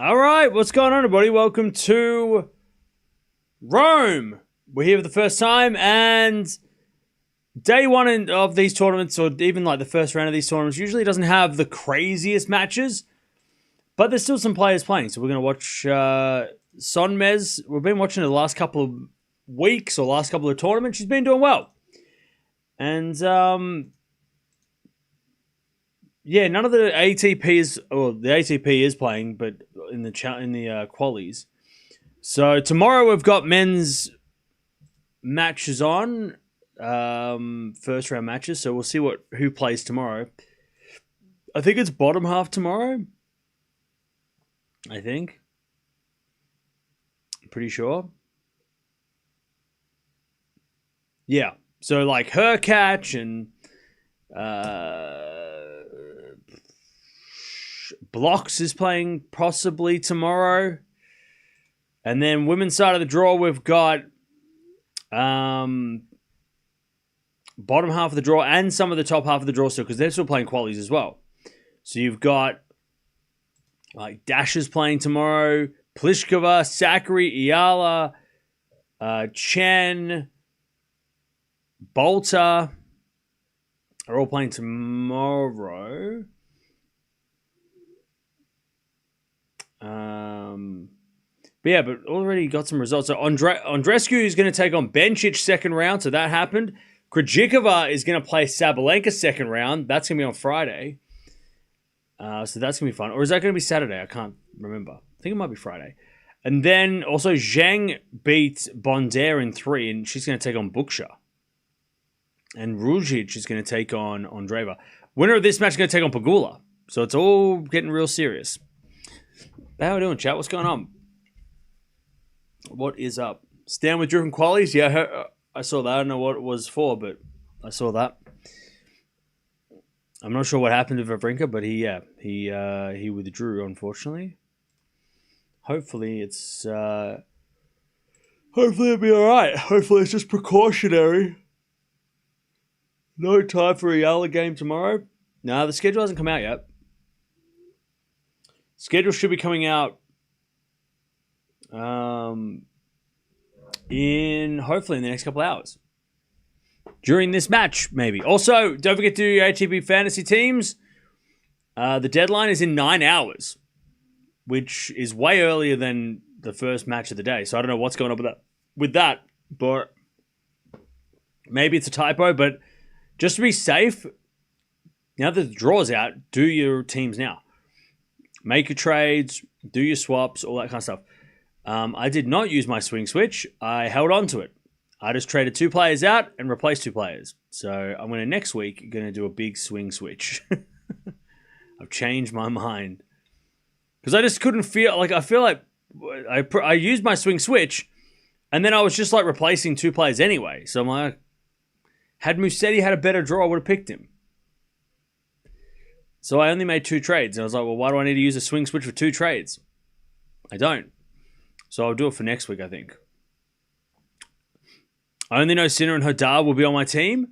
All right, what's going on, everybody? Welcome to Rome. We're here for the first time, and day one of these tournaments, or even like the first round of these tournaments, usually doesn't have the craziest matches, but there's still some players playing. So we're going to watch SONMEZ. We've been watching the last couple of weeks or last couple of tournaments. She's been doing well. And yeah, none of the ATPs, or the ATP is playing, but in the qualies. So tomorrow we've got men's matches on, first round matches. So we'll see who plays tomorrow. I think it's bottom half tomorrow. I think. I'm pretty sure. Yeah. So like Hurkacz and Blocks is playing possibly tomorrow. And then women's side of the draw, we've got bottom half of the draw and some of the top half of the draw still, because they're still playing qualies as well. So you've got like Dashes playing tomorrow, Pliskova, Sakkari, Eala, Chen, Bolter are all playing tomorrow. But yeah, but already got some results. So Andreescu is going to take on Bencic second round, so that happened. Krejcikova is going to play Sabalenka second round. That's going to be on Friday. So that's going to be fun. Or is that going to be Saturday? I can't remember. I think it might be Friday. And then also Zhang beat Bonder in 3, and she's going to take on Buksha. And Rugic is going to take on Andreeva. Winner of this match is going to take on Pegula. So it's all getting real serious. How are we doing, chat? What's going on? What is up? Stan withdrew from qualies? Yeah, I saw that. I don't know what it was for, but I saw that. I'm not sure what happened to Wawrinka, but he withdrew, unfortunately. Hopefully hopefully it'll be alright. Hopefully it's just precautionary. No time for a Eala game tomorrow. No, the schedule hasn't come out yet. Schedule should be coming out hopefully in the next couple of hours. During this match, maybe. Also, don't forget to do your ATP fantasy teams. The deadline is in 9 hours, which is way earlier than the first match of the day. So I don't know what's going on with that, but maybe it's a typo. But just to be safe, now that the draw's out, do your teams now. Make your trades, do your swaps, all that kind of stuff. I did not use my swing switch. I held on to it. I just traded 2 players out and replaced 2 players. So I'm going to next week do a big swing switch. I've changed my mind. Because I just couldn't feel like, I feel like I used my swing switch and then I was just like replacing 2 players anyway. So I'm like, had Musetti had a better draw, I would have picked him. So I only made 2 trades. And I was like, well, why do I need to use a swing switch for 2 trades? I don't. So I'll do it for next week, I think. I only know Sinner and Nadal will be on my team.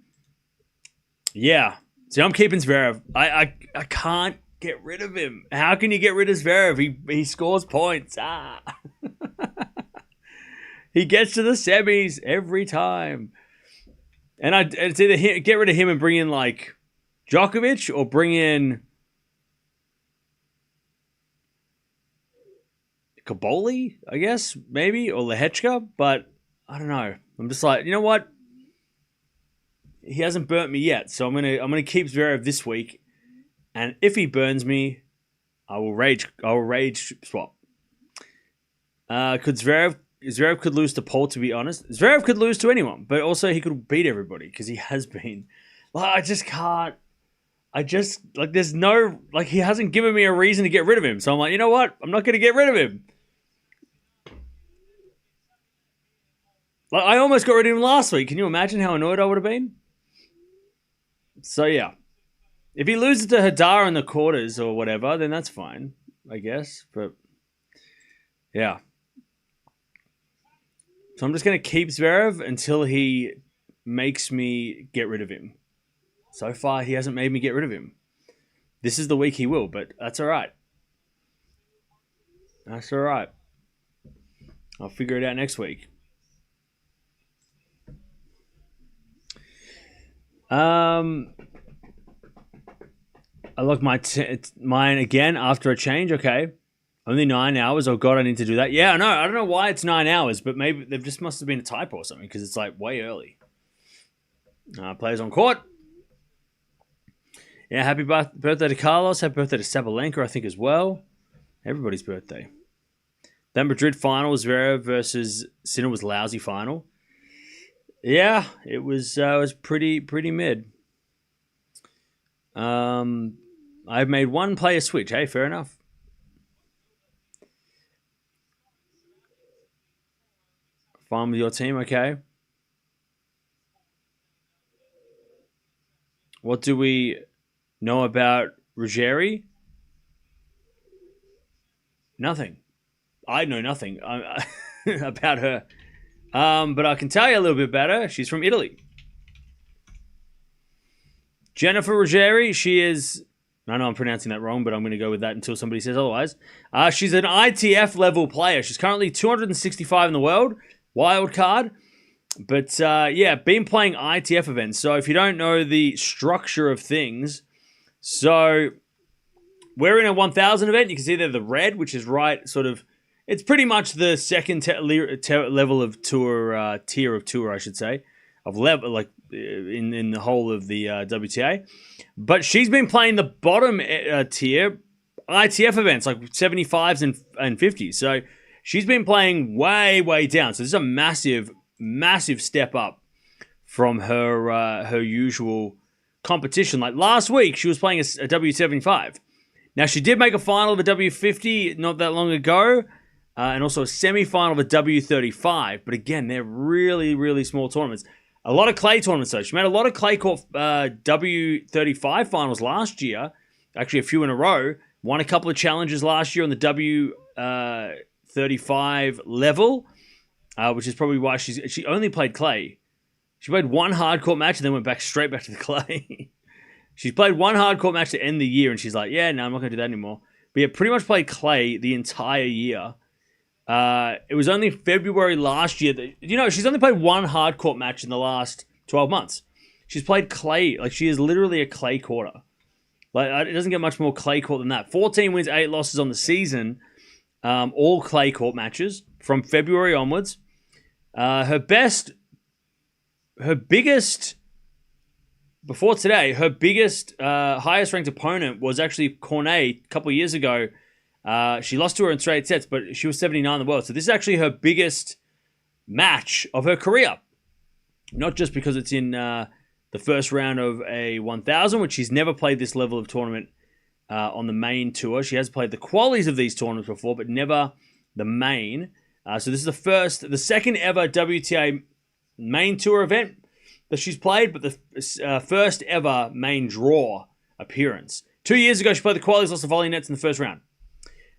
Yeah. See, I'm keeping Zverev. I can't get rid of him. How can you get rid of Zverev? He scores points. He gets to the semis every time. And it's either get rid of him and bring in like Djokovic or bring in Kaboli, I guess, maybe, or Lehechka, but I don't know. I'm just like, you know what? He hasn't burnt me yet, so I'm gonna keep Zverev this week, and if he burns me, I will rage swap. Could Zverev could lose to Paul, to be honest. Zverev could lose to anyone, but also he could beat everybody because he has been. Like, I just can't. There's no, like, he hasn't given me a reason to get rid of him. So I'm like, you know what? I'm not going to get rid of him. Like, I almost got rid of him last week. Can you imagine how annoyed I would have been? So, yeah. If he loses to Hadar in the quarters or whatever, then that's fine, I guess. But, yeah. So I'm just going to keep Zverev until he makes me get rid of him. So far, he hasn't made me get rid of him. This is the week he will, but that's all right. That's all right. I'll figure it out next week. I look mine again after a change. Okay, only 9 hours. Oh god, I need to do that. Yeah, I know. I don't know why it's 9 hours, but maybe there just must have been a typo or something because it's like way early. Players on court. Yeah, happy birthday to Carlos. Happy birthday to Sabalenka, I think, as well. Everybody's birthday. That Madrid final was Zverev versus Sinner was lousy final. Yeah, it was pretty mid. I've made one player switch. Hey, fair enough. Fine with your team, okay. What do we know about Ruggeri? Nothing. I know nothing about her. But I can tell you a little bit about her. She's from Italy. Jennifer Ruggeri, she is... I know I'm pronouncing that wrong, but I'm going to go with that until somebody says otherwise. She's an ITF level player. She's currently 265 in the world. Wild card. But, yeah, been playing ITF events. So if you don't know the structure of things... So we're in a 1,000 event. You can see there the red, which is right sort of... It's pretty much the second level of tour, tier of tour, I should say, of level, like in the whole of the WTA. But she's been playing the bottom tier ITF events, like 75s and 50s. So she's been playing way down. So this is a massive step up from her usual competition. Like last week, she was playing a W75. Now she did make a final of a W50 not that long ago. And also a semi-final of a W35. But again, they're really small tournaments. A lot of clay tournaments, though. She made a lot of clay court W35 finals last year. Actually, a few in a row. Won a couple of challenges last year on the W35 level, which is probably why she only played clay. She played one hard court match and then went straight back to the clay. She's played one hard court match to end the year, and she's like, yeah, no, I'm not going to do that anymore. But yeah, pretty much played clay the entire year. It was only February last year that, she's only played one hard court match in the last 12 months. She's played clay. Like, she is literally a clay quarter. Like, it doesn't get much more clay court than that. 14 wins, 8 losses on the season. All clay court matches from February onwards. Her biggest, before today, her biggest, highest ranked opponent was actually Cornet a couple of years ago. She lost to her in straight sets, but she was 79 in the world. So this is actually her biggest match of her career. Not just because it's in the first round of a 1,000, which she's never played this level of tournament on the main tour. She has played the qualies of these tournaments before, but never the main. So this is the second ever WTA main tour event that she's played, but the first ever main draw appearance. 2 years ago, she played the qualies, lost the volley nets in the first round.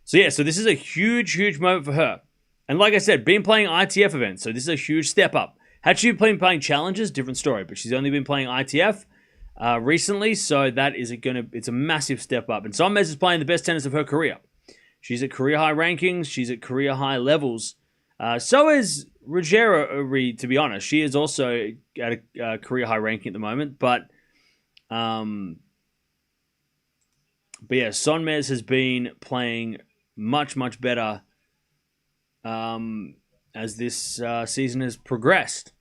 So yeah, so this is a huge moment for her. And like I said, been playing ITF events, so this is a huge step up. Had she been playing challenges, different story, but she's only been playing ITF recently, so that is it's a massive step up. And SONMEZ is playing the best tennis of her career. She's at career high rankings, she's at career high levels. So is Ruggeri, to be honest. She is also at a career high ranking at the moment, but yeah, SONMEZ has been playing much better as this season has progressed.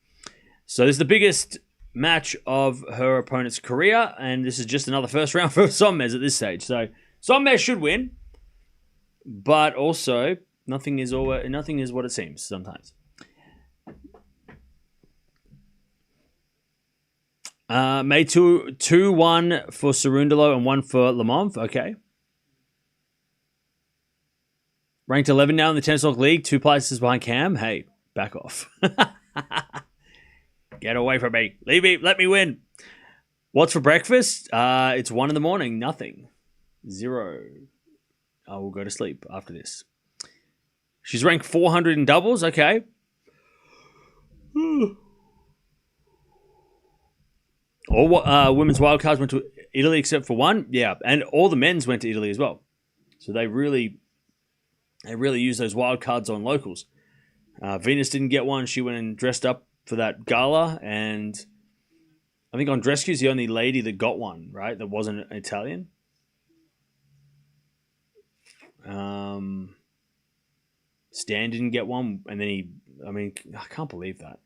So this is the biggest match of her opponent's career, and this is just another first round for SONMEZ at this stage. So SONMEZ should win, but also nothing is what it seems sometimes. Made 2-1 for Cerundolo and 1 for Lemov. Okay. Ranked 11 now in the Tennis Talk League, 2 places behind Cam. Hey, back off. Get away from me. Leave me. Let me win. What's for breakfast? It's 1 in the morning. Nothing. 0. I will go to sleep after this. She's ranked 400 in doubles. Okay. All women's wildcards went to Italy except for one. Yeah, and all the men's went to Italy as well. So they really They really use those wild cards on locals. Venus didn't get one. She went and dressed up for that gala, and I think Andreescu's the only lady that got one, right? That wasn't an Italian. Stan didn't get one, and then I can't believe that.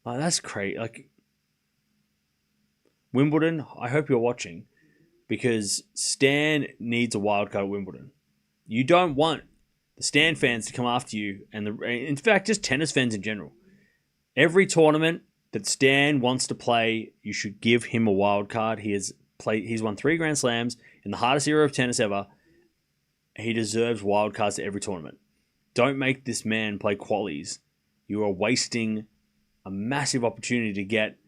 Like, that's crazy. Like, Wimbledon, I hope you're watching, because Stan needs a wild card at Wimbledon. You don't want the Stan fans to come after you, and in fact, just tennis fans in general. Every tournament that Stan wants to play, you should give him a wild card. He's won 3 Grand Slams in the hardest era of tennis ever. He deserves wild cards to every tournament. Don't make this man play qualies. You are wasting a massive opportunity to get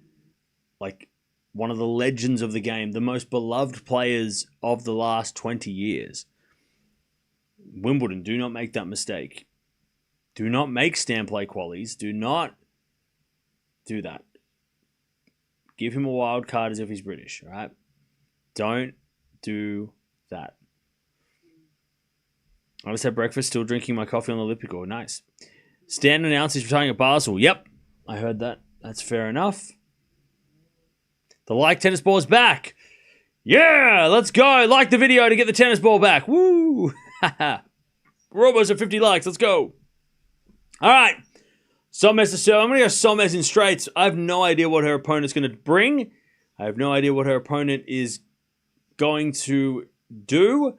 like one of the legends of the game, the most beloved players of the last 20 years. Wimbledon, do not make that mistake. Do not make Stan play qualies. Do not do that. Give him a wild card as if he's British, all right? Don't do that. I just had breakfast, still drinking my coffee on the Lipitor. Nice. Stan announced he's retiring at Basel. Yep, I heard that. That's fair enough. The like tennis ball is back. Yeah, let's go. Like the video to get the tennis ball back. Woo! We're almost at 50 likes. Let's go. All right. SONMEZ to serve. I'm going to go SONMEZ in straights. I have no idea what her opponent's going to bring. I have no idea what her opponent is going to do.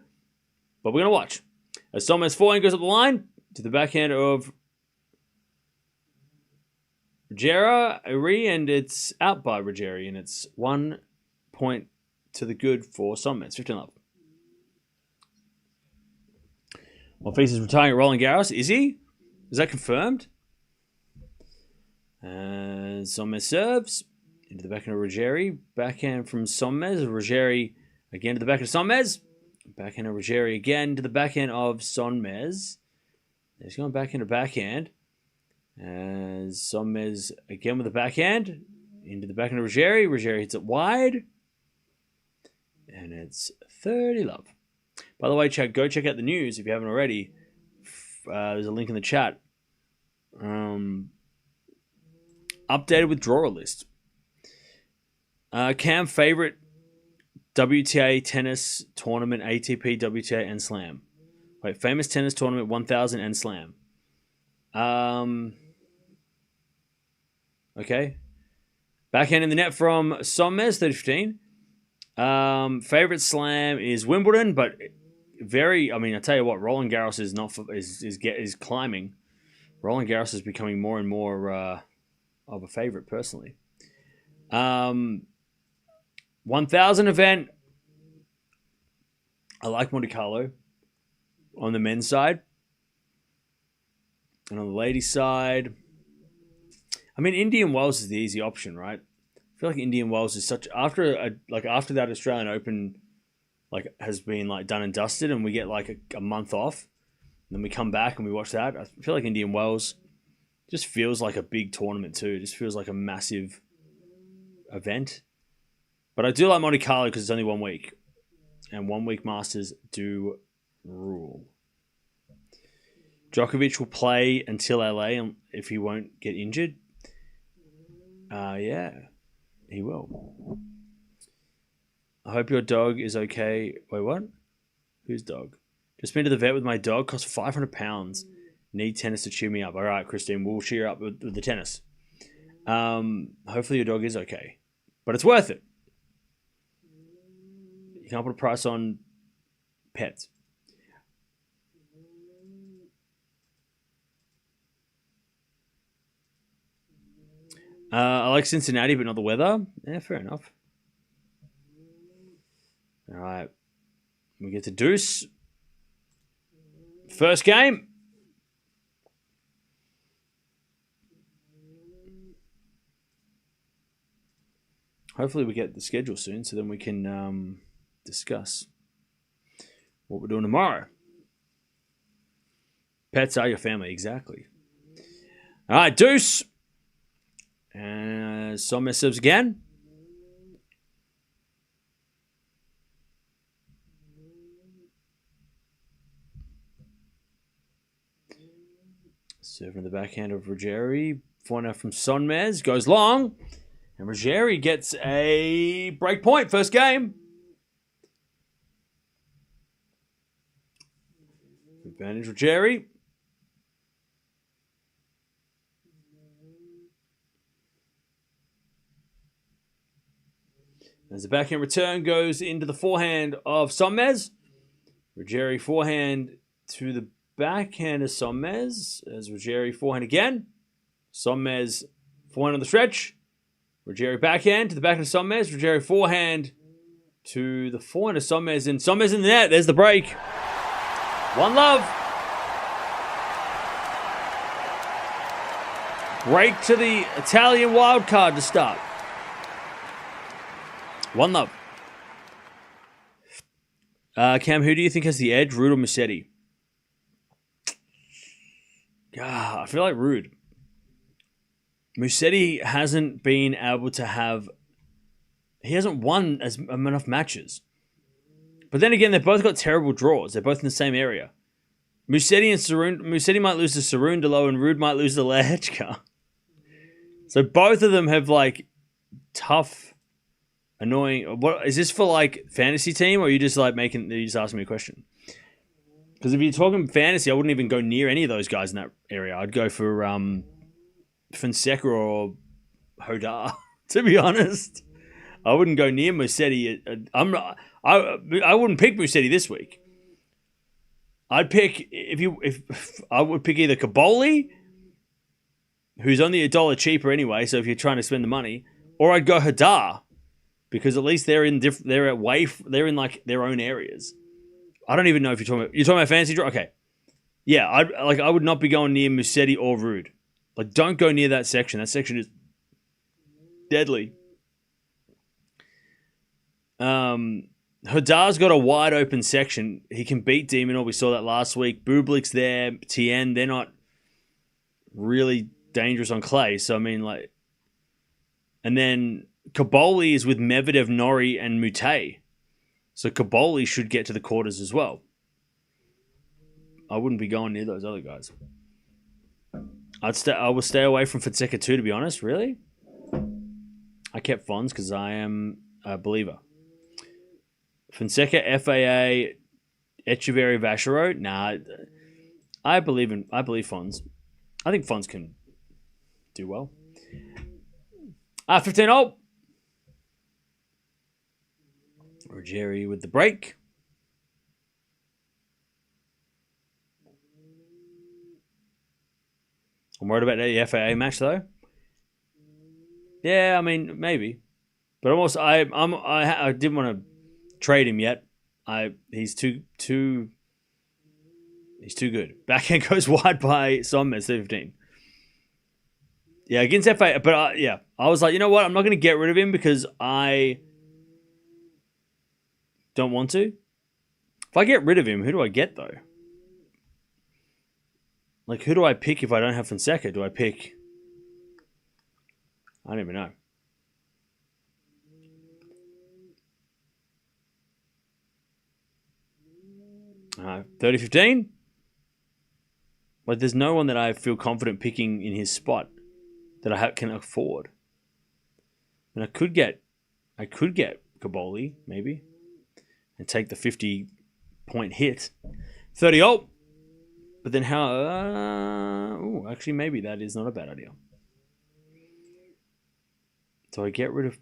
But we're going to watch. As SONMEZ forehand goes up the line to the backhand of Ruggeri, and it's out by Ruggeri, and it's 1 point to the good for SONMEZ. 15-love. Monfils is retiring at Roland Garros. Is he? Is that confirmed? And SONMEZ serves into the backhand of Ruggeri. Backhand from SONMEZ. Ruggeri again to the backhand of SONMEZ. Backhand of Ruggeri again to the backhand of SONMEZ. He's going backhand to backhand. As SONMEZ again with the backhand. Into the backhand of Ruggeri. Ruggeri hits it wide. And it's 30-love. By the way, chat, go check out the news if you haven't already. There's a link in the chat. Updated withdrawal list. Cam favorite WTA tennis tournament, ATP, WTA, and Slam. Wait, famous tennis tournament, 1000 and Slam. Okay. Backhand in the net from SONMEZ, 30-15. Favorite Slam is Wimbledon, but I tell you what, Roland Garros is climbing. Roland Garros is becoming more and more of a favorite personally. 1000 event. I like Monte Carlo on the men's side. And on the ladies' side, Indian Wells is the easy option, right? I feel like Indian Wells is after that Australian Open has been done and dusted, and we get a month off, and then we come back and we watch that. I feel like Indian Wells just feels like a big tournament too. It just feels like a massive event. But I do like Monte Carlo because it's only 1 week, and 1 week Masters do rule. Djokovic will play until LA if he won't get injured. Yeah, he will. I hope your dog is okay. Wait, what? Whose dog? Just been to the vet with my dog. Cost £500. Need tennis to cheer me up. All right, Christine, we'll cheer up with the tennis. Hopefully your dog is okay. But it's worth it. You can't put a price on pets. I like Cincinnati, but not the weather. Yeah, fair enough. All right. We get to Deuce. First game. Hopefully we get the schedule soon so then we can discuss what we're doing tomorrow. Pets are your family, exactly. All right, Deuce. And SONMEZ serves again. Serving the backhand of Ruggeri. Forehand from SONMEZ. Goes long. And Ruggeri gets a break point. First game. Advantage Ruggeri. As the backhand return goes into the forehand of SONMEZ. Ruggeri forehand to the backhand of SONMEZ. As Ruggeri forehand again. SONMEZ forehand on the stretch. Ruggeri backhand to the backhand of SONMEZ. Ruggeri forehand to the forehand of SONMEZ. And SONMEZ in the net. There's the break. 1-love. Break to the Italian wildcard to start. 1-love. Cam, who do you think has the edge, Ruud or Musetti? I feel like Ruud. Musetti hasn't been able to have... He hasn't won enough matches. But then again, they've both got terrible draws. They're both in the same area. Musetti might lose to Cerundolo and Ruud might lose to Lehechka. So both of them have like tough, annoying... What is this for, like fantasy team, or are you just like making... You just asking me a question? Because if you're talking fantasy, I wouldn't even go near any of those guys in that area. I'd go for Fonseca or Hodar, to be honest. I wouldn't go near Musetti. I wouldn't pick Musetti this week. I'd pick if I would pick either Caboli, who's only $1 cheaper anyway. So if you're trying to spend the money, or I'd go Hadar, because at least they're in like their own areas. I don't even know if you're talking about fantasy draw. Okay, yeah, I would not be going near Musetti or Ruud. Like, don't go near that section. That section is deadly. Hadar's got a wide open section. He can beat Demonor. We saw that last week. Bublik's there. Tien, they're not really dangerous on clay. So, I mean, like... And then Caboli is with Medvedev, Nori, and Mute. So Caboli should get to the quarters as well. I wouldn't be going near those other guys. I will stay away from Fonseca too, to be honest. Really? I kept Fons because I am a believer. Fonseca, FAA, Echeverry, Vachereau. Nah, I believe Fons. I think Fons can do well. 15-0. Ruggeri with the break. I'm worried about the FAA match though. Yeah, I mean maybe, but almost I didn't want to trade him yet. He's too good. Backhand goes wide by SONMEZ 15. Yeah, against FAA, but I was like, you know what? I'm not going to get rid of him because I don't want to. If I get rid of him, who do I get though? Like, who do I pick if I don't have Fonseca? Do I pick... I don't even know. 30-15? Like, there's no one that I feel confident picking in his spot that I can afford. And I could get Caboli, maybe, and take the 50-point hit. 30-0. But then how... actually, maybe that is not a bad idea. So I get rid of...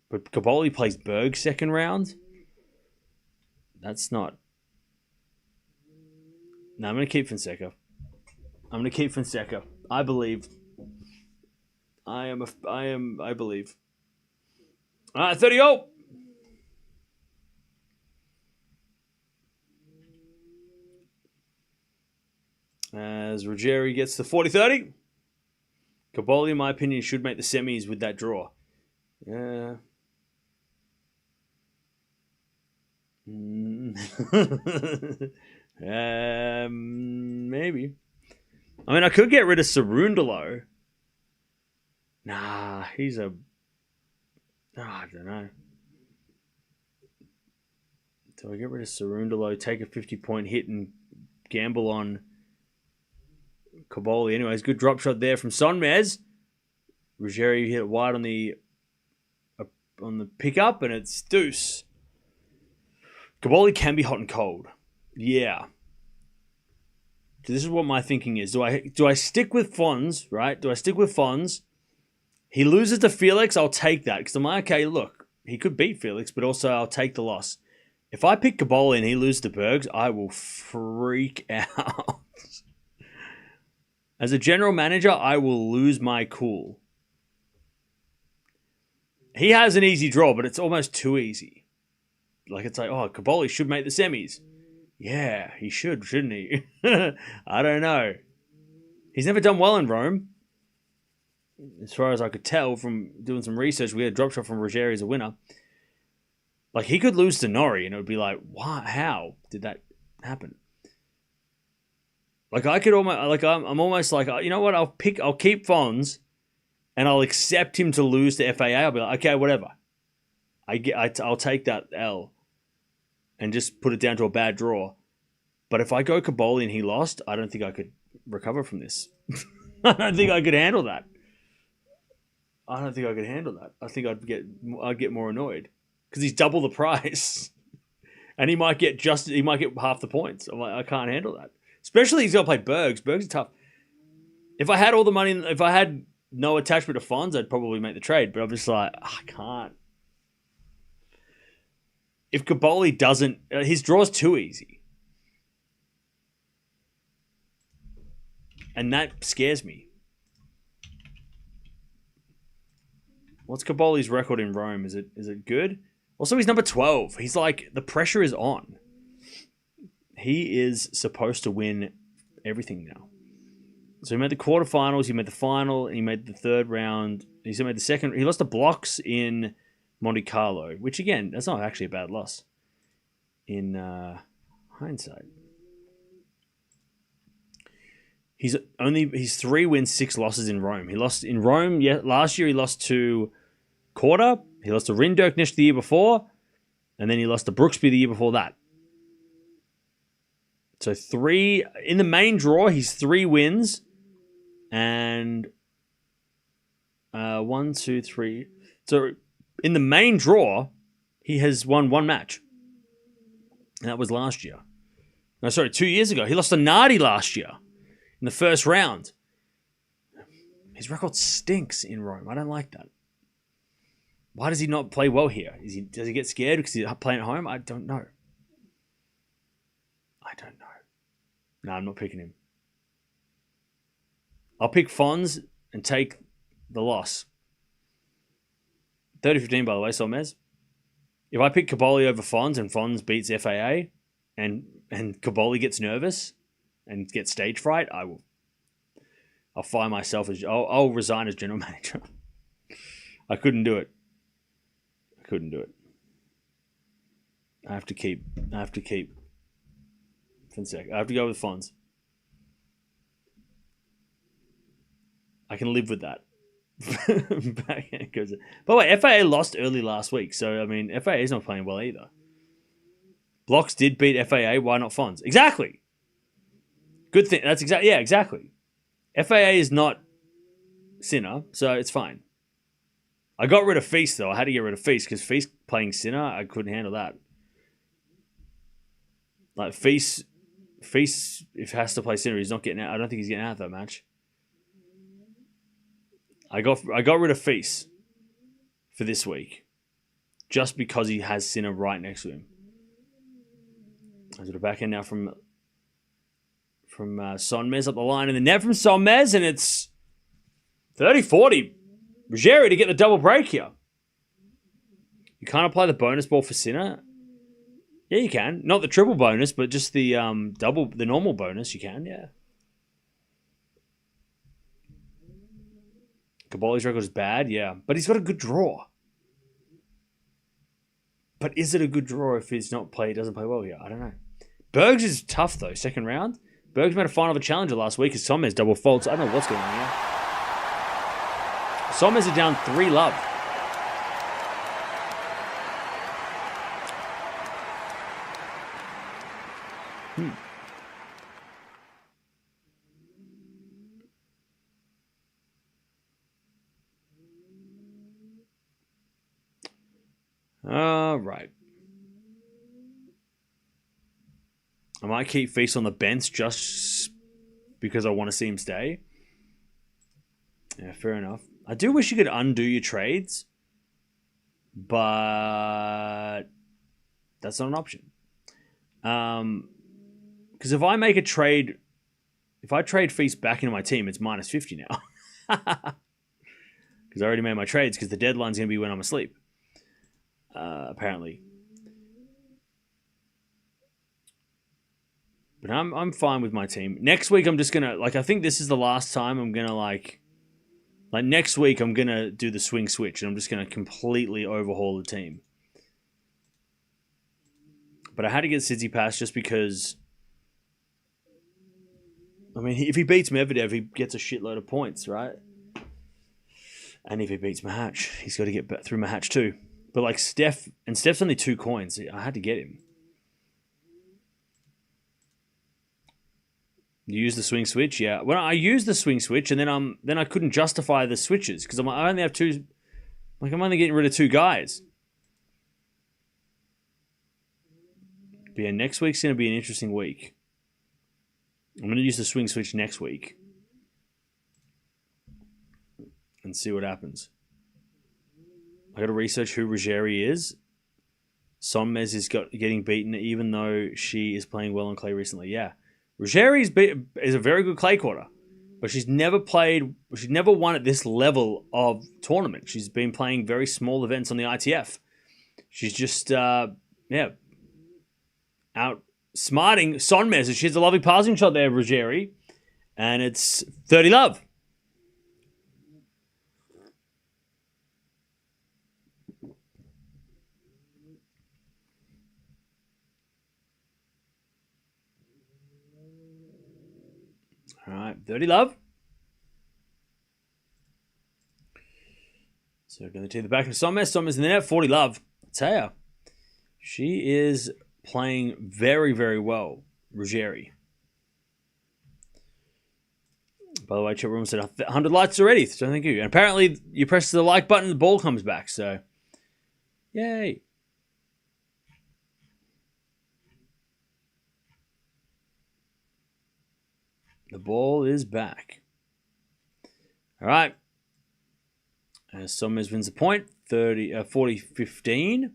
But Caboli plays Berg second round? That's not... No, I'm going to keep Fonseca. I believe. I believe. 30-0. As Ruggeri gets the 40-30. Caboli, in my opinion, should make the semis with that draw. Yeah. Maybe. I mean, I could get rid of Cerundolo. Nah, he's a... I don't know. Do I get rid of Cerundolo, take a 50-point hit and gamble on Caboli. Anyways, good drop shot there from SONMEZ. Ruggeri hit it wide on the pickup, and it's deuce. Caboli can be hot and cold. Yeah. So this is what my thinking is. Do I stick with Fons, right? Do I stick with Fons? He loses to Felix, I'll take that. Because I'm like, okay, look, he could beat Felix, but also I'll take the loss. If I pick Caboli and he loses to Bergs, I will freak out. As a general manager, I will lose my cool. He has an easy draw, but it's almost too easy. Like, it's like, oh, Caboli should make the semis. Yeah, he should, shouldn't he? I don't know. He's never done well in Rome. As far as I could tell from doing some research, we had a drop shot from Ruggeri as a winner. Like, he could lose to Norrie, and it would be like, what? How did that happen? Like, I could almost, like, I'm almost like, you know what? I'll keep Fons, and I'll accept him to lose to FAA. I'll be like, okay, whatever. I'll take that L, and just put it down to a bad draw. But if I go Caboli and he lost, I don't think I could recover from this. I don't think I could handle that. I think I'd get more annoyed because he's double the price, and he might get half the points. I'm like, I can't handle that. Especially he's got to play Bergs. Bergs is tough. If I had all the money, if I had no attachment to Fons, I'd probably make the trade. But I'm just like, I can't. If Caboli doesn't, his draw's too easy. And that scares me. What's Caboli's record in Rome? Is it good? Also, he's number 12. He's like, the pressure is on. He is supposed to win everything now. So he made the quarterfinals, he made the final, and he made the third round. He made the second. He lost to blocks in Monte Carlo, which again, that's not actually a bad loss in hindsight. He's 3 wins, 6 losses in Rome. He lost in Rome last year. He lost to Korda. He lost to Rinderknecht the year before, and then he lost to Brooksby the year before that. So 3 in the main draw. He's 3 wins, and 1, 2, 3. So in the main draw, he has won 1 match, and that was last year. No, sorry, 2 years ago. He lost to Nardi last year in the first round. His record stinks in Rome. I don't like that. Why does he not play well here? Does he get scared because he's playing at home? I don't know. No, I'm not picking him. I'll pick Fons and take the loss. 30-15, by the way, SONMEZ. If I pick Caboli over Fons and Fons beats FAA and Caboli gets nervous and gets stage fright, I'll fire myself I'll resign as general manager. I couldn't do it. I have to keep Fonseca. I have to go with Fons. I can live with that. By the way, FAA lost early last week, so I mean FAA is not playing well either. Blocks did beat FAA. Why not Fons? Exactly. Good thing. That's exactly. Yeah, exactly. FAA is not Sinner, so it's fine. I got rid of Feast though. I had to get rid of Feast because Feast playing Sinner, I couldn't handle that. Like Feast, if he has to play Sinner, he's not getting out. I don't think he's getting out of that match. I got rid of Feast for this week, just because he has Sinner right next to him. I got a back end now from SONMEZ up the line in the net from SONMEZ, and it's 30-40. Ruggeri to get the double break here. You can't apply the bonus ball for Sinner. Yeah, you can. Not the triple bonus, but just the the normal bonus. You can, yeah. Caboli's record is bad, yeah, but he's got a good draw. But is it a good draw if he's doesn't play well here? I don't know. Bergs is tough though. Second round. Bergs made a final of a challenger last week as SONMEZ double faults. I don't know what's going on here. SONMEZ are down 3-love. All right. I might keep Feast on the bench just because I want to see him stay. Yeah, fair enough. I do wish you could undo your trades, but that's not an option. Because if I make a trade, if I trade Feast back into my team, it's minus 50 now. Because I already made my trades because the deadline's going to be when I'm asleep. Apparently. But I'm fine with my team. Next week, I'm just going to, I think this is the last time I'm going to, next week, I'm going to do the swing switch, and I'm just going to completely overhaul the team. But I had to get Tsitsipas just because, if he beats Medvedev, he gets a shitload of points, right? And if he beats Mahach, he's got to get through Mahach too. But Steph's only 2 coins. I had to get him. You use the swing switch, yeah. Well, I used the swing switch, and then I couldn't justify the switches because I only have 2. I'm only getting rid of 2 guys. But yeah, next week's going to be an interesting week. I'm going to use the swing switch next week and see what happens. I got to research who Ruggeri is. SONMEZ is getting beaten, even though she is playing well on clay recently. Yeah. Ruggeri is a very good clay quarter, but she's never won at this level of tournament. She's been playing very small events on the ITF. She's just, outsmarting SONMEZ. She has a lovely passing shot there, Ruggeri, and it's 30 love. All right, 30 love. So going to take the back of SONMEZ. SONMEZ in the net, 40 love. I tell you, she is playing very, very well, Ruggeri. By the way, chat room said 100 likes already, so thank you. And apparently, you press the like button, the ball comes back, so yay. The ball is back. All right. As SONMEZ wins the point, 40-15.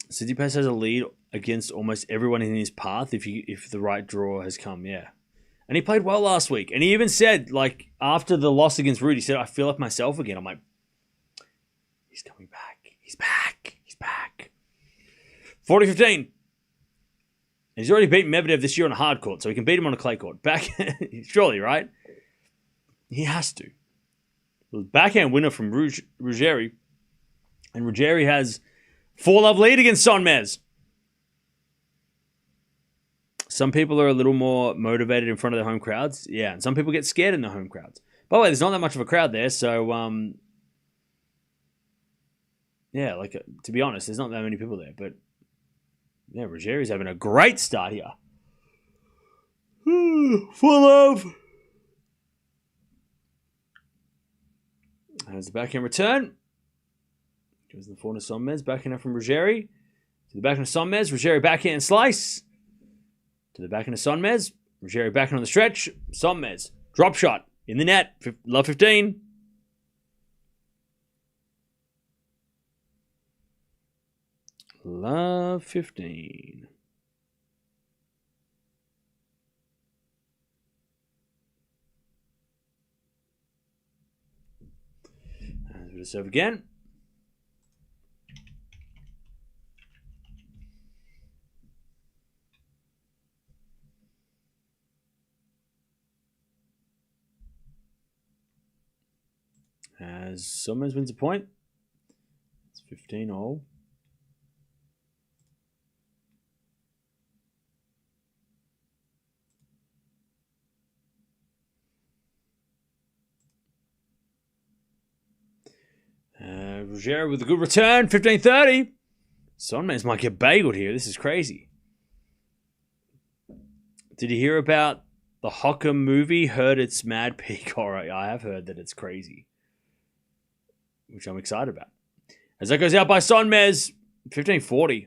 Tsitsipas has a lead against almost everyone in his path if the right draw has come, yeah. And he played well last week. And he even said, after the loss against Ruud, he said, I feel like myself again. I'm like, he's coming back. He's back. He's back. 40-15. He's already beaten Medvedev this year on a hard court, so he can beat him on a clay court. Surely, right? He has to. Well, backhand winner from Ruggeri. And Ruggeri has 4-love lead against SONMEZ. Some people are a little more motivated in front of their home crowds. Yeah, and some people get scared in their home crowds. By the way, there's not that much of a crowd there, so yeah, to be honest, there's not that many people there, but yeah, Ruggeri's having a great start here. Full of. There's the backhand return. Goes the forehand of SONMEZ. Backhand from Ruggeri. To the backhand of SONMEZ. Ruggeri backhand slice. To the backhand of SONMEZ. Ruggeri backhand on the stretch. SONMEZ. Drop shot. In the net. Love 15. Love 15. And we'll serve again. As SONMEZ wins a point. It's 15 all. Ruggeri with a good return, 15-30. SONMEZ might get bageled here. This is crazy. Did you hear about the Hocker movie. Heard it's mad peak horror. I have heard that it's crazy, which I'm excited about. As that goes out by SONMEZ, 15-40.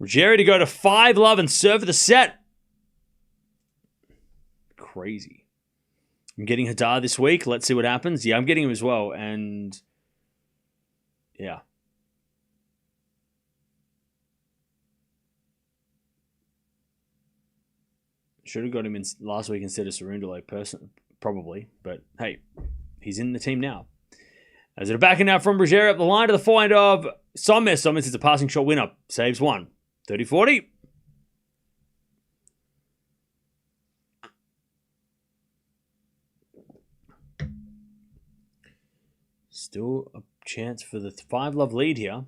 Ruggeri to go to 5-love and serve for the set. Crazy. I'm getting Hadar this week. Let's see what happens. Yeah, I'm getting him as well. And yeah. Should have got him in last week instead of Cerundolo, probably. But hey, he's in the team now. As it backing out from Ruggeri up the line to the forehand of SONMEZ. SONMEZ is a passing shot winner. Saves one. 30-40. Still a chance for the 5-love lead here.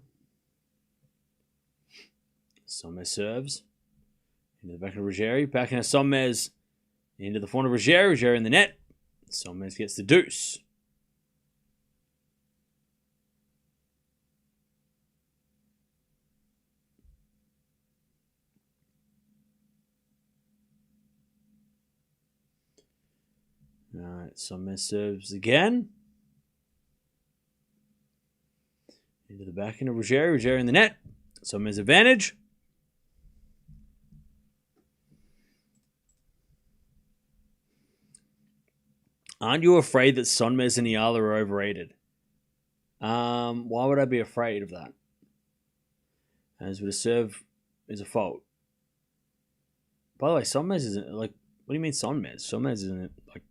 SONMEZ serves. Into the back of Ruggeri. Back into SONMEZ. Into the front of Ruggeri. Ruggeri in the net. SONMEZ gets the deuce. Alright, SONMEZ serves again. Into the back end of Ruggeri. Ruggeri in the net. SONMEZ advantage. Aren't you afraid that SONMEZ and Eala are overrated? Why would I be afraid of that? As with a serve is a fault. By the way, SONMEZ isn't like. What do you mean SONMEZ? SONMEZ isn't like.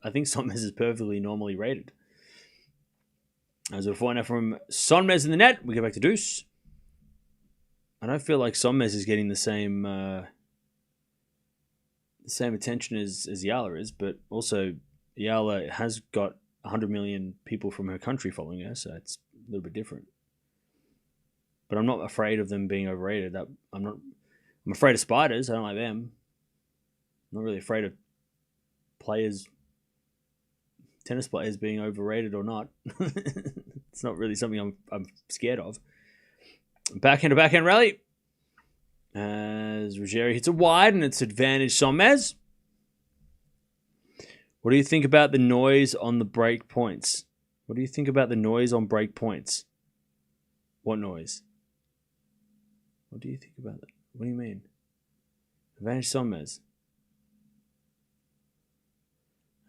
I think SONMEZ is perfectly normally rated. As a point out from SONMEZ in the net, we go back to deuce. I don't feel like SONMEZ is getting the same attention as Eala is, but also Eala has got 100 million people from her country following her, so it's a little bit different. But I'm not afraid of them being overrated. I'm afraid of spiders. I don't like them. I'm not really afraid of tennis players being overrated or not. It's not really something I'm scared of. Backhand to backhand rally. As Ruggeri hits a wide and it's advantage SONMEZ. What do you think about the noise on the break points? What do you think about the noise on break points? What noise? What do you think about that? What do you mean? Advantage SONMEZ.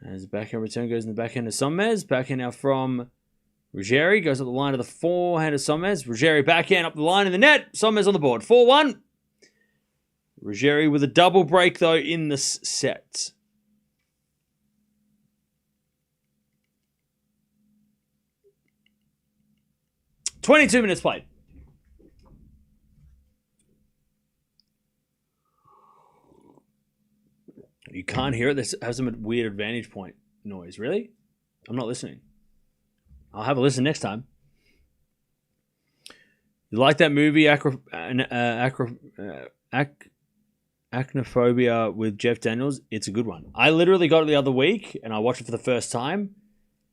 As the backhand return goes in the backhand of SONMEZ. Backhand now from Ruggeri. Goes up the line of the forehand of SONMEZ. Ruggeri backhand up the line in the net. SONMEZ on the board. 4-1. Ruggeri with a double break, though, in this set. "22 minutes played. You can't hear it? This has some weird advantage point noise. Really? I'm not listening. I'll have a listen next time. You like that movie, Acrophobia with Jeff Daniels? It's a good one. I literally got it the other week, and I watched it for the first time.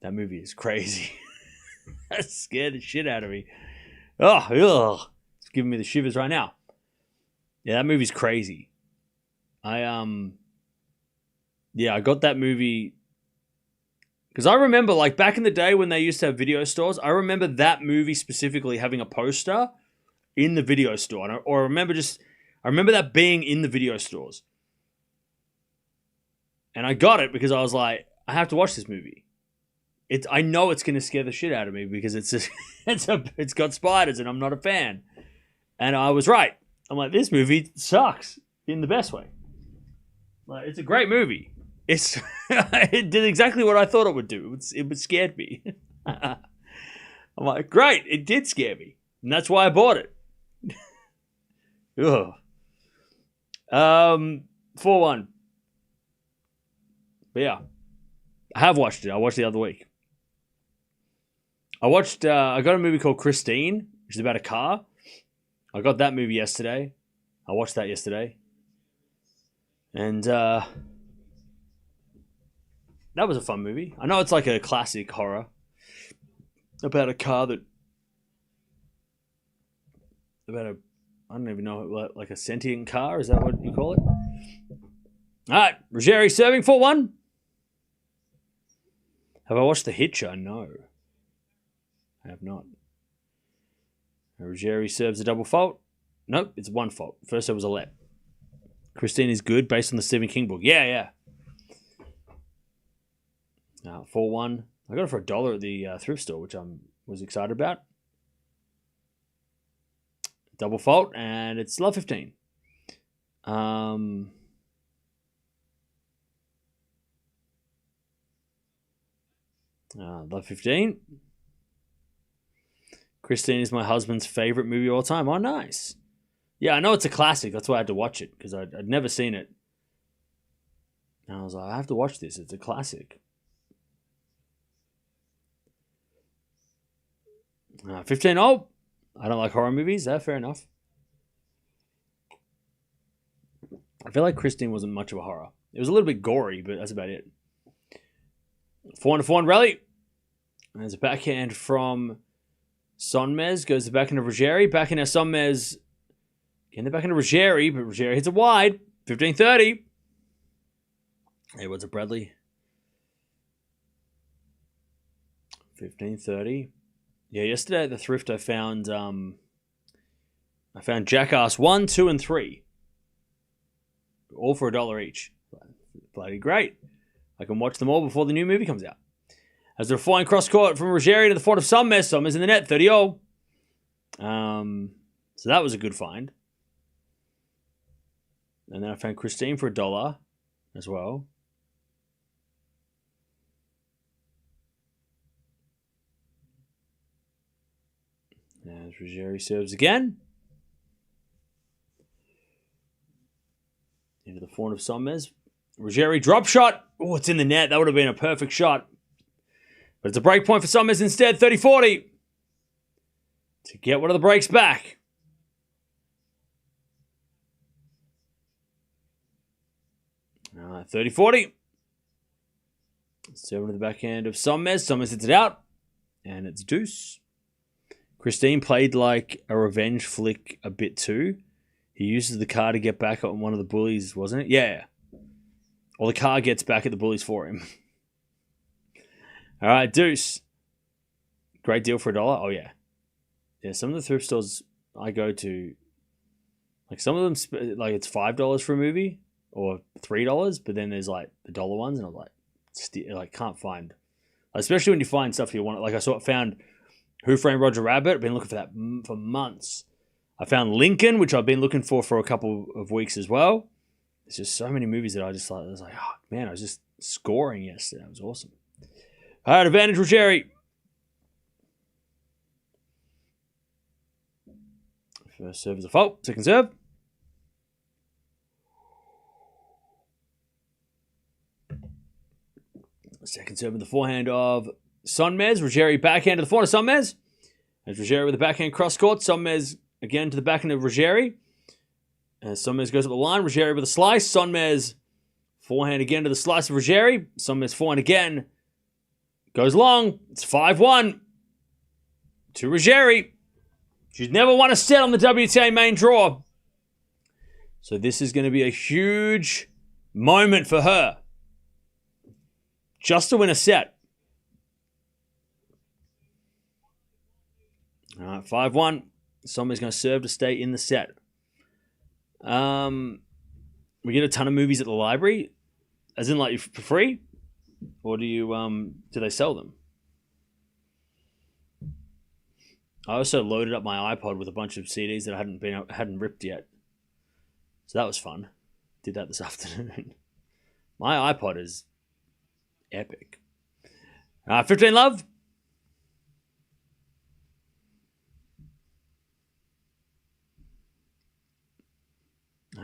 That movie is crazy. That scared the shit out of me. Oh, it's giving me the shivers right now. Yeah, that movie's crazy. I got that movie because I remember, like, back in the day when they used to have video stores, I remember that movie specifically having a poster in the video store. I remember that being in the video stores. And I got it because I was like, I have to watch this movie. I know it's going to scare the shit out of me because it's got spiders and I'm not a fan. And I was right. I'm like, this movie sucks in the best way. Like, it's a great movie. It did exactly what I thought it would do. It scared me. I'm like, great, it did scare me. And that's why I bought it. Ugh. 4-1. But yeah. I have watched it. I watched it the other week. I got a movie called Christine, which is about a car. I got that movie yesterday. I watched that yesterday. And that was a fun movie. I know it's like a classic horror about a car that... I don't even know, like a sentient car? Is that what you call it? All right, Ruggeri serving 4-1. Have I watched The Hitcher? No. I have not. Ruggeri serves a double fault. Nope, it's one fault. First it was a let. Christine is good based on the Stephen King book. Yeah. 4-1. I got it for $1 at the thrift store, which I was excited about. Double fault, and it's love 15. Love 15. Christine is my husband's favorite movie of all time. Oh, nice. Yeah, I know it's a classic. That's why I had to watch it, because I'd never seen it. And I was like, I have to watch this. It's a classic. 15. Oh, I don't like horror movies. Fair enough. I feel like Christine wasn't much of a horror. It was a little bit gory, but that's about it. 4-4 rally. There's a backhand from SONMEZ. Goes the backhand of Ruggeri. Backhand of SONMEZ. Getting the backhand of Ruggeri, but Ruggeri hits it wide. 15-30. Hey, what's it, Bradley? 15-30. Yeah, yesterday at the thrift I found Jackass 1, 2, and 3. All for $1 each. Bloody great. I can watch them all before the new movie comes out. As they're flying cross court from Ruggeri to the front of SONMEZ. SONMEZ in the net, 30-0. So that was a good find. And then I found Christine for $1 as well. As Ruggeri serves again. Into the front of SONMEZ. Ruggeri drop shot. Oh, it's in the net. That would have been a perfect shot. But it's a break point for SONMEZ instead. 30-40. To get one of the breaks back. All right, 30-40. Serving to the backhand of SONMEZ. SONMEZ hits it out. And it's deuce. Christine played like a revenge flick a bit too. He uses the car to get back on one of the bullies, wasn't it? Yeah. Or the car gets back at the bullies for him. All right, deuce. Great deal for $1. Oh, yeah. Yeah, some of the thrift stores I go to, like some of them, like it's $5 for a movie or $3, but then there's like the dollar ones, and I'm like, can't find. Especially when you find stuff you want. Like I found Who Framed Roger Rabbit. I've been looking for that for months. I found Lincoln, which I've been looking for a couple of weeks as well. There's just so many movies that I was like, oh man, I was just scoring yesterday. It was awesome. All right, advantage Ruggeri. First serve is a fault. Second serve. Second serve with the forehand of SONMEZ. Ruggeri backhand to the forehand of SONMEZ. As Ruggeri with the backhand cross court. SONMEZ again to the backhand of Ruggeri. As SONMEZ goes up the line. Ruggeri with a slice. SONMEZ forehand again to the slice of Ruggeri. SONMEZ forehand again. Goes long. It's 5-1 to Ruggeri. She's never won a set on the WTA main draw. So this is going to be a huge moment for her. Just to win a set. All right, 5-1. SONMEZ's going to serve to stay in the set. We get a ton of movies at the library, as in like for free, or do they sell them? I also loaded up my iPod with a bunch of CDs that I hadn't ripped yet, so that was fun. Did that this afternoon. My iPod is epic. 15 love.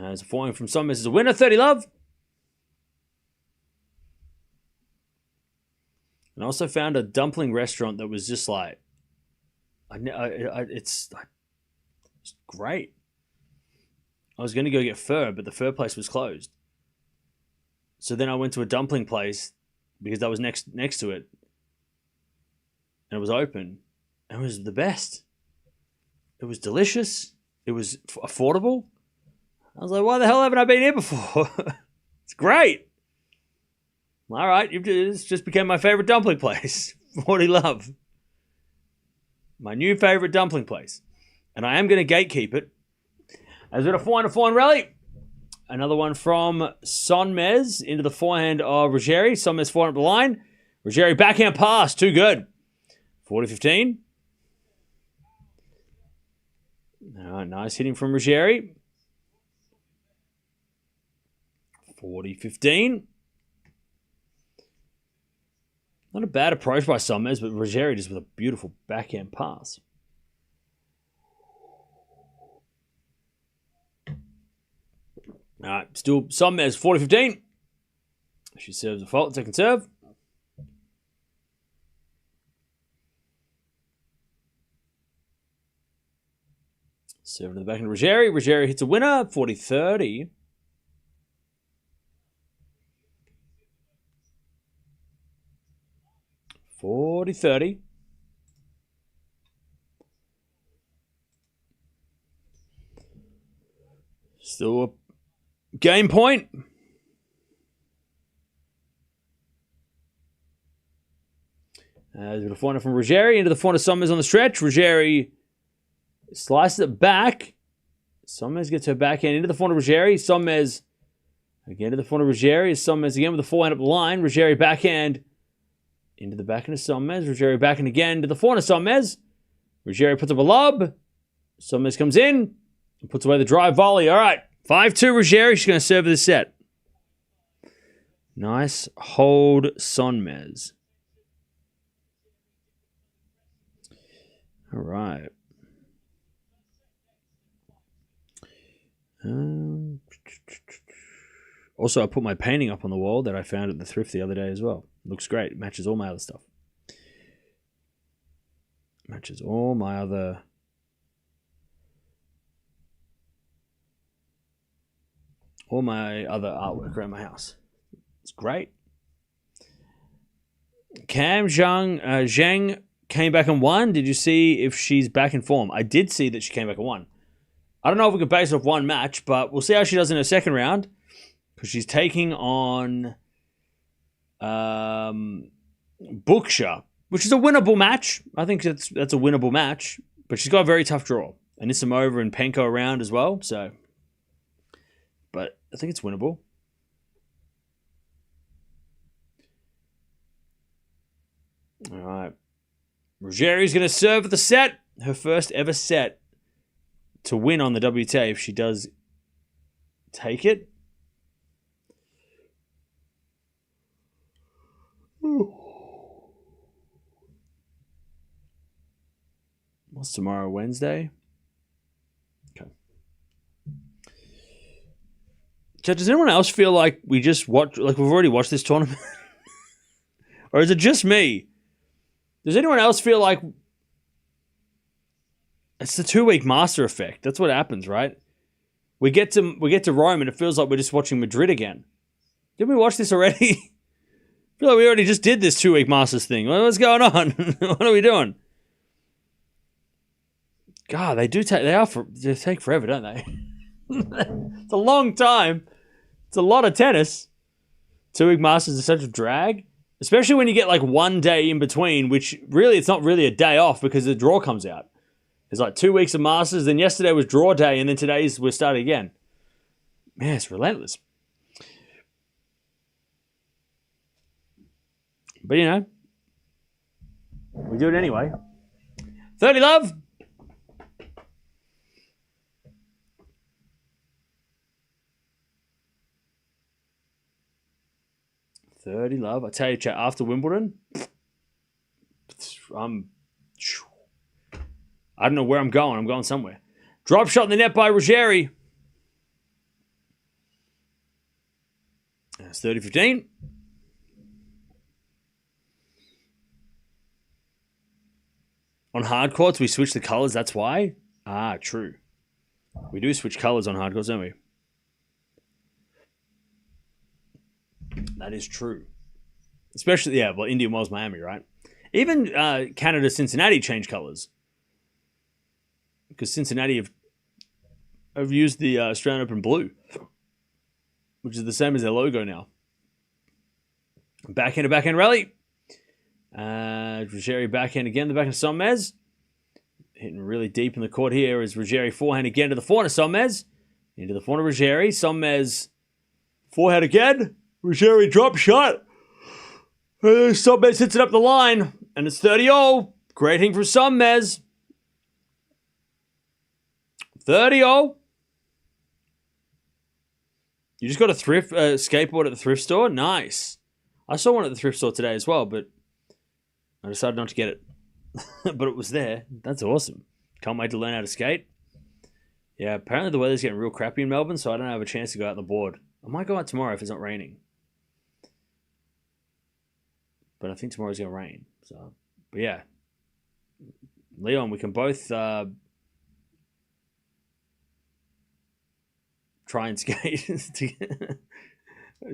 As a forehand from SONMEZ is a winner. 30 love. And I also found a dumpling restaurant that was just like, it's great. I was going to go get pho, but the pho place was closed. So then I went to a dumpling place because that was next to it, and it was open. And it was the best. It was delicious. it was affordable. I was like, why the hell haven't I been here before? It's great. All right, it's just became my favorite dumpling place. 40 Love. My new favorite dumpling place. And I am going to gatekeep it. As we're at a 4-4 rally. Another one from SONMEZ into the forehand of Ruggeri. SONMEZ forehand up the line. Ruggeri backhand pass. Too good. 40-15. All right, nice hitting from Ruggeri. 40-15. Not a bad approach by SONMEZ, but Ruggeri just with a beautiful backhand pass. All right, still SONMEZ 40-15. She serves a fault, second serve. Serve to the back end of Ruggeri. Ruggeri hits a winner, 40-30. Still a game point. The forehand from Ruggeri into the forehand of SONMEZ on the stretch. Ruggeri slices it back. SONMEZ gets her backhand into the forehand of Ruggeri. SONMEZ again to the forehand of Ruggeri. SONMEZ again with the forehand up the line. Ruggeri backhand into the backhand of SONMEZ. Ruggeri backhand again to the forehand of SONMEZ. Ruggeri puts up a lob. SONMEZ comes in and puts away the drive volley. All right, 5-2 Ruggeri. She's going to serve this set. Nice hold, SONMEZ. All right. Also, I put my painting up on the wall that I found at the thrift the other day as well. Looks great. It matches all my other stuff. Matches all my other... all my other artwork around my house. It's great. Cam Zhang came back and won. Did you see if she's back in form? I did see that she came back and won. I don't know if we could base it off one match, but we'll see how she does in her second round. Because she's taking on Buksha, which is a winnable match. I think that's a winnable match. But she's got a very tough draw. Anisimova and Penko around as well. So, but I think it's winnable. All right. Ruggeri's going to serve the set. Her first ever set to win on the WTA if she does take it. What's tomorrow? Wednesday? Okay. So does anyone else feel like we just watch, like we've already watched this tournament? Or is it just me? Does anyone else feel like it's the 2-week master effect? That's what happens, right? We get to Rome and it feels like we're just watching Madrid again. Didn't we watch this already? I feel like we already just did this 2-week masters thing. What's going on? What are we doing? God, they take forever, don't they? It's a long time. It's a lot of tennis. 2-week masters is such a drag. Especially when you get like one day in between, which really, it's not really a day off because the draw comes out. There's like 2 weeks of Masters, then yesterday was draw day, and then we're starting again. Man, it's relentless. But you know, we do it anyway. 30 love. I tell you, chat, after Wimbledon, I don't know where I'm going. I'm going somewhere. Drop shot in the net by Ruggeri. That's 30-15. On hard courts, we switch the colors. That's why? Ah, true. We do switch colors on hard courts, don't we? That is true. Especially, yeah, well, Indian Wells, Miami, right? Even Canada, Cincinnati changed colors. Because Cincinnati have have used the Australian Open blue, which is the same as their logo now. Backhand to backhand rally. Ruggeri backhand again, the backhand of SONMEZ. Hitting really deep in the court here is Ruggeri forehand again to the forehand of SONMEZ. Into the forehand of Ruggeri. SONMEZ forehand again. Ruggeri drop shot. SONMEZ hits it up the line. And it's 30-0. Great hitting from SONMEZ. 30-0. You just got a thrift skateboard at the thrift store? Nice. I saw one at the thrift store today as well, but I decided not to get it. But it was there. That's awesome. Can't wait to learn how to skate. Yeah, apparently the weather's getting real crappy in Melbourne, so I don't have a chance to go out on the board. I might go out tomorrow if it's not raining. But I think tomorrow's going to rain. So, but yeah. Leon, we can both try and skate.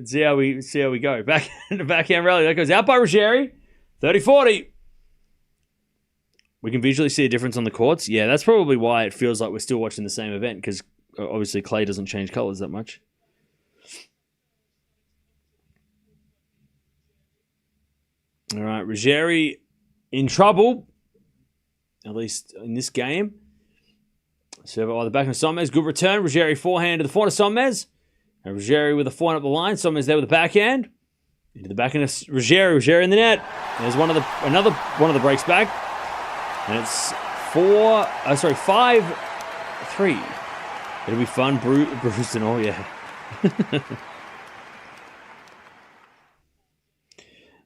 see how we go. Backhand rally. That goes out by Ruggeri. 30-40. We can visually see a difference on the courts. Yeah, that's probably why it feels like we're still watching the same event, because obviously clay doesn't change colors that much. All right, Ruggeri in trouble, at least in this game. Serve by the back of SONMEZ. Good return. Ruggeri forehand to the forehand of SONMEZ. And Ruggeri with a forehand up the line. SONMEZ there with the backhand. Into the backhand of Ruggeri. Ruggeri in the net. There's another one of the breaks back. And it's 5-3. It'll be fun. Bruce and all, yeah.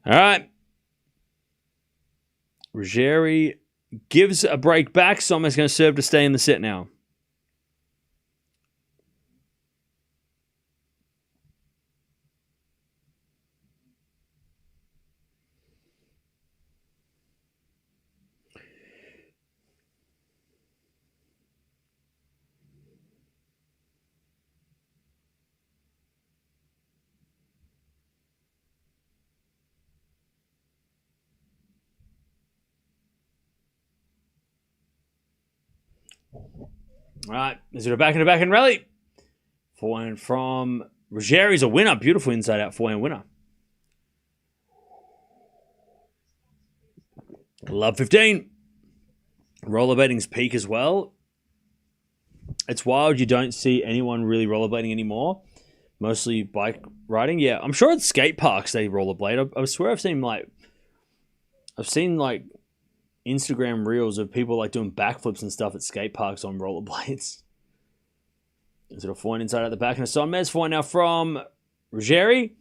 All right. Ruggeri gives a break back. SONMEZ going to serve to stay in the set now. All right, is it a backhand rally? Forehand from Ruggeri's a winner. Beautiful inside out forehand winner. Love 15. Rollerblading's peak as well. It's wild you don't see anyone really rollerblading anymore. Mostly bike riding. Yeah, I'm sure at skate parks they rollerblade. I swear I've seen Instagram reels of people like doing backflips and stuff at skate parks on rollerblades. Is it a forehand inside out the back? And a SONMEZ forehand now from Ruggeri.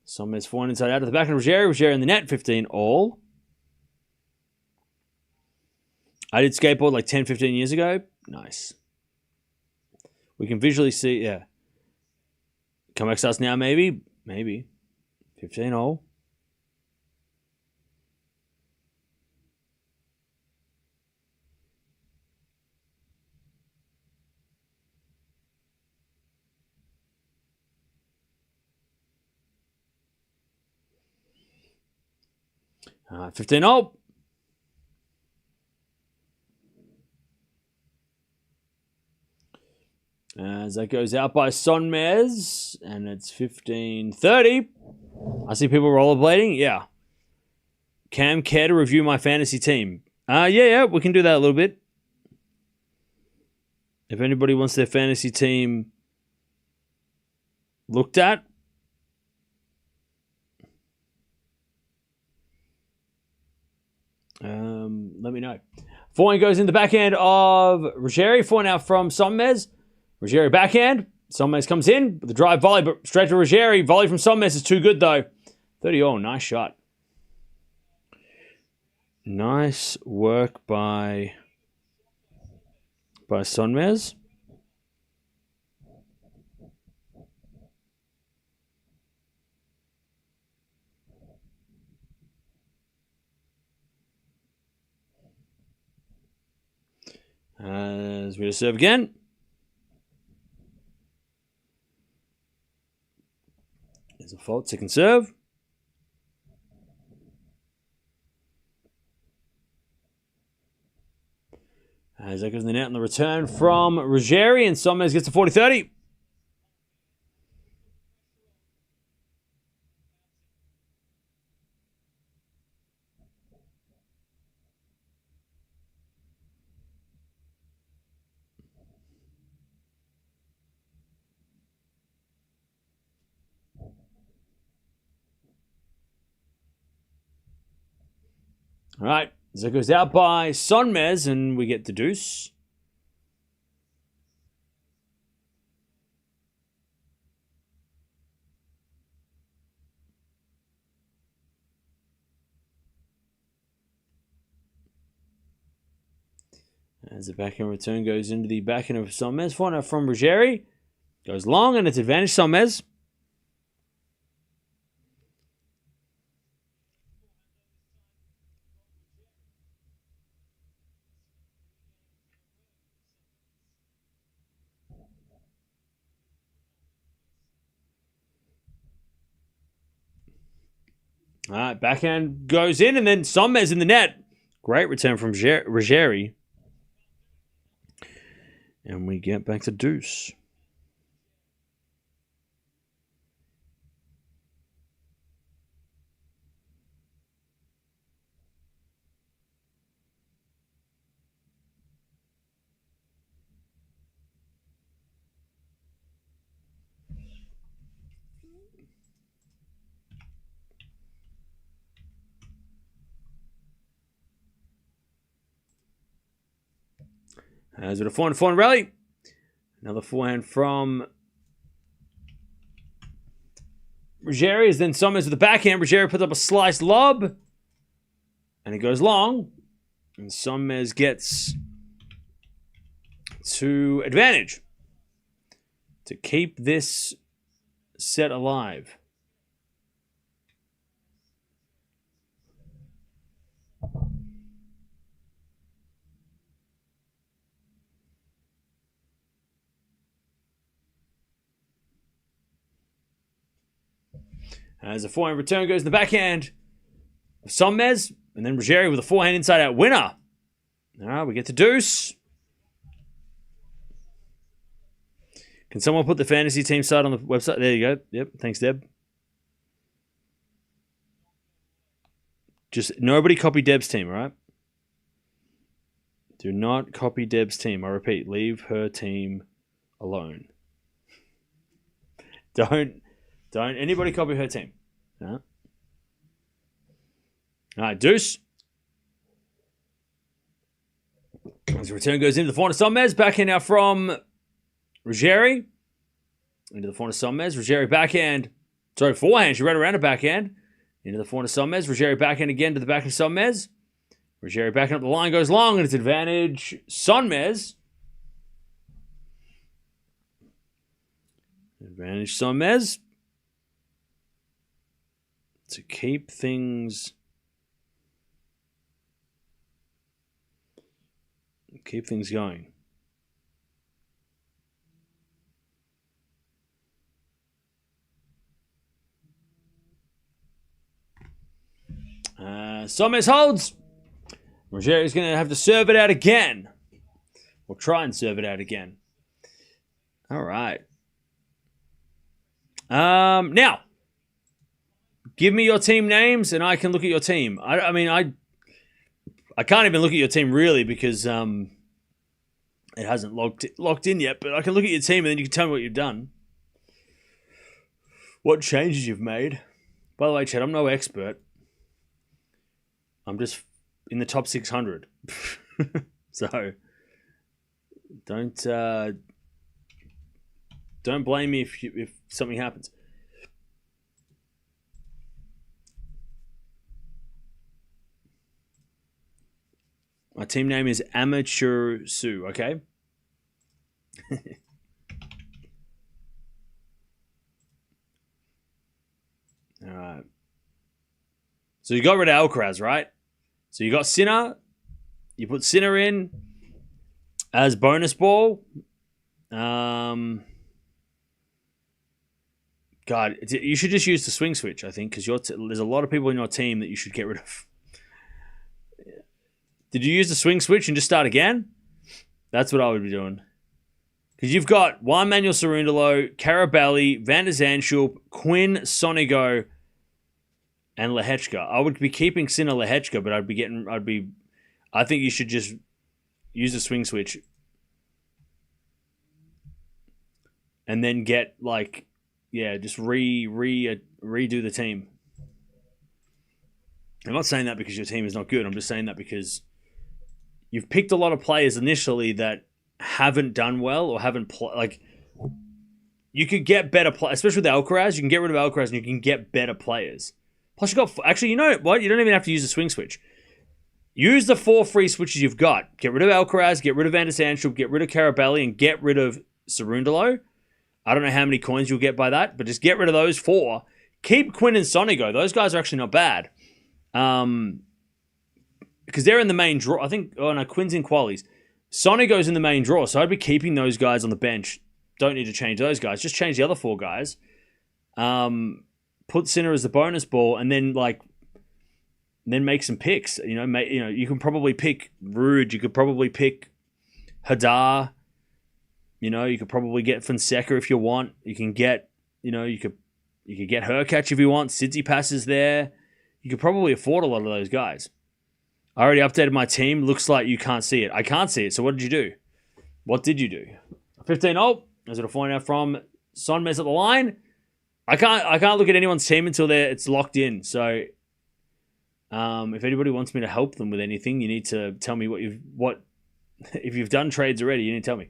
SONMEZ forehand inside out of the back and Ruggeri. Ruggeri in the net, 15 all. I did skateboard like 10, 15 years ago. Nice. We can visually see, yeah. Comeback starts now, maybe. 15 all. 15 all. As that goes out by SONMEZ, and it's 15-30. I see people rollerblading. Yeah. Cam, care to review my fantasy team? Yeah, we can do that a little bit. If anybody wants their fantasy team looked at, let me know. Forehand goes in the backhand of Ruggeri. Forehand out from SONMEZ. Ruggeri backhand. SONMEZ comes in with the drive volley, but straight to Ruggeri. Volley from SONMEZ is too good, though. 30-all. Nice shot. Nice work by SONMEZ. As we serve again. There's a fault, second serve. As that goes in the net on the return from Ruggeri, and SONMEZ gets to 40-30. All right, so it goes out by SONMEZ, and we get the deuce. As the backhand return goes into the backhand of SONMEZ. Forehand from Ruggeri. Goes long, and it's advantage SONMEZ. All right, backhand goes in, and then SONMEZ in the net. Great return from Ruggeri. And we get back to deuce. As with a forehand rally. Another forehand from Ruggeri. As then SONMEZ with the backhand. Ruggeri puts up a sliced lob. And it goes long. And SONMEZ gets to advantage to keep this set alive. As a forehand return goes in the backhand of SONMEZ, and then Ruggeri with a forehand inside out winner. All right, we get to deuce. Can someone put the fantasy team side on the website? There you go. Yep, thanks, Deb. Just nobody copy Deb's team, all right? Do not copy Deb's team. I repeat, leave her team alone. Don't anybody copy her team. No. All right, deuce. As the return goes into the forehand of SONMEZ. Backhand now from Ruggeri. Into the forehand of SONMEZ. Ruggeri backhand. Sorry, forehand. She ran around a backhand. Into the forehand of SONMEZ. Ruggeri backhand again to the back of SONMEZ. Ruggeri backing up the line goes long, and it's advantage SONMEZ. Advantage SONMEZ. To keep things going. SONMEZ holds. Ruggeri's going to have to serve it out again. Or try and serve it out again. All right. Now, give me your team names, and I can look at your team. I can't even look at your team really because it hasn't locked in yet. But I can look at your team, and then you can tell me what you've done, what changes you've made. By the way, Chad, I'm no expert. I'm just in the top 600, so don't blame me if something happens. My team name is Amateur Sue, okay? All right. So you got rid of Alcaraz, right? So you got Sinner. You put Sinner in as bonus ball. God, you should just use the swing switch, I think, because there's a lot of people in your team that you should get rid of. Did you use the swing switch and just start again? That's what I would be doing. Because you've got Juan Manuel Cerundolo, Carabelli, Van der Zandschulp, Quinn, Sonigo, and Lehechka. I would be keeping Sinner Lehechka, but I think you should just use a swing switch and then get just redo the team. I'm not saying that because your team is not good. I'm just saying that because you've picked a lot of players initially that haven't done well or haven't played. You could get better players, especially with Alcaraz. You can get rid of Alcaraz and you can get better players. Plus, you got actually, you know what? You don't even have to use a swing switch. Use the 4 free switches you've got. Get rid of Alcaraz, get rid of Van der Zandschulp, get rid of Carabelli, and get rid of Cerundolo. I don't know how many coins you'll get by that, but just get rid of those 4. Keep Quinn and Sonigo. Those guys are actually not bad. Because they're in the main draw. I think, Quinn's in qualies. Sonigo's in the main draw, so I'd be keeping those guys on the bench. Don't need to change those guys. Just change the other 4 guys. Put Sinner as the bonus ball, and then make some picks. You can probably pick Rude. You could probably pick Hadar. You could probably get Fonseca if you want. You can get, you could get Hurkacz if you want. Tsitsipas is there. You could probably afford a lot of those guys. I already updated my team. Looks like you can't see it. I can't see it. So what did you do? What did you do? 15-0. As it'll find out from SONMEZ at the line. I can't look at anyone's team until it's locked in. So if anybody wants me to help them with anything, you need to tell me what if you've done trades already, you need to tell me.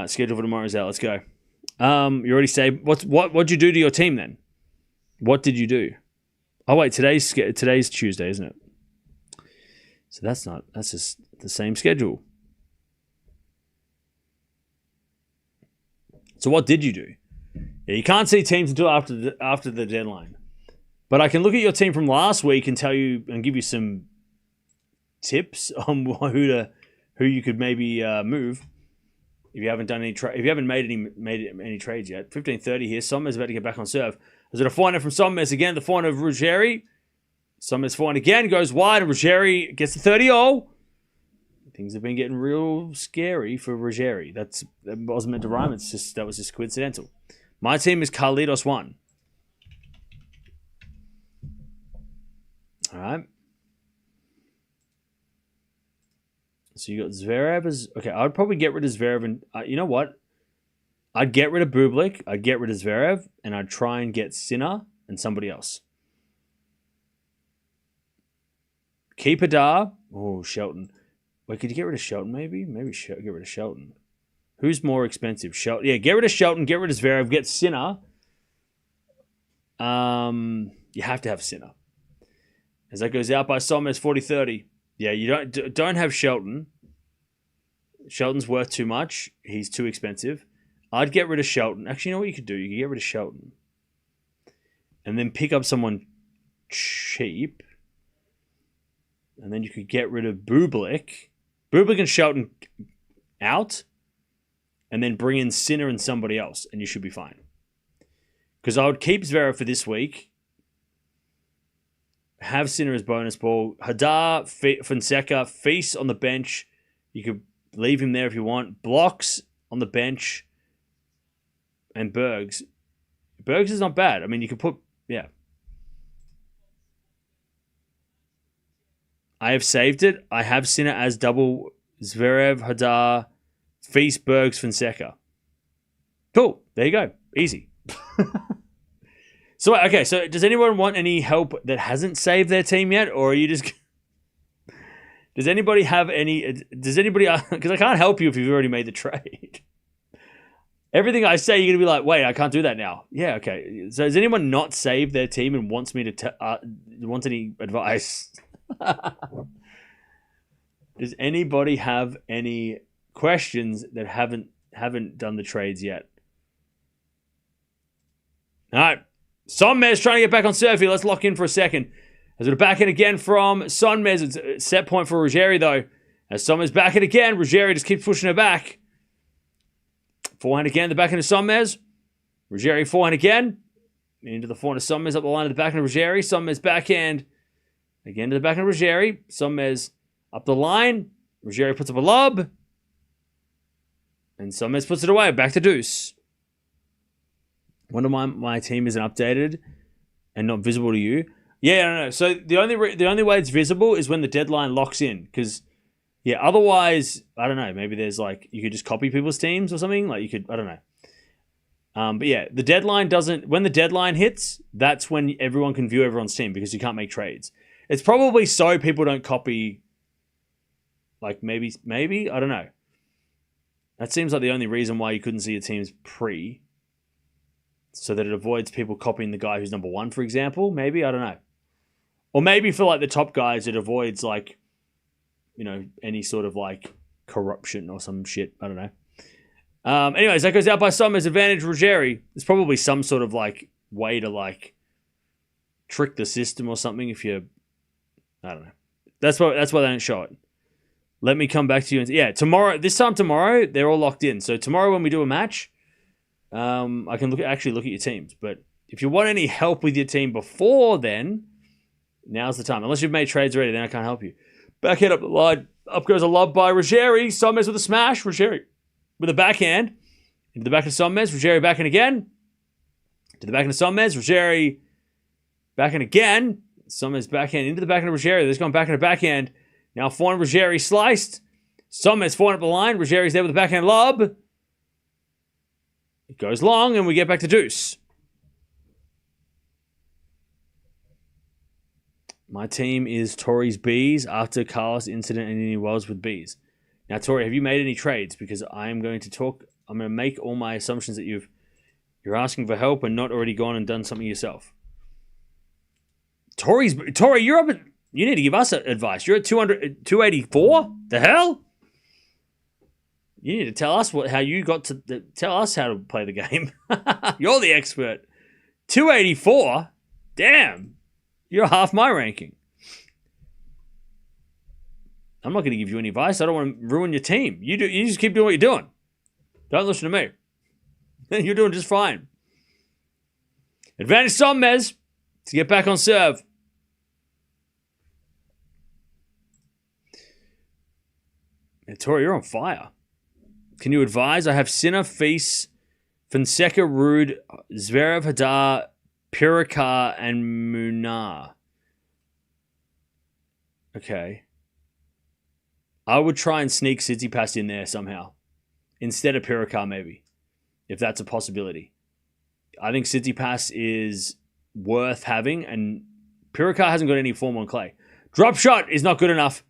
Schedule for tomorrow is out. Let's go. You already say what'd you do to your team then? What did you do? Oh wait, today's Tuesday, isn't it? So that's just the same schedule. So what did you do? Yeah, you can't see teams until after the deadline. But I can look at your team from last week and tell you and give you some tips on who you could maybe move if you haven't done any if you haven't made any trades yet. 15:30 here. SONMEZ about to get back on serve. Is it a forehand from SONMEZ again? The forehand of Ruggeri. SONMEZ forehand again goes wide. And Ruggeri gets the 30-0. Things have been getting real scary for Ruggeri. That wasn't meant to rhyme. That was just coincidental. My team is Carlitos 1. All right. So you got Zverev as... Okay, I'd probably get rid of Zverev. And you know what? I'd get rid of Bublik. I'd get rid of Zverev. And I'd try and get Sinner and somebody else. Keep Hadar. Oh, Shelton. Wait, could you get rid of Shelton maybe? Maybe get rid of Shelton. Who's more expensive? Shelton. Yeah, get rid of Shelton. Get rid of Zverev. Get Sinner. You have to have Sinner. As that goes out by SONMEZ 40-30. Yeah, you don't have Shelton. Shelton's worth too much. He's too expensive. I'd get rid of Shelton. Actually, you know what you could do? You could get rid of Shelton. And then pick up someone cheap. And then you could get rid of Bublik. Bublik and Shelton out. And then bring in Sinner and somebody else. And you should be fine. Because I would keep Zverev for this week. Have Sinner as bonus ball. Hadar, Fonseca, Feast on the bench. You could leave him there if you want. Blocks on the bench. And Bergs. Bergs is not bad. I mean, you could put... Yeah. I have saved it. I have Sinner as double Zverev, Hadar, Feast, Bergs, Fonseca. Cool. There you go. Easy. So, okay. So, does anyone want any help that hasn't saved their team yet? Or are you just... Does anybody have any... Does anybody... Because I can't help you if you've already made the trade. Everything I say, you're going to be like, wait, I can't do that now. Yeah, okay. So, has anyone not saved their team and wants me to... wants any advice? Does anybody have any questions that haven't done the trades yet? All right. SONMEZ trying to get back on serve here. Let's lock in for a second. As we're back in again from SONMEZ. It's a set point for Ruggeri, though. As SONMEZ back in again, Ruggeri just keeps pushing her back. Forehand again, the back end of SONMEZ. Ruggeri forehand again. Into the forehand of SONMEZ, up the line of the back end of Ruggeri. SONMEZ backhand. Again to the back end of Ruggeri. SONMEZ up the line. Ruggeri puts up a lob. And SONMEZ puts it away. Back to deuce. Wonder why my team isn't updated and not visible to you. Yeah, I don't know. So the only way it's visible is when the deadline locks in. Because, yeah, otherwise, I don't know. Maybe there's like, you could just copy people's teams or something. Like you could, I don't know. But yeah, the deadline doesn't, when the deadline hits, that's when everyone can view everyone's team because you can't make trades. It's probably so people don't copy, like maybe, I don't know. That seems like the only reason why you couldn't see your team's pre. So that it avoids people copying the guy who's number one, for example. Maybe, I don't know. Or maybe for like the top guys, it avoids like, you know, any sort of like corruption or some shit. I don't know. Anyways, that goes out by SONMEZ advantage Ruggeri. There's probably some sort of like way to like trick the system or something if you, I don't know. That's why they don't show it. Let me come back to you. Yeah, this time tomorrow, they're all locked in. So tomorrow when we do a match, I can actually look at your teams. But if you want any help with your team before then, now's the time. Unless you've made trades already, then I can't help you. Backhand up the line. Up goes a lob by Ruggeri. SONMEZ with a smash. Ruggeri with a backhand. Into the back of SONMEZ. Ruggeri backhand again. To the backhand of SONMEZ. Ruggeri backhand again. SONMEZ backhand into the backhand of Ruggeri. This going backhand to backhand. Now forehand Ruggeri sliced. SONMEZ forehand up the line. Ruggeri's there with the backhand lob. It goes long, and we get back to deuce. My team is Tori's Bees after Carlos incident and any wells with Bees. Now, Tori, have you made any trades? Because I'm going to make all my assumptions that you're asking for help and not already gone and done something yourself. Tori, you're up at, you need to give us advice. You're at 284? The hell? You need to tell us how you got to tell us how to play the game. You're the expert. 284? Damn. You're half my ranking. I'm not going to give you any advice. I don't want to ruin your team. You just keep doing what you're doing. Don't listen to me. You're doing just fine. Advantage SONMEZ to get back on serve. Yeah, Tori, you're on fire. Can you advise? I have Sinner, Feast, Fonseca, Rude, Zverev, Hadar, Pirikar, and Munar. Okay. I would try and sneak Tsitsipas in there somehow. Instead of Pirikar, maybe. If that's a possibility. I think Tsitsipas is worth having, and Pirikar hasn't got any form on clay. Drop shot is not good enough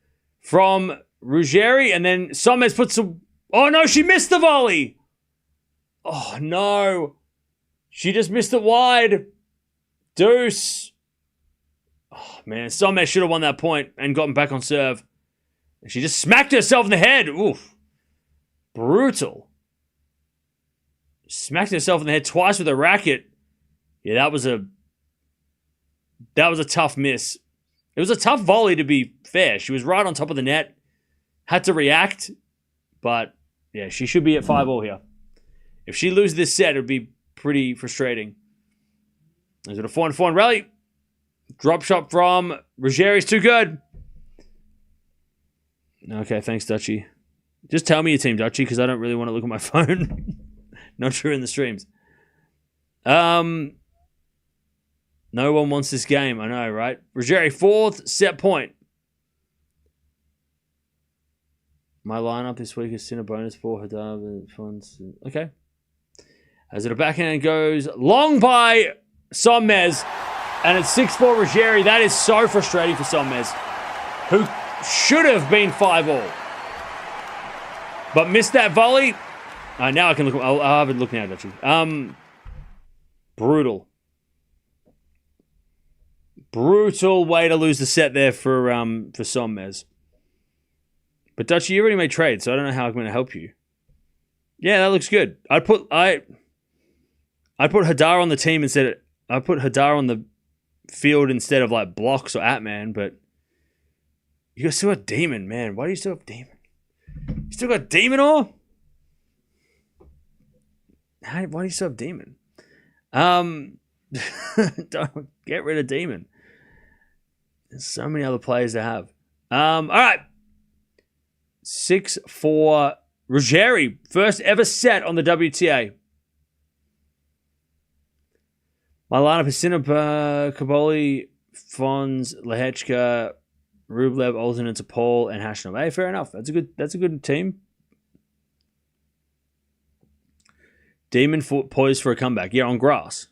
from Ruggeri, and then SONMEZ puts some... Oh, no, she missed the volley. Oh, no. She just missed it wide. Deuce. Oh, man. SONMEZ should have won that point and gotten back on serve. She just smacked herself in the head. Oof. Brutal. Smacked herself in the head twice with a racket. Yeah, that was a tough miss. It was a tough volley, to be fair. She was right on top of the net. Had to react. But... yeah, she should be at 5-5 here. If she loses this set, it would be pretty frustrating. There's a 4-4 rally. Drop shot from Ruggeri's too good. Okay, thanks, Dutchy. Just tell me your team, Dutchy, because I don't really want to look at my phone. Not true in the streams. No one wants this game. I know, right? Ruggeri, 4th set point. My lineup this week is Sinner bonus for Hadar. Okay. As it a backhand goes long by SONMEZ. And it's 6-4 Ruggeri. That is so frustrating for SONMEZ, who should have been 5-5. But missed that volley. Now I can look. I'll have a look now, actually. Brutal. Brutal way to lose the set there for SONMEZ. But Dutchy, you already made trades, so I don't know how I'm going to help you. Yeah, that looks good. I put Hadar on the team instead. I put Hadar on the field instead of like blocks or Atman. But you still got Demon, man. Why do you still have Demon? You still got Demon or? Why do you still have Demon? Don't get rid of Demon. There's so many other players to have. All right. 6-4. Ruggeri, first ever set on the WTA. Milana Piscina, Kaboli, Fons, Lehechka, Rublev, Olsen, Paul, and Hashnov. Hey, fair enough. That's a good team. Demon poised for a comeback. Yeah, on grass.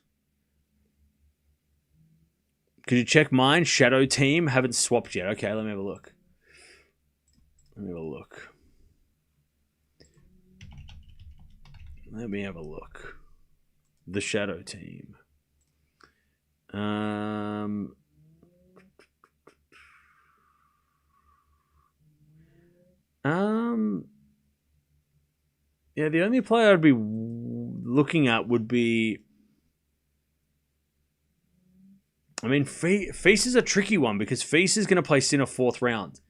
Could you check mine? Shadow team. Haven't swapped yet. Okay, let me have a look. Let me have a look. The shadow team. Yeah, the only player I'd be looking at would be... I mean, Feast is a tricky one because Feast is going to play Sinner 4th round.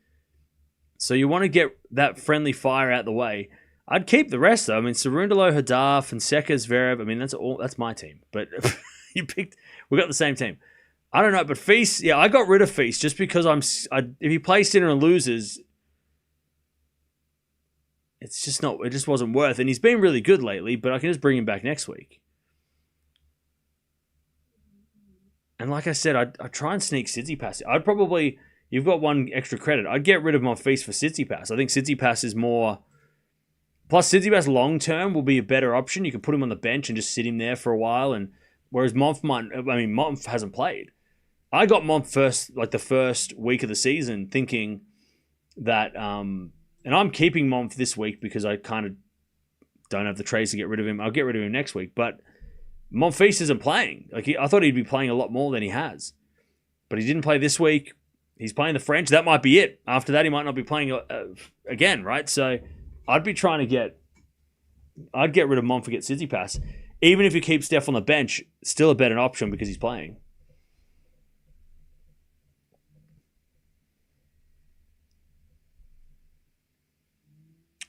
So you want to get that friendly fire out the way. I'd keep the rest, though. I mean, Cerundolo, Hadar, Fonseca, Zverev. I mean, that's my team. But we got the same team. I don't know, but Feast, yeah, I got rid of Feast just because if he plays Sinner and loses... it just wasn't worth it. And he's been really good lately, but I can just bring him back next week. And like I said, I'd try and sneak Tsitsipas. You've got one extra credit. I'd get rid of Monfils for Tsitsipas. I think Tsitsipas is more... Plus, Tsitsipas long-term will be a better option. You can put him on the bench and just sit him there for a while. And whereas Monf hasn't played. I got Monf the first week of the season thinking that... and I'm keeping Monf this week because I kind of don't have the trades to get rid of him. I'll get rid of him next week. But Monfils isn't playing. I thought he'd be playing a lot more than he has. But he didn't play this week. He's playing the French. That might be it. After that, he might not be playing again, right? So I'd be trying to I'd get rid of Monf and get Tsitsipas. Even if you keep Steph on the bench, still a better option because he's playing.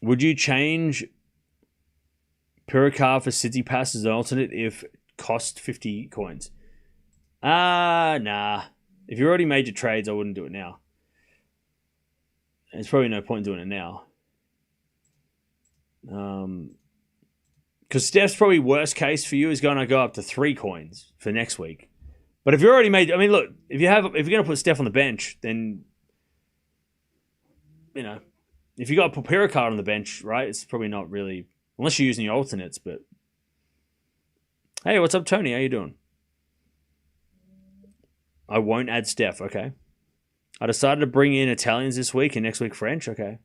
Would you change Purikar for Tsitsipas as an alternate if it cost 50 coins? Nah. If you already made your trades, I wouldn't do it now. There's probably no point in doing it now. Because Steph's probably worst case for you is going to go up to 3 coins for next week. But if you already made... I mean, look, if you're going to put Steph on the bench, then, you know... If you got Purikar on the bench, right, it's probably not really... Unless you're using your alternates, but... Hey, what's up, Tony? How you doing? I won't add Steph, okay. I decided to bring in Italians this week and next week French, okay.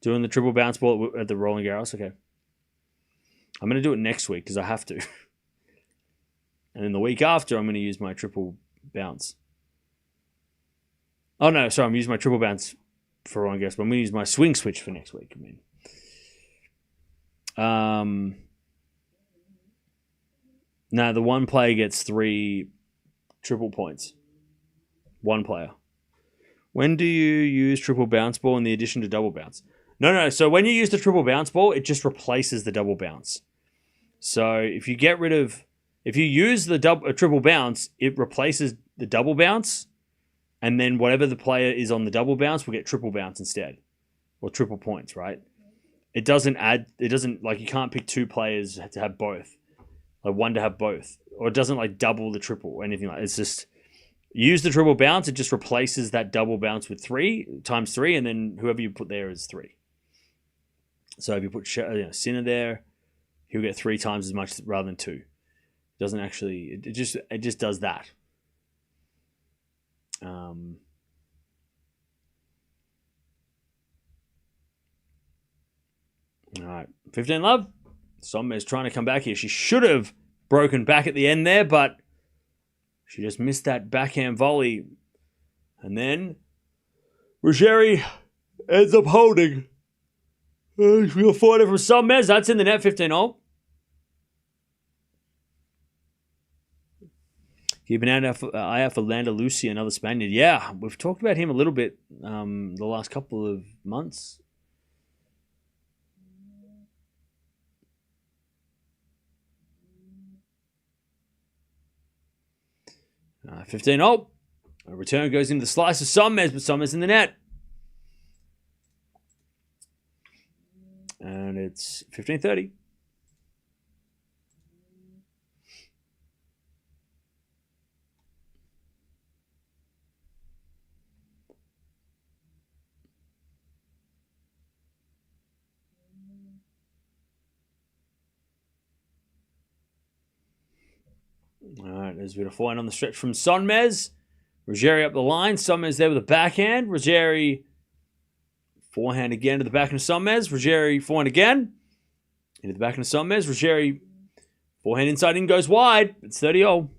Doing the triple bounce ball at the Roland Garros, okay. I'm going to do it next week because I have to. And then the week after, I'm going to use my triple bounce. Oh, no, sorry, I'm using my triple bounce for Roland Garros, but I'm going to use my swing switch for next week. No, the one player gets 3 triple points. One player. When do you use triple bounce ball in the addition to double bounce? No. So when you use the triple bounce ball, it just replaces the double bounce. So if you use the triple bounce, it replaces the double bounce, and then whatever the player is on the double bounce will get triple bounce instead, or triple points, right? It doesn't, you can't pick 2 players to have both. Like one to have both. Or it doesn't double the triple or anything like that. It's just use the triple bounce, it just replaces that double bounce with 3 times 3, and then whoever you put there is 3. So if you put Sinner there, he'll get 3 times as much rather than 2. It doesn't actually, it just does that. All right, 15 love. SONMEZ trying to come back here. She should have broken back at the end there, but she just missed that backhand volley. And then Ruggeri ends up holding. We'll forward it from SONMEZ. That's in the net, 15-0. Keep an eye out for Landa Lucy, another Spaniard. Yeah, we've talked about him a little bit the last couple of months. 15-0. A return goes into the slice of SONMEZ, but SONMEZ in the net. It's 15:30. All right, there's a bit of forehand on the stretch from SONMEZ. Ruggeri up the line. SONMEZ there with a backhand. Ruggeri forehand again to the backhand of SONMEZ. Ruggeri forehand again. Into the backhand of SONMEZ. Ruggeri forehand inside in goes wide. It's 30-0.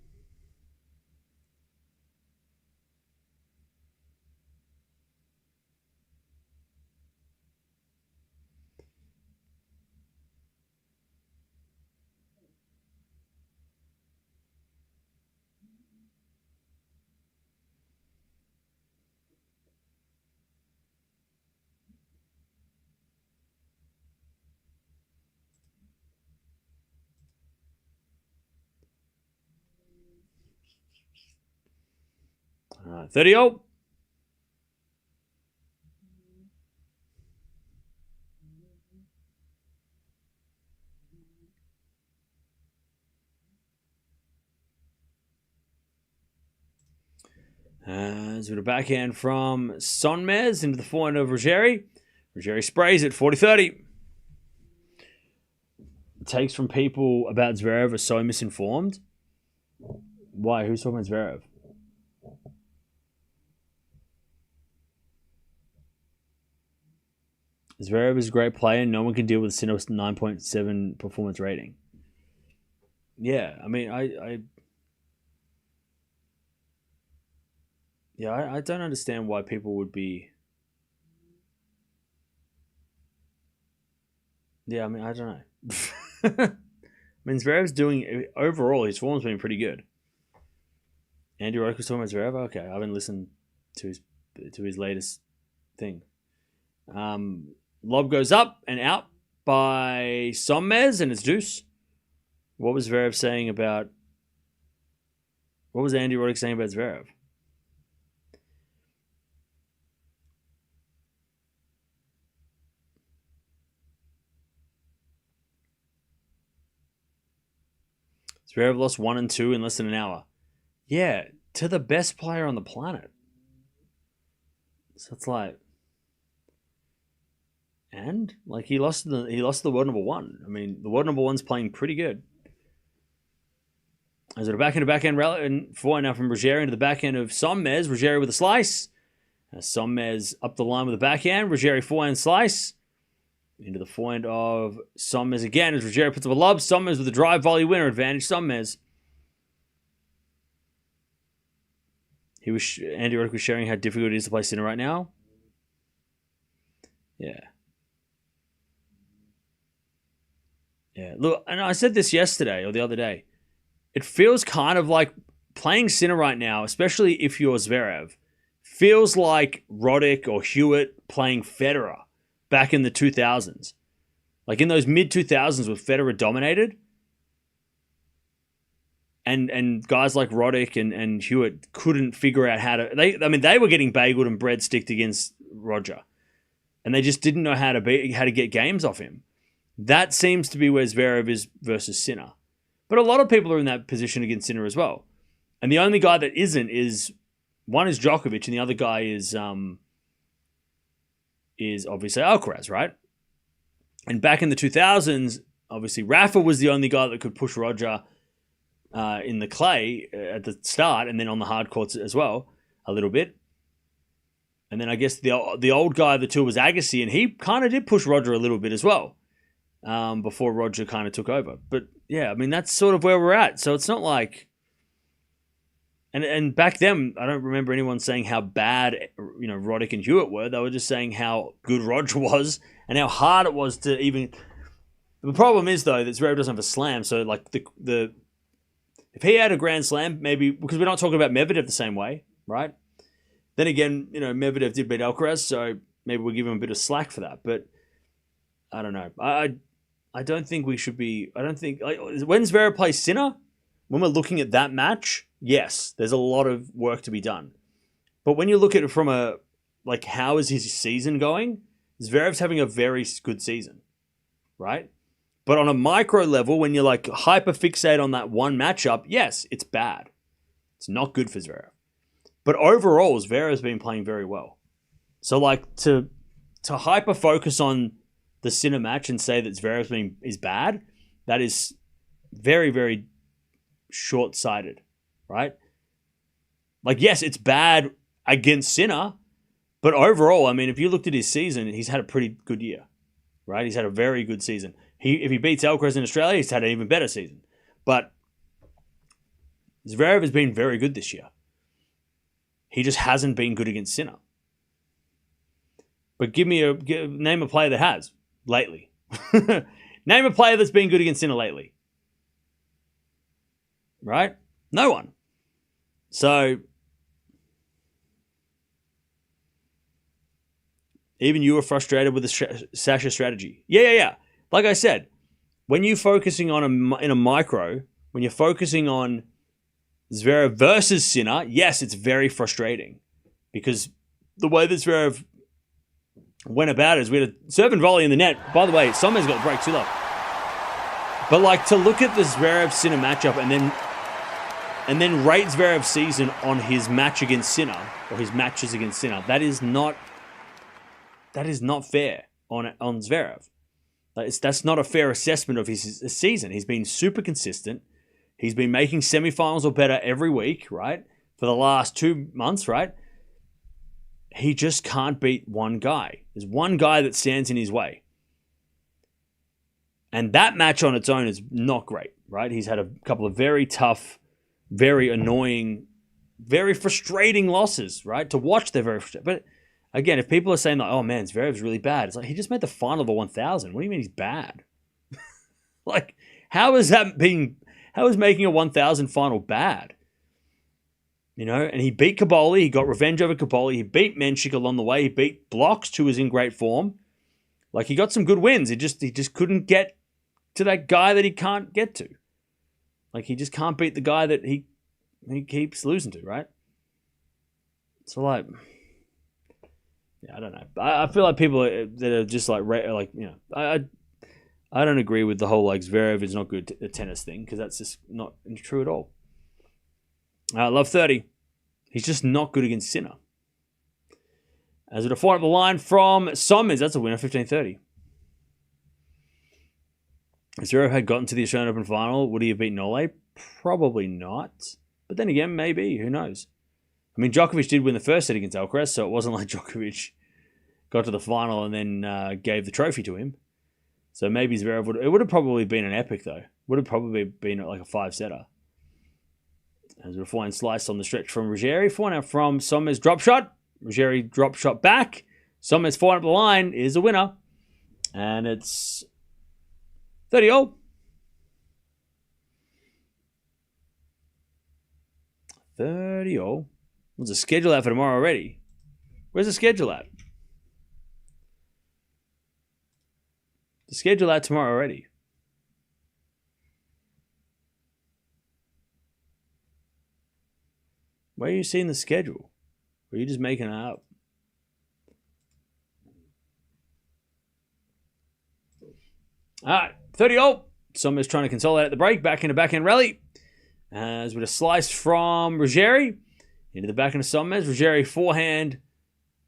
All right, 30-0. So a backhand from SONMEZ into the forehand of Ruggeri. Ruggeri sprays it 40-30. Takes from people about Zverev are so misinformed. Why? Who's talking about Zverev? Zverev is a great player. No one can deal with Sinner's 9.7 performance rating. Yeah, I mean, I don't understand why people would be. Yeah, I mean, I don't know. I mean, Zverev's doing overall. His form's been pretty good. Andy Roddick was talking about Zverev. Okay, I haven't listened to his latest thing. Lob goes up and out by SONMEZ, and it's deuce. What was Zverev saying about? What was Andy Roddick saying about Zverev? Zverev lost 1 and 2 in less than an hour. Yeah, to the best player on the planet. So it's like, and like he lost the world number 1. I mean, the world number 1's playing pretty good. Is it a backhand rally and forehand now from Ruggeri into the backhand of SONMEZ. Ruggeri with a slice. SONMEZ up the line with a backhand. Ruggeri forehand slice. Into the forehand of SONMEZ again as Ruggeri puts up a lob. SONMEZ with a drive volley winner. Advantage SONMEZ. Andy Roddick was sharing how difficult it is to play Sinner right now. Yeah. Yeah. Look, and I said this yesterday or the other day. It feels kind of like playing Sinner right now, especially if you're Zverev, feels like Roddick or Hewitt playing Federer back in the 2000s. Like in those mid-2000s where Federer dominated. And guys like Roddick and Hewitt couldn't figure out how to... They were getting bageled and breadsticked against Roger. And they just didn't know how to get games off him. That seems to be where Zverev is versus Sinner. But a lot of people are in that position against Sinner as well. And the only guy that isn't is... One is Djokovic and the other guy is obviously Alcaraz, right? And back in the 2000s, obviously Rafa was the only guy that could push Roger in the clay at the start and then on the hard courts as well, a little bit. And then I guess the old guy of the two was Agassi, and he kind of did push Roger a little bit as well before Roger kind of took over. But yeah, I mean, that's sort of where we're at. So it's not like... And back then, I don't remember anyone saying how bad, Roddick and Hewitt were. They were just saying how good Roger was and how hard it was to even... The problem is, though, that Zverev doesn't have a slam. So, like, if he had a Grand Slam, maybe... Because we're not talking about Medvedev the same way, right? Then again, Medvedev did beat Alcaraz, so maybe we'll give him a bit of slack for that. But I don't know. I don't think we should be... I don't think... Like, when Zverev plays Sinner, when we're looking at that match... Yes, there's a lot of work to be done. But when you look at it from how is his season going? Zverev's having a very good season. right? But on a micro level, when you're like hyper fixate on that one matchup, yes, it's bad. It's not good for Zverev. But overall, Zverev's been playing very well. So like to hyper focus on the Sinner match and say that Zverev's is bad, that is very, very short-sighted, right? Like, yes, it's bad against Sinner, but overall, I mean, if you looked at his season, he's had a pretty good year, right? He's had a very good season. If he beats Alcaraz in Australia, he's had an even better season. But Zverev has been very good this year. He just hasn't been good against Sinner. But name a player that has lately. Name a player that's been good against Sinner lately. Right? No one. So, even you were frustrated with the Sasha strategy. Yeah. Like I said, when you're focusing on in a micro, when you're focusing on Zverev versus Sinner, yes, it's very frustrating. Because the way that Zverev went about it is we had a serve and volley in the net. By the way, SONMEZ got the break too low. But like to look at the Zverev-Sinner matchup and then rate Zverev's season on his match against Sinner or his matches against Sinner, that is not fair on Zverev. That's not a fair assessment of his season. He's been super consistent. He's been making semifinals or better every week, right? For the last 2 months, right? He just can't beat one guy. There's one guy that stands in his way. And that match on its own is not great, right? He's had a couple of very tough, very annoying, very frustrating losses, right? To watch, they're very frustrating. But again, if people are saying, like, oh man, Zverev's really bad, it's like, he just made the final of the 1,000. What do you mean he's bad? Like, how is making a 1,000 final bad? You know, and he beat Caboli. He got revenge over Caboli. He beat Menchik along the way. He beat Blocks, who was in great form. Like, he got some good wins. He just couldn't get to that guy that he can't get to. Like, he just can't beat the guy that he keeps losing to, right? So, like, yeah, I don't know. I feel like people that are just like you know, I don't agree with the whole like Zverev is not good at tennis thing, because that's just not true at all. Love 30. He's just not good against Sinner. As a default up the line from SONMEZ, that's a winner, 15-30. If Zverev had gotten to the Australian Open final, would he have beaten Nole? Probably not. But then again, maybe. Who knows? I mean, Djokovic did win the first set against Alcaraz, so it wasn't like Djokovic got to the final and then gave the trophy to him. So maybe Zverev it would have probably been an epic, though. Would have probably been like a 5-setter. As a fine slice on the stretch from Ruggeri. 4 out from SONMEZ drop shot. Ruggeri drop shot back. SONMEZ 4 up the line is a winner. And it's 30-all. 30-all. What's the schedule out for tomorrow already? Where's the schedule at? The schedule out tomorrow already. Where are you seeing the schedule? Or are you just making it up? All right, 30-all. SONMEZ trying to consolidate the break. Back in a backhand rally. As with a slice from Ruggeri. Into the backhand of SONMEZ. Ruggeri forehand.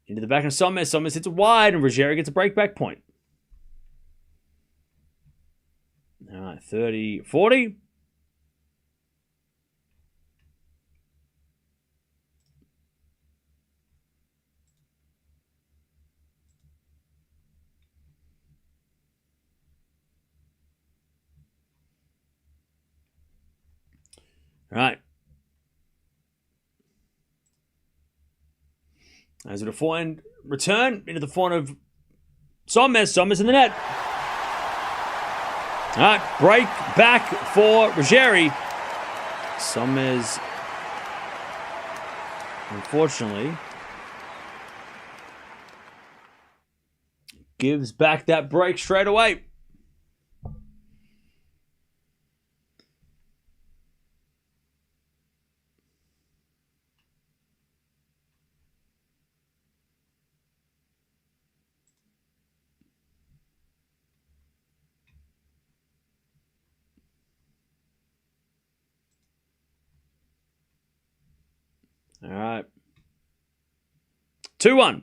Into the backhand of SONMEZ. SONMEZ hits it wide and Ruggeri gets a break-back point. All right, 30-40. All right. As with a forehand return into the forehand of SONMEZ. SONMEZ in the net. All right, break back for Ruggeri. SONMEZ, unfortunately, gives back that break straight away. All right. 2-1.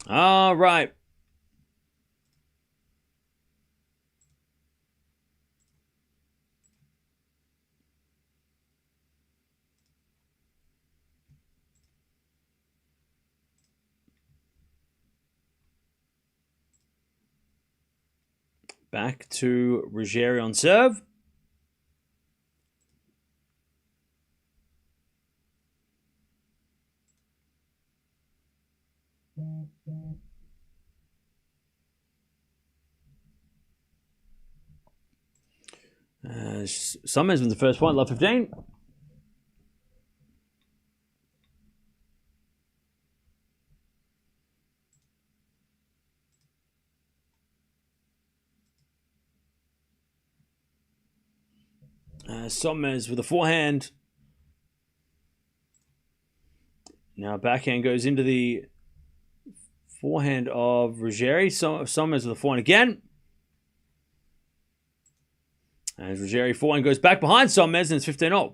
All right. Back to Ruggeri on serve. SONMEZ with the first point, love 15. SONMEZ with a forehand. Now backhand goes into the forehand of Ruggeri. SONMEZ with a forehand again. As Ruggeri forehand goes back behind SONMEZ, and it's 15-0.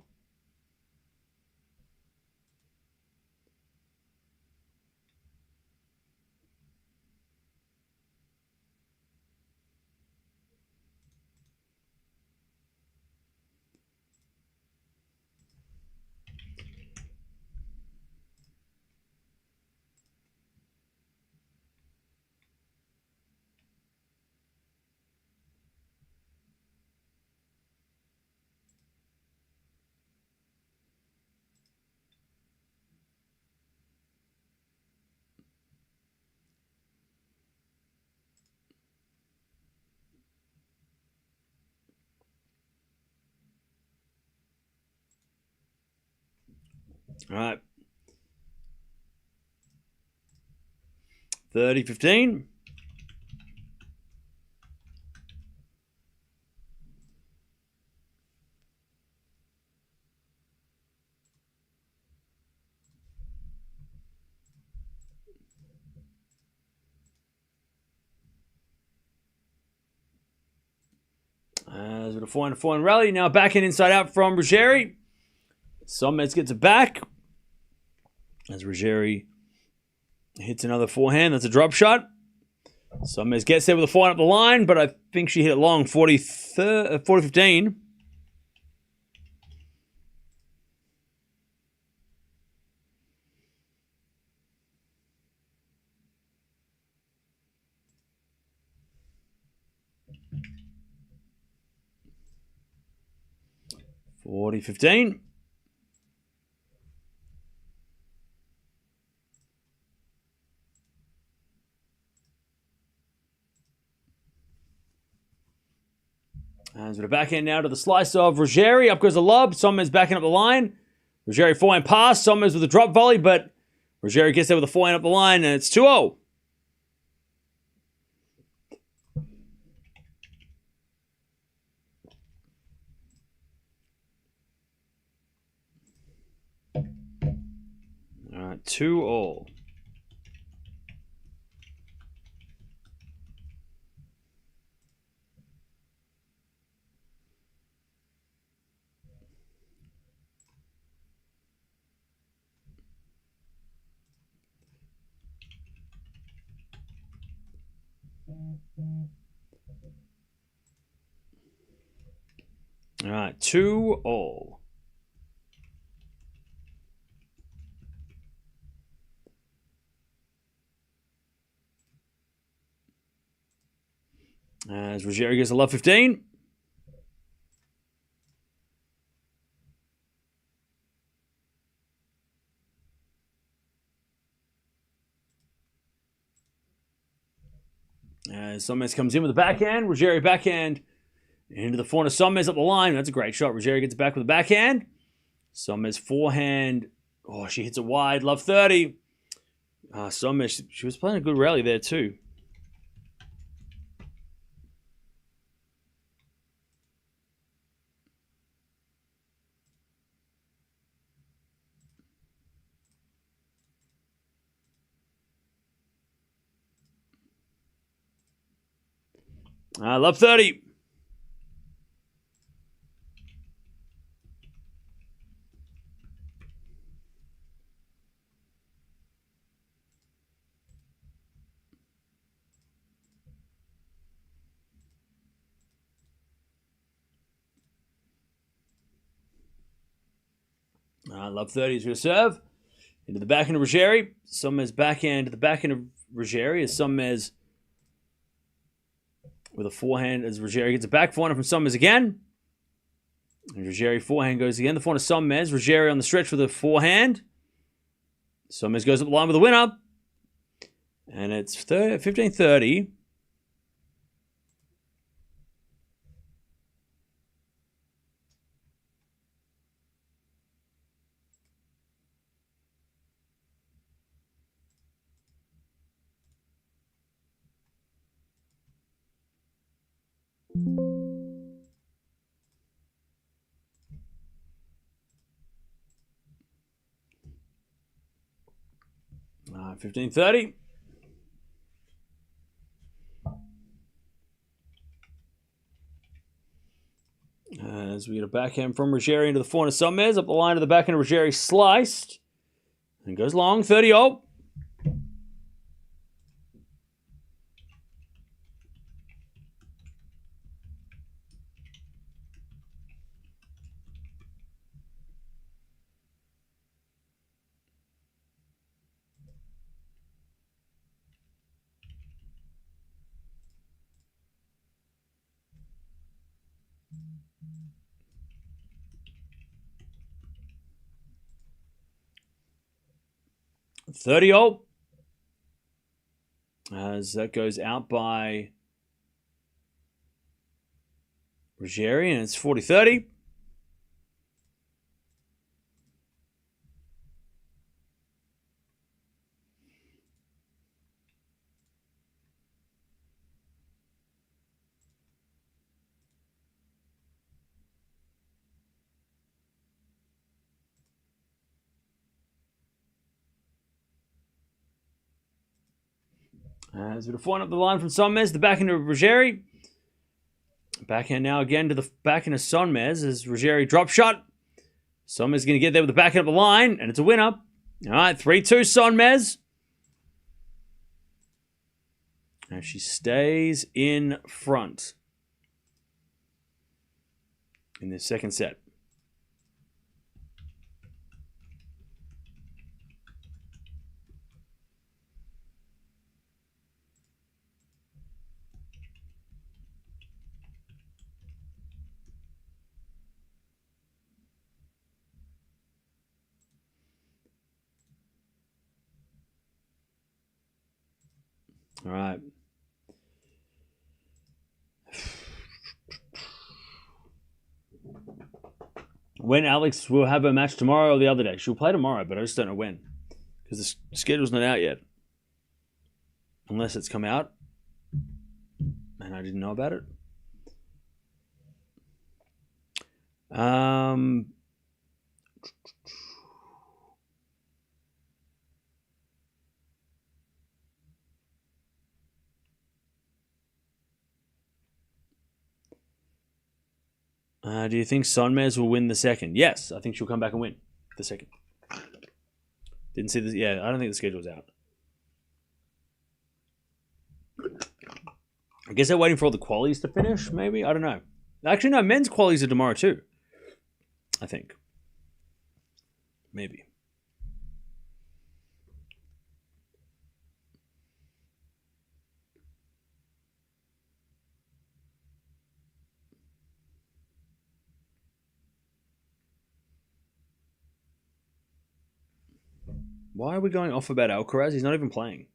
All right. 30-15. As with a forehand rally. Now back in inside out from Ruggeri. SONMEZ gets it back. As Ruggeri hits another forehand. That's a drop shot. SONMEZ gets there with a forehand up the line, but I think she hit it long. 40-15. (40-15). As with a backhand now to the slice of Ruggeri. Up goes the lob. SONMEZ backing up the line. Ruggeri forehand pass. SONMEZ with a drop volley, but Ruggeri gets there with a forehand up the line, and it's 2-0. All right, 2-2. All right, 2-2. As Ruggeri gets a love 15. SONMEZ comes in with a backhand. Ruggeri backhand into the forehand of SONMEZ up the line. That's a great shot. Ruggeri gets it back with a backhand. SONMEZ forehand. Oh, she hits it wide. Love 30. SONMEZ, she was playing a good rally there too. Love 30. Love 30 is going to serve. Into the backhand of Ruggeri. SONMEZ backhand to the backhand of Ruggeri as SONMEZ with a forehand as Ruggeri gets it back. Forehand from SONMEZ again. And Ruggeri forehand goes again. The forehand of SONMEZ. Ruggeri on the stretch with a forehand. SONMEZ goes up the line with a winner. And it's 15-30. Uh, 15-30. As we get a backhand from Ruggeri into the forehand of SONMEZ. Up the line to the backhand of Ruggeri. Sliced. And goes long. 30-0. As that goes out by Ruggeri, and it's 40-30. As we forehand up the line from SONMEZ, the backhand of Ruggeri. Backhand now again to the backhand of SONMEZ as Ruggeri drop shot. SONMEZ is going to get there with the backhand up the line, and it's a winner. All right, 3-2 SONMEZ. And she stays in front in the second set. All right. When Alex will have a match tomorrow or the other day? She'll play tomorrow, but I just don't know when. Because the schedule's not out yet. Unless it's come out. And I didn't know about it. Do you think SONMEZ will win the second? Yes, I think she'll come back and win the second. Didn't see this. Yeah, I don't think the schedule's out. I guess they're waiting for all the qualies to finish, maybe? I don't know. Actually, no, men's qualies are tomorrow too. I think. Maybe. Why are we going off about Alcaraz? He's not even playing.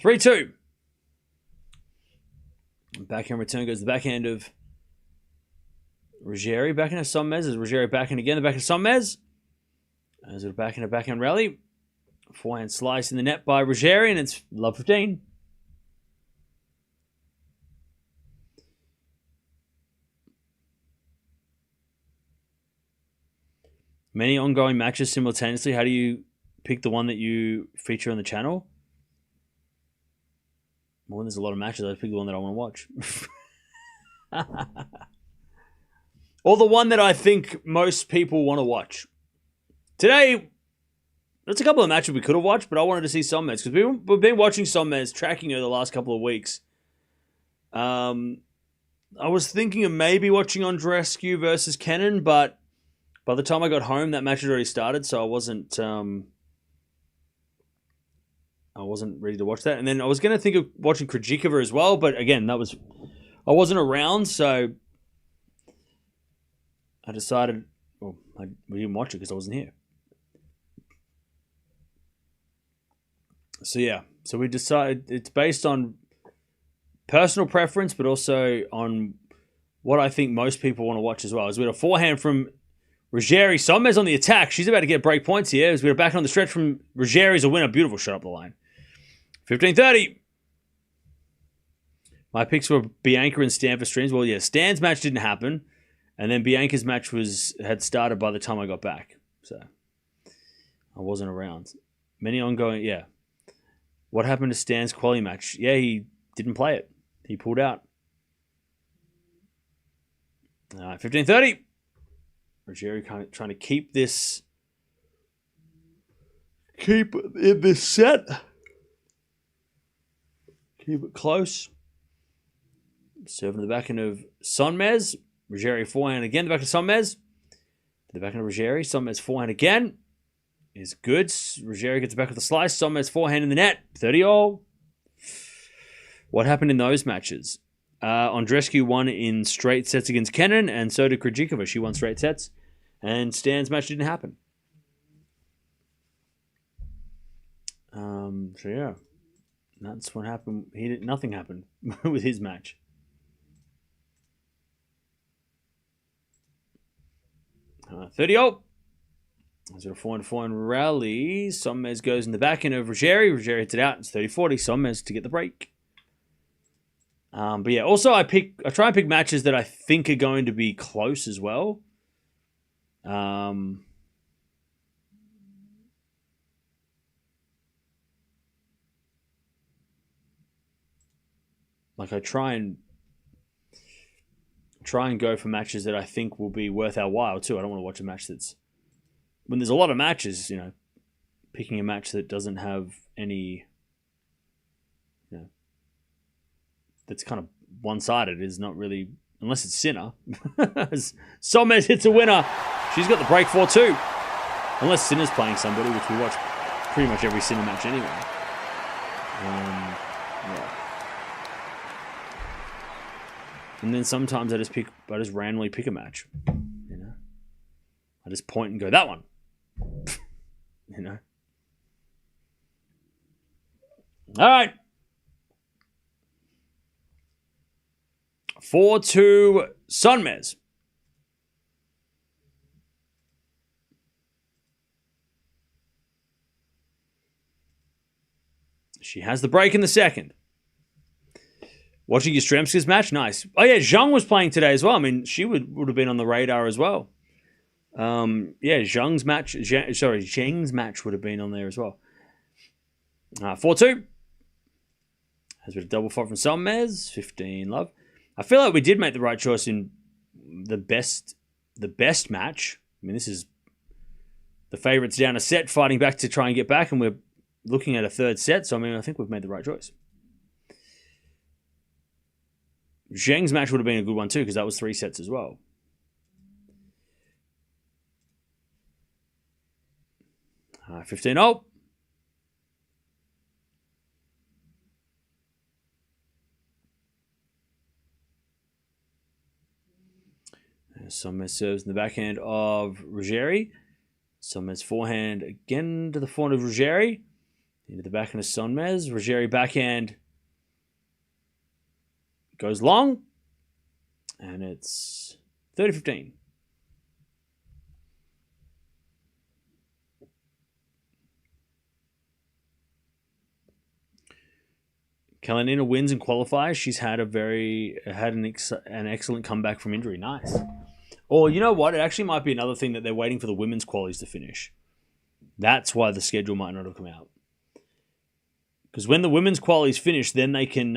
3-2. Backhand return goes the backhand of Ruggeri. Backhand of SONMEZ. Is Ruggeri backhand again? The backhand of SONMEZ. As a backhand rally. Forehand slice in the net by Ruggeri, and it's love 15. Many ongoing matches simultaneously. How do you pick the one that you feature on the channel? Well, when there's a lot of matches, I pick the one that I want to watch. Or the one that I think most people want to watch. Today, there's a couple of matches we could have watched, but I wanted to see SONMEZ because we've been watching SONMEZ, tracking her the last couple of weeks. I was thinking of maybe watching Andreescu versus Kenin, but by the time I got home, that match had already started, so I wasn't ready to watch that. And then I was going to think of watching Krejcikova as well, but again, I wasn't around, so I decided, we didn't watch it because I wasn't here. So yeah, so we decided it's based on personal preference, but also on what I think most people want to watch as well. As we had a forehand from Ruggeri. SONMEZ on the attack. She's about to get break points here. As we got back on the stretch from Ruggeri's a winner. Beautiful shot up the line. 15:30. My picks were Bianca and Stan for streams. Well, yeah, Stan's match didn't happen, and then Bianca's match had started by the time I got back, so I wasn't around. Many ongoing, yeah. What happened to Stan's quality match? Yeah, he didn't play it. He pulled out. 15:30. Ruggeri kind of trying to keep this set. Keep it close. Serving the backhand of SONMEZ. Ruggeri forehand again. The back of SONMEZ. The backhand of Ruggeri. SONMEZ forehand again. Is good. Ruggeri gets back with the slice. SONMEZ forehand in the net. 30-all. What happened in those matches? Andreescu won in straight sets against Kenin, and so did Krejcikova. She won straight sets, and Stan's match didn't happen. So yeah, that's what happened. Nothing happened with his match. Uh, 30-all. As a forehand rally, SONMEZ goes in the backhand of Ruggeri. Ruggeri hits it out. It's 30-40. SONMEZ to get the break. But yeah, also I try and pick matches that I think are going to be close as well. Like I try and go for matches that I think will be worth our while too. I don't want to watch a match that's, when there's a lot of matches, picking a match that doesn't have any, that's kind of one-sided is not really, unless it's Sinner. SONMEZ hits a winner. She's got the break for too. Unless Sinner's playing somebody, which we watch pretty much every Sinner match anyway. Yeah. And then sometimes I just randomly pick a match. I just point and go, that one. All right. 4-2 SONMEZ. She has the break in the second. Watching Yastremska's match? Nice. Oh, yeah, Zhang was playing today as well. I mean, she would have been on the radar as well. Zhang's match would have been on there as well. 4-2. Has been a double fault from SONMEZ. 15 love. I feel like we did make the right choice in the best match. I mean, this is the favourites down a set, fighting back to try and get back, and we're looking at a third set. So, I mean, I think we've made the right choice. Zheng's match would have been a good one too, because that was 3 sets as well. Uh, 15-0. SONMEZ serves in the backhand of Ruggeri. SONMEZ forehand again to the forehand of Ruggeri. Into the backhand of SONMEZ. Ruggeri backhand goes long, and it's 30-15. Kalinina wins and qualifies. She's had an excellent comeback from injury. Nice. Or you know what? It actually might be another thing that they're waiting for the women's qualies to finish. That's why the schedule might not have come out. Because when the women's qualies finish, then they can,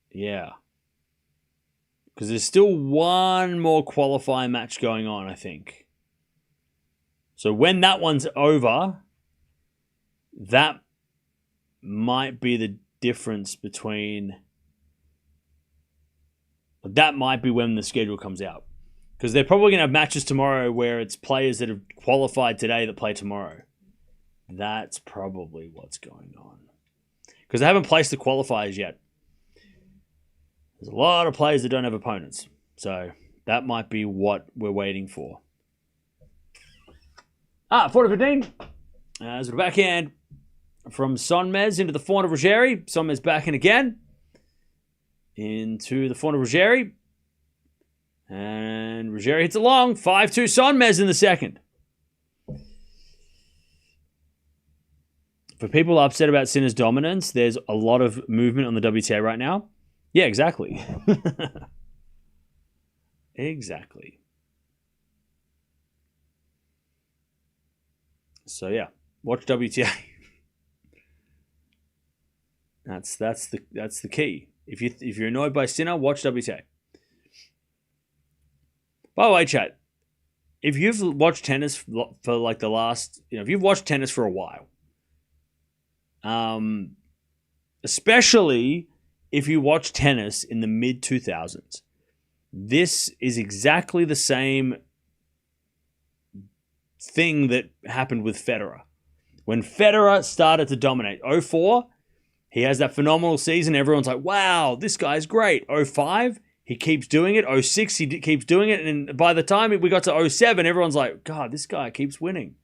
Because there's still one more qualifying match going on, I think. So when that one's over, that might be the difference between... That might be when the schedule comes out. Because they're probably going to have matches tomorrow where it's players that have qualified today that play tomorrow. That's probably what's going on. Because they haven't placed the qualifiers yet. There's a lot of players that don't have opponents. So that might be what we're waiting for. 40-15. As a backhand from SONMEZ into the forehand of RUGGERI. SONMEZ backhand again. Into the forehand of RUGGERI. And RUGGERI hits it long. 5-2 SONMEZ in the second. For people upset about Sinner's dominance, there's a lot of movement on the WTA right now. Yeah, exactly. Exactly. So yeah, watch WTA. That's the key. If you're annoyed by Sinner, watch WTA. By the way, chat, if you've watched tennis for like the last, if you've watched tennis for a while, especially if you watch tennis in the mid-2000s, this is exactly the same thing that happened with Federer. When Federer started to dominate, 2004, he has that phenomenal season. Everyone's like, wow, this guy's great. 2005, he keeps doing it. 2006, he keeps doing it. And by the time we got to 2007, everyone's like, God, this guy keeps winning.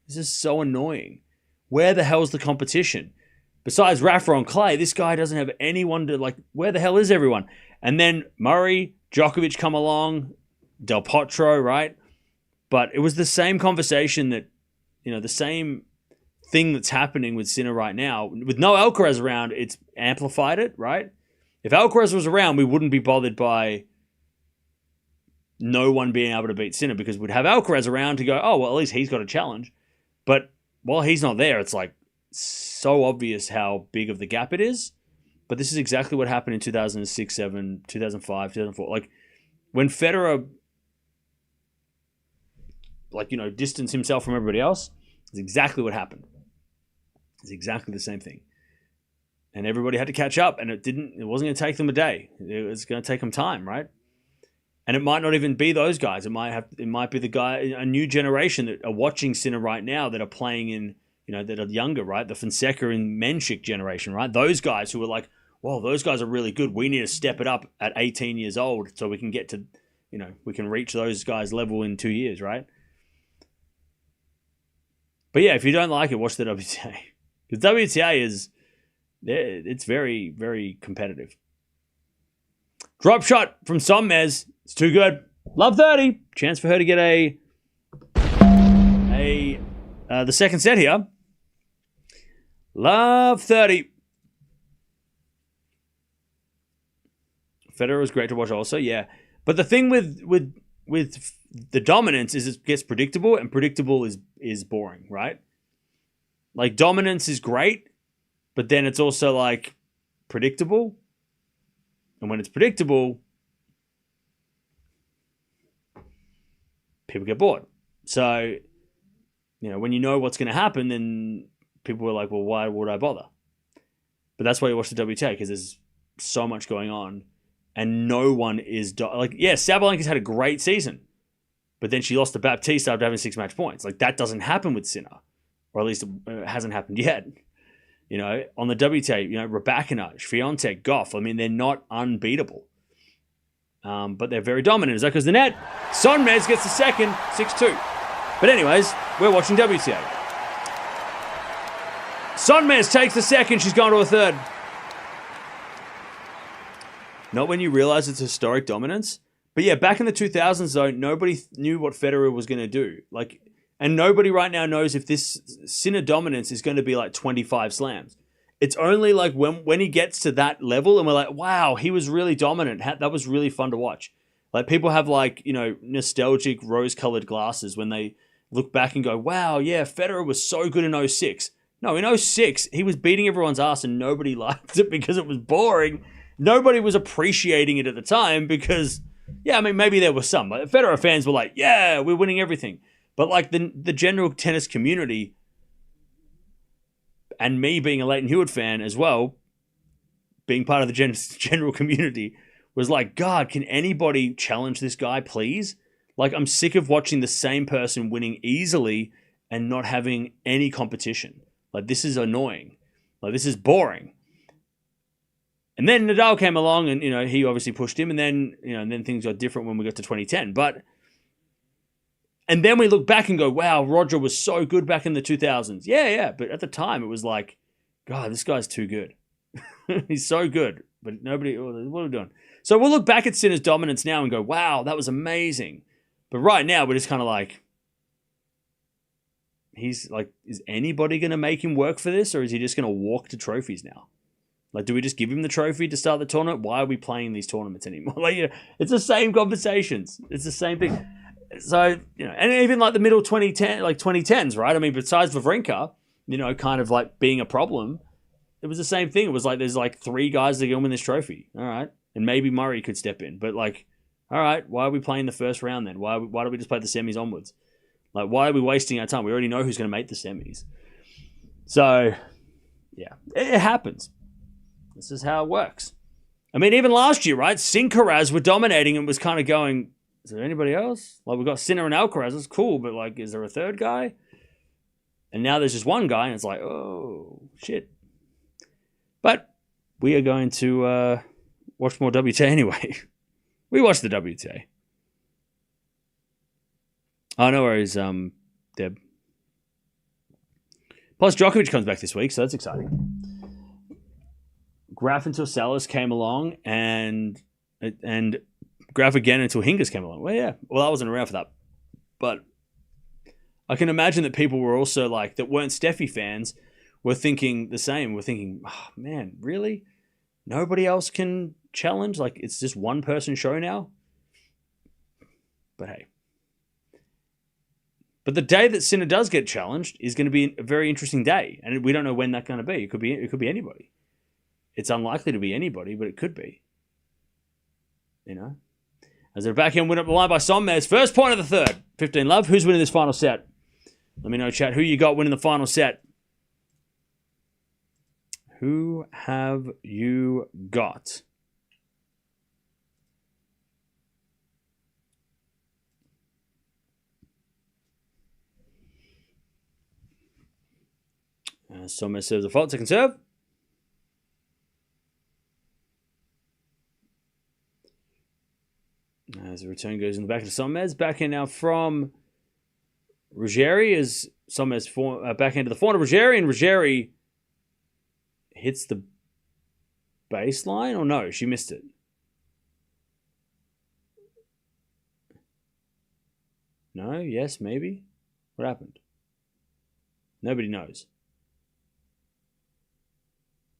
This is so annoying. Where the hell's the competition? Besides Rafa on clay, this guy doesn't have anyone to, like, where the hell is everyone? And then Murray, Djokovic come along, Del Potro, right? But it was the same conversation that, the same thing that's happening with Sinner right now. With no Alcaraz around, it's amplified it, right? If Alcaraz was around, we wouldn't be bothered by no one being able to beat Sinner because we'd have Alcaraz around to go, oh, well, at least he's got a challenge. But while he's not there, it's like so obvious how big of the gap it is. But this is exactly what happened in 2006, 2007, 2005, 2004. Like, when Federer, distanced himself from everybody else, it's exactly what happened. It's exactly the same thing. And everybody had to catch up, and it wasn't going to take them a day. It was going to take them time, right? And it might not even be those guys. It might be a new generation that are watching Sinner right now that are playing in, that are younger, right? The Fonseca and Menchik generation, right? Those guys who are like, whoa, those guys are really good. We need to step it up at 18 years old so we can get to, we can reach those guys' level in 2 years, right? But yeah, if you don't like it, watch the WTA. Because WTA it's very, very competitive. Drop shot from SONMEZ. It's too good. Love 30. Chance for her to get the second set here. Love 30. Federer was great to watch also, yeah. But the thing with the dominance is it gets predictable, and predictable is boring, right? Like, dominance is great, but then it's also like predictable. And when it's predictable, people get bored. So, when you know what's going to happen, then people are like, well, why would I bother? But that's why you watch the WTA, because there's so much going on. And no one is... Sabalenka's had a great season. But then she lost to Baptiste after having 6 match points. Like, that doesn't happen with Sinner. Or at least it hasn't happened yet. On the WTA, Raducanu, Swiatek, Gauff. I mean, they're not unbeatable. But they're very dominant. Is that because the net? SONMEZ gets the second, 6-2. But anyways, we're watching WTA. SONMEZ takes the second. She's gone to a third. Not when you realize it's historic dominance. But yeah, back in the 2000s, though, nobody knew what Federer was going to do. Like, and nobody right now knows if this Sinner dominance is going to be like 25 slams. It's only like when he gets to that level and we're like, wow, he was really dominant. That was really fun to watch. Like, people have like, you know, nostalgic rose-colored glasses when they look back and go, wow, yeah, Federer was so good in 06. No, in 06, he was beating everyone's ass and nobody liked it because it was boring. Nobody was appreciating it at the time because, yeah, I mean, maybe there were some. Like, Federer fans were like, yeah, we're winning everything. But like the general tennis community, and me being a Leighton Hewitt fan as well, being part of the general community, was like, God, can anybody challenge this guy, please? Like, I'm sick of watching the same person winning easily and not having any competition. Like, this is annoying. Like, this is boring. And then Nadal came along and, you know, he obviously pushed him, and then, you know, and then things got different when we got to 2010. And then we look back and go, wow, Roger was so good back in the 2000s. Yeah. But at the time, it was like, God, this guy's too good. He's so good. But nobody, what are we doing? So we'll look back at Sinner's dominance now and go, wow, that was amazing. But right now, we're just kind of like, he's like, is anybody going to make him work for this? Or is he just going to walk to trophies now? Like, do we just give him the trophy to start the tournament? Why are we playing these tournaments anymore? Like, you know, it's the same conversations. It's the same thing. So, you know, and even like the middle 2010s, right? I mean, besides Wawrinka, you know, kind of like being a problem, it was the same thing. It was like, there's like 3 guys that are going to win this trophy. All right. And maybe Murray could step in. But like, all right, why are we playing the first round then? Why don't we just play the semis onwards? Like, why are we wasting our time? We already know who's going to make the semis. So, yeah, it happens. This is how it works. I mean, even last year, right? Sincaraz were dominating and was kind of going, is there anybody else? Like, we've got Sinner and Alcaraz. It's cool, but like, is there a third guy? And now there's just one guy, and it's like, oh, shit. But we are going to watch more WTA anyway. We watched the WTA. Oh, no worries, Deb. Plus, Djokovic comes back this week, so that's exciting. Graf until Salas came along, and Graf again until Hingis came along. Well, yeah. Well, I wasn't around for that. But I can imagine that people were also like, that weren't Steffi fans, were thinking the same. We're thinking, oh, man, really? Nobody else can challenge? Like, it's just one person show now? But hey. But the day that Sinner does get challenged is going to be a very interesting day. And we don't know when that's going to be. It could be anybody. It's unlikely to be anybody, but it could be. You know? As a backhand win up the line by SONMEZ. First point of the third. 15 love. Who's winning this final set? Let me know, chat, who you got winning the final set. Who have you got? SONMEZ serves a fault. Second serve. As the return goes in the back of SONMEZ. Backhand now from Ruggeri as SONMEZ backhand to the forehand of Ruggeri, and Ruggeri hits the baseline? Or no, she missed it. No? Yes? Maybe? What happened? Nobody knows.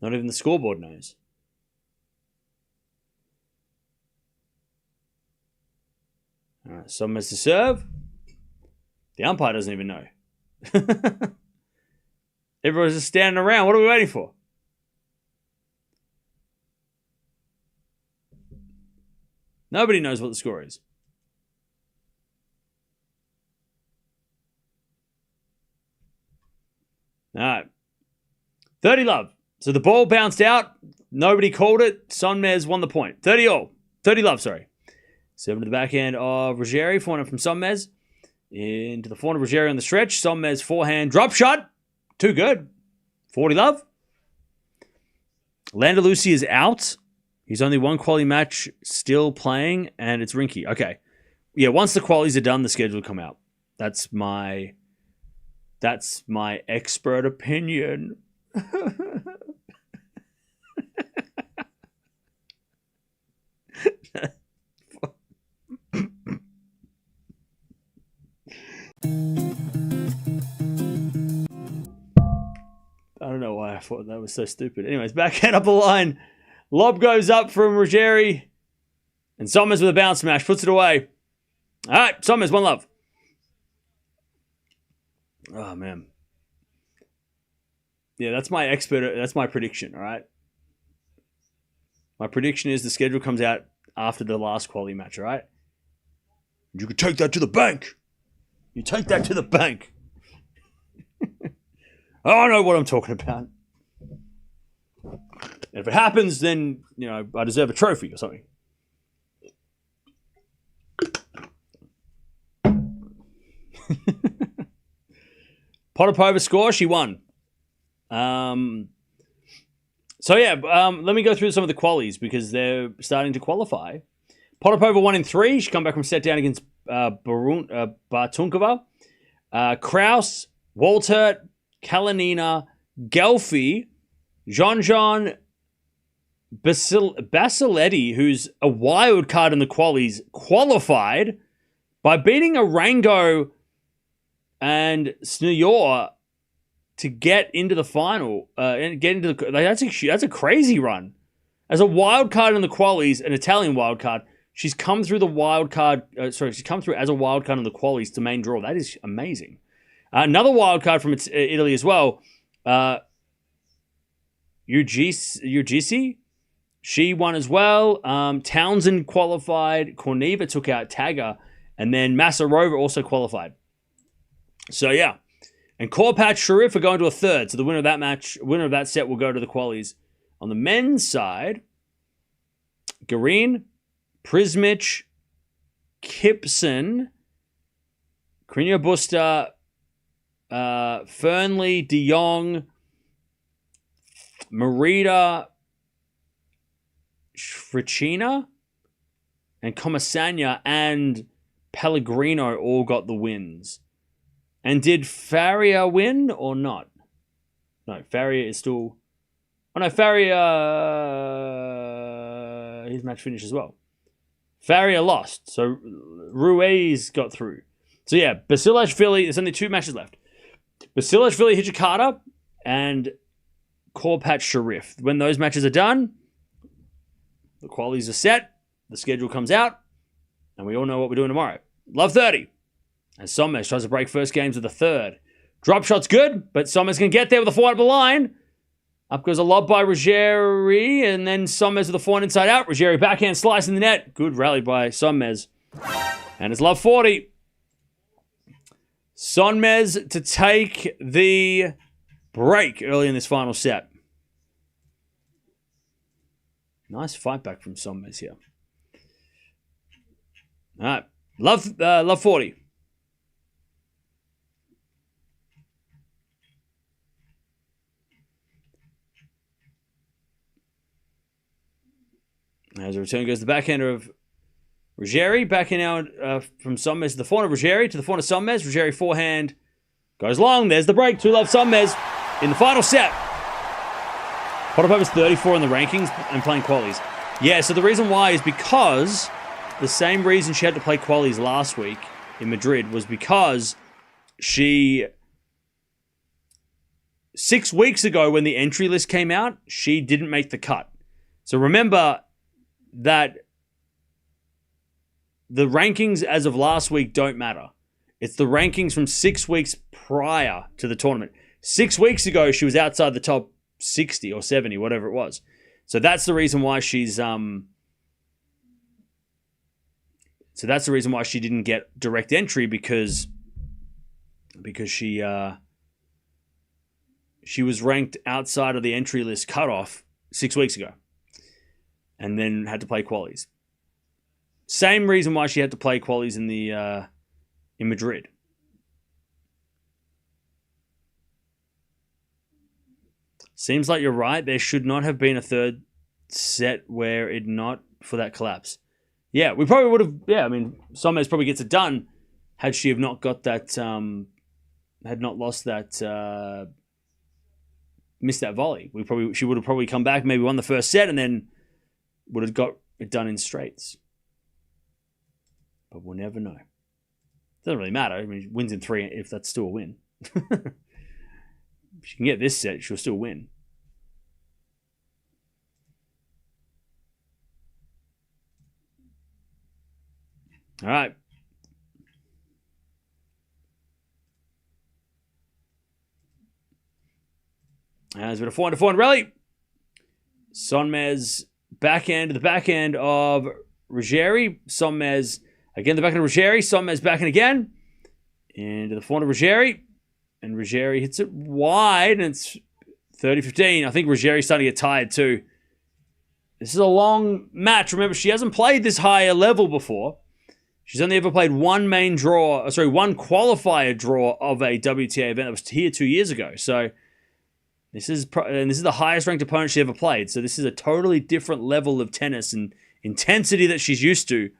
Not even the scoreboard knows. All right, SONMEZ to serve. The umpire doesn't even know. Everyone's just standing around. What are we waiting for? Nobody knows what the score is. All right. 30 love. So the ball bounced out. Nobody called it. SONMEZ won the point. 30 all. 30 love, sorry. Serving to the backhand of Ruggeri. Forehand from SONMEZ. Into the forehand of Ruggeri on the stretch. SONMEZ forehand drop shot. Too good. 40 love. Landalusi is out. He's only one quality match still playing, and it's Rinky. Okay. Yeah, once the qualities are done, the schedule will come out. That's my expert opinion. I don't know why I thought that was so stupid. Anyways, backhand up the line. Lob goes up from Ruggeri. And SONMEZ with a bounce smash. Puts it away. All right, SONMEZ, 1-love. Oh, man. Yeah, that's my expert. That's my prediction, all right? My prediction is the schedule comes out after the last quality match, all right? You can take that to the bank. You take that to the bank. I don't know what I'm talking about. And if it happens, then, you know, I deserve a trophy or something. Potapova score, she won. Let me go through some of the qualies because they're starting to qualify. Potapova won in 3. She come back from set down against Bartunkova. Kraus, Waltert, Kalinina, Gelfi, Jean Basiletti, who's a wild card in the qualies, qualified by beating Arango and Sneyor to get into the final. That's a crazy run. As a wild card in the qualies, an Italian wild card, she's come through the wild card. She's come through as a wild card in the qualies to main draw. That is amazing. Another wild card from Italy as well. Ugisi, she won as well. Townsend qualified. Korneva took out Tagger. And then Masarova also qualified. So, yeah. And Korpat Sharif are going to a third. So the winner of that set will go to the qualies. On the men's side, Garin, Prismic, Kipson, Krino Busta, Fernley, De Jong, Marita, Fricina, and Comasagna and Pellegrino all got the wins. And did Faria win or not? No, Faria is still... Oh no, Faria... his match finished as well. Faria lost, so Ruiz got through. So yeah, Basilashvili, there's only 2 matches left. Basilashvili, Hijikata, and Korpat Sharif. When those matches are done, the qualities are set, the schedule comes out, and we all know what we're doing tomorrow. Love 30. As SONMEZ tries to break first games with a third. Drop shot's good, but SONMEZ can get there with a 4 out of the line. Up goes a lob by Ruggeri, and then SONMEZ with a 4 inside out. Ruggeri backhand slice in the net. Good rally by SONMEZ. And it's love 40. SONMEZ to take the break early in this final set. Nice fight back from SONMEZ here. All right. Love 40. As a return goes the backhander of Ruggeri. Backhand out from SONMEZ to the forehand of Ruggeri to the forehand of SONMEZ. Ruggeri forehand goes long. There's the break. 2-love SONMEZ in the final set. Potapova's 34 in the rankings and playing qualies. Yeah, so the reason why is because the same reason she had to play qualies last week in Madrid was because she... 6 weeks ago when the entry list came out, she didn't make the cut. So remember that the rankings as of last week don't matter. It's the rankings from 6 weeks prior to the tournament. 6 weeks ago, she was outside the top 60 or 70, whatever it was. So that's the reason why she's... So that's the reason why she didn't get direct entry because she was ranked outside of the entry list cutoff 6 weeks ago. And then had to play qualies. Same reason why she had to play qualies in Madrid. Seems like you're right. There should not have been a third set where it not for that collapse. Yeah, we probably would have. Yeah, I mean, SONMEZ probably gets it done had she have not got that. Had not lost that. Missed that volley. She would have probably come back, maybe won the first set, and then would have got it done in straights. But we'll never know. Doesn't really matter. I mean, wins in 3 if that's still a win. If she can get this set, she'll still win. All right. As with a 400 rally. SONMEZ backhand to the backhand of Ruggeri. SONMEZ again, the backhand of Ruggeri. SONMEZ backhand again. Into the forehand of Ruggeri. And Ruggeri hits it wide. And it's 30-15. I think Ruggeri's starting to get tired too. This is a long match. Remember, she hasn't played this higher level before. She's only ever played one qualifier draw of a WTA event that was here 2 years ago. So this is the highest ranked opponent she ever played. So this is a totally different level of tennis and intensity that she's used to.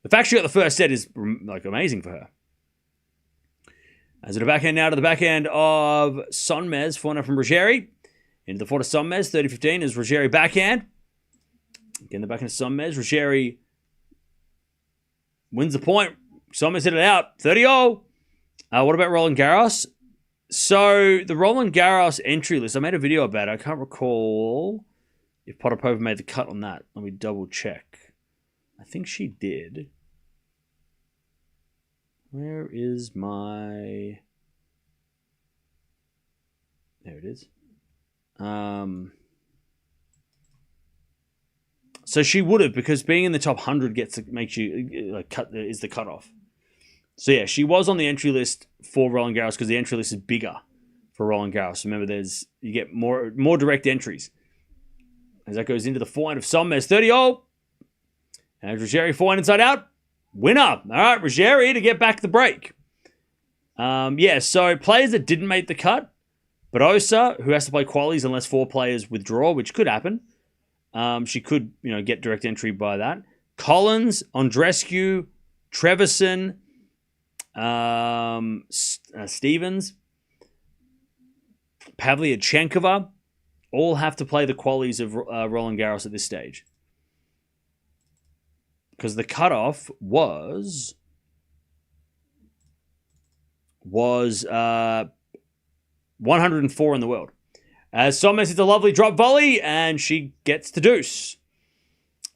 The fact she got the first set is like amazing for her. As at the backhand now to the backhand of SONMEZ, forehand from Ruggeri. Into the forehand of SONMEZ, 30-15 is Ruggeri backhand. Again, the backhand of SONMEZ. Ruggeri wins the point. SONMEZ hit it out. 30-0. What about Roland Garros? So, the Roland Garros entry list, I made a video about it. I can't recall if Potapova made the cut on that. Let me double check. I think she did. Where is my... There it is. So she would have, because being in the top 100 makes you is the cutoff. So yeah, she was on the entry list for Roland Garros because the entry list is bigger for Roland Garros. Remember, you get more direct entries. As that goes into the forehand of SONMEZ, 30-0. And Ruggeri forehand inside out. Winner. All right, Ruggeri to get back the break. So players that didn't make the cut. Badosa, who has to play qualies unless 4 players withdraw, which could happen. She could, get direct entry by that. Collins, Andreescu, Trevisan, Stevens, Pavlyuchenkova, all have to play the qualies of Roland Garros at this stage. Because the cutoff was 104 in the world. As SONMEZ hits a lovely drop volley, and she gets to deuce.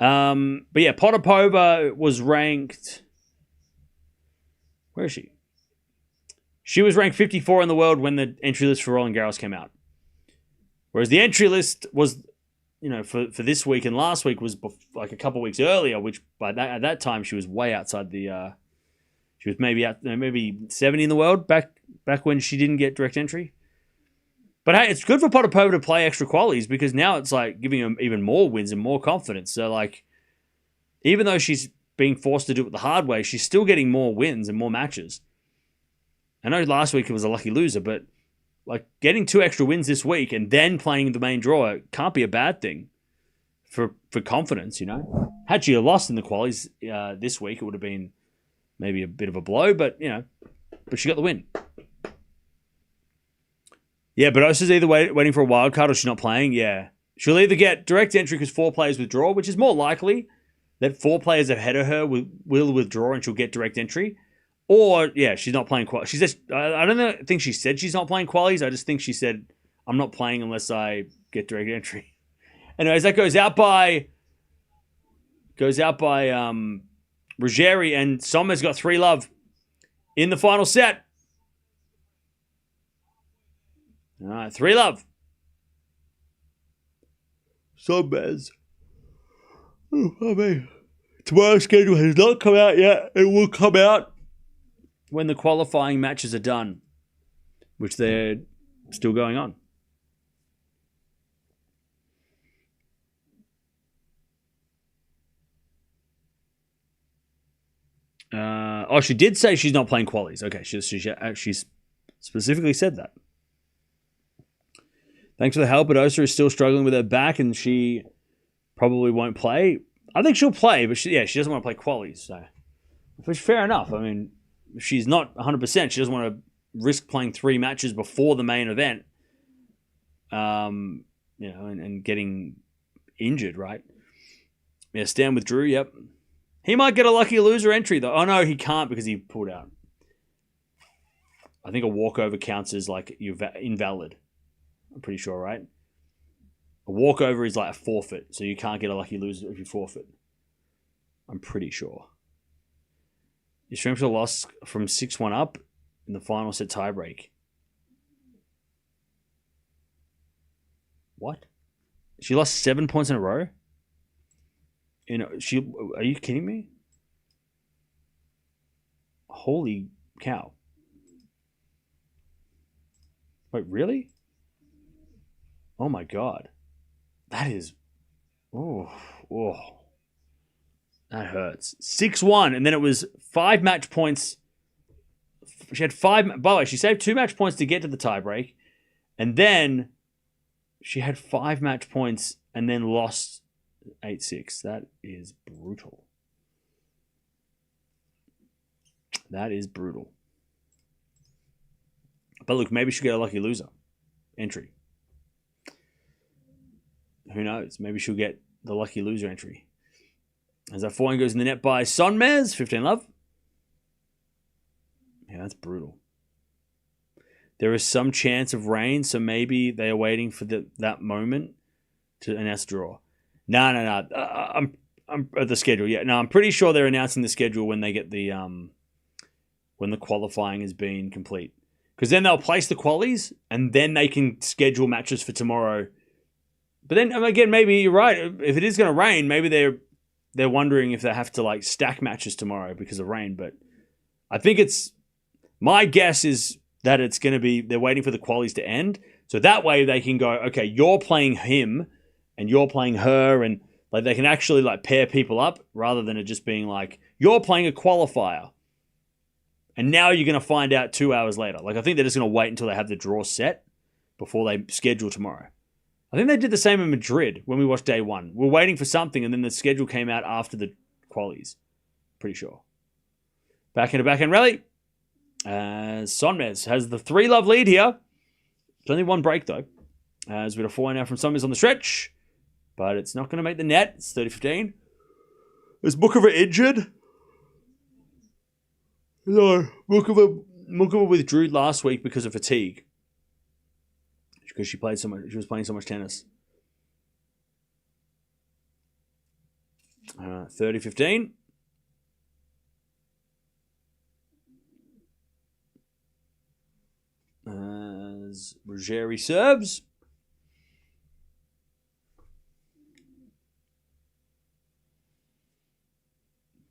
Potapova was ranked... Where is she? She was ranked 54 in the world when the entry list for Roland Garros came out. Whereas the entry list was, for this week and last week was like a couple weeks earlier, which at that time she was way outside the... she was maybe 70 in the world back when she didn't get direct entry. But hey, it's good for Potapova to play extra qualies because now it's like giving him even more wins and more confidence. So like, even though she's being forced to do it the hard way, she's still getting more wins and more matches. I know last week it was a lucky loser, but like getting 2 extra wins this week and then playing the main draw can't be a bad thing for confidence, Had she lost in the qualies this week, it would have been maybe a bit of a blow, but but she got the win. Yeah, but Osa's either waiting for a wild card or she's not playing. Yeah. She'll either get direct entry because 4 players withdraw, which is more likely that 4 players ahead of her will withdraw and she'll get direct entry. Or, yeah, she's not playing qualies. She says, I don't think she said she's not playing qualies. I just think she said, I'm not playing unless I get direct entry. Anyways, that goes out by Ruggeri, and SONMEZ got 3-love in the final set. All right, 3-love. SONMEZ. Tomorrow's schedule has not come out yet. It will come out when the qualifying matches are done, which they're still going on. She did say she's not playing qualies. Okay, she specifically said that. Thanks for the help, but Osa is still struggling with her back, and she probably won't play. I think she'll play, but she doesn't want to play qualies. So, which is fair enough. I mean, if she's not 100%, she doesn't want to risk playing 3 matches before the main event, and getting injured, right? Yeah, Stan withdrew, yep. He might get a lucky loser entry, though. Oh, no, he can't because he pulled out. I think a walkover counts as, like, you're invalid. I'm pretty sure, right? A walkover is like a forfeit, so you can't get a lucky loser if you forfeit. I'm pretty sure. Your strengths are lost from 6-1 up in the final set tiebreak. What? She lost 7 points in a row? Are you kidding me? Holy cow. Wait, really? Oh my god. That is... Oh. That hurts. 6-1, and then it was 5 match points. She had 5... By the way, she saved 2 match points to get to the tiebreak, and then she had 5 match points and then lost 8-6. That is brutal. That is brutal. But look, maybe she'll get a lucky loser entry. Who knows? Maybe she'll get the lucky loser entry. As that forehand goes in the net by SONMEZ, 15 love. Yeah, that's brutal. There is some chance of rain, so maybe they are waiting for that moment to announce draw. No. I'm at the schedule. Yeah, no, I'm pretty sure they're announcing the schedule when they get the when the qualifying has been complete. Because then they'll place the qualies and then they can schedule matches for tomorrow. But then again, maybe you're right. If it is going to rain, maybe they're wondering if they have to like stack matches tomorrow because of rain. But I think my guess is that it's going to be they're waiting for the qualies to end, so that way they can go, okay, you're playing him and you're playing her, and like they can actually like pair people up rather than it just being like you're playing a qualifier and now you're going to find out 2 hours later. Like I think they're just going to wait until they have the draw set before they schedule tomorrow. I think they did the same in Madrid when we watched day one. We're waiting for something, and then the schedule came out after the qualies. Pretty sure. Backhand rally. SONMEZ has the 3-love lead here. It's only 1 break, though. As we got a 4 now from SONMEZ on the stretch. But it's not going to make the net. It's 30-15. Is Mukova injured? No. Mukova withdrew last week because of fatigue. Because she was playing so much tennis. 30-15. As Ruggeri serves.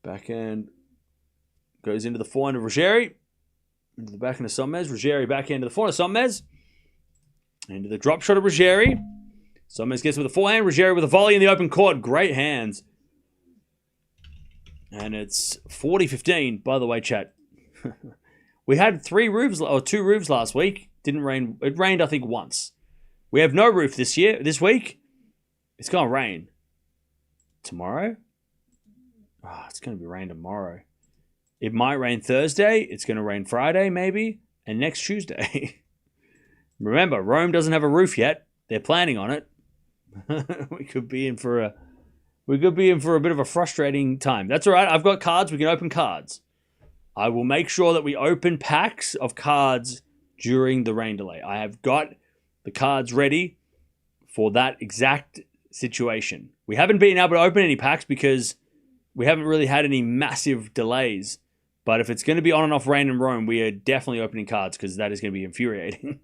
Backhand goes into the forehand of Ruggeri. Into the backhand of SONMEZ. Ruggeri backhand to the forehand of SONMEZ. Into the drop shot of Ruggeri. SONMEZ gets with a forehand. Ruggeri with a volley in the open court. Great hands. And it's 40-15. By the way, chat. We had 2 roofs last week. Didn't rain. It rained, I think, once. We have no roof this week. It's going to rain. Tomorrow? Oh, it's going to be rain tomorrow. It might rain Thursday. It's going to rain Friday, maybe. And next Tuesday. Remember, Rome doesn't have a roof yet. They're planning on it. We could be in for a bit of a frustrating time. That's all right. I've got cards. We can open cards. I will make sure that we open packs of cards during the rain delay. I have got the cards ready for that exact situation. We haven't been able to open any packs because we haven't really had any massive delays. But if it's going to be on and off rain in Rome, we are definitely opening cards because that is going to be infuriating.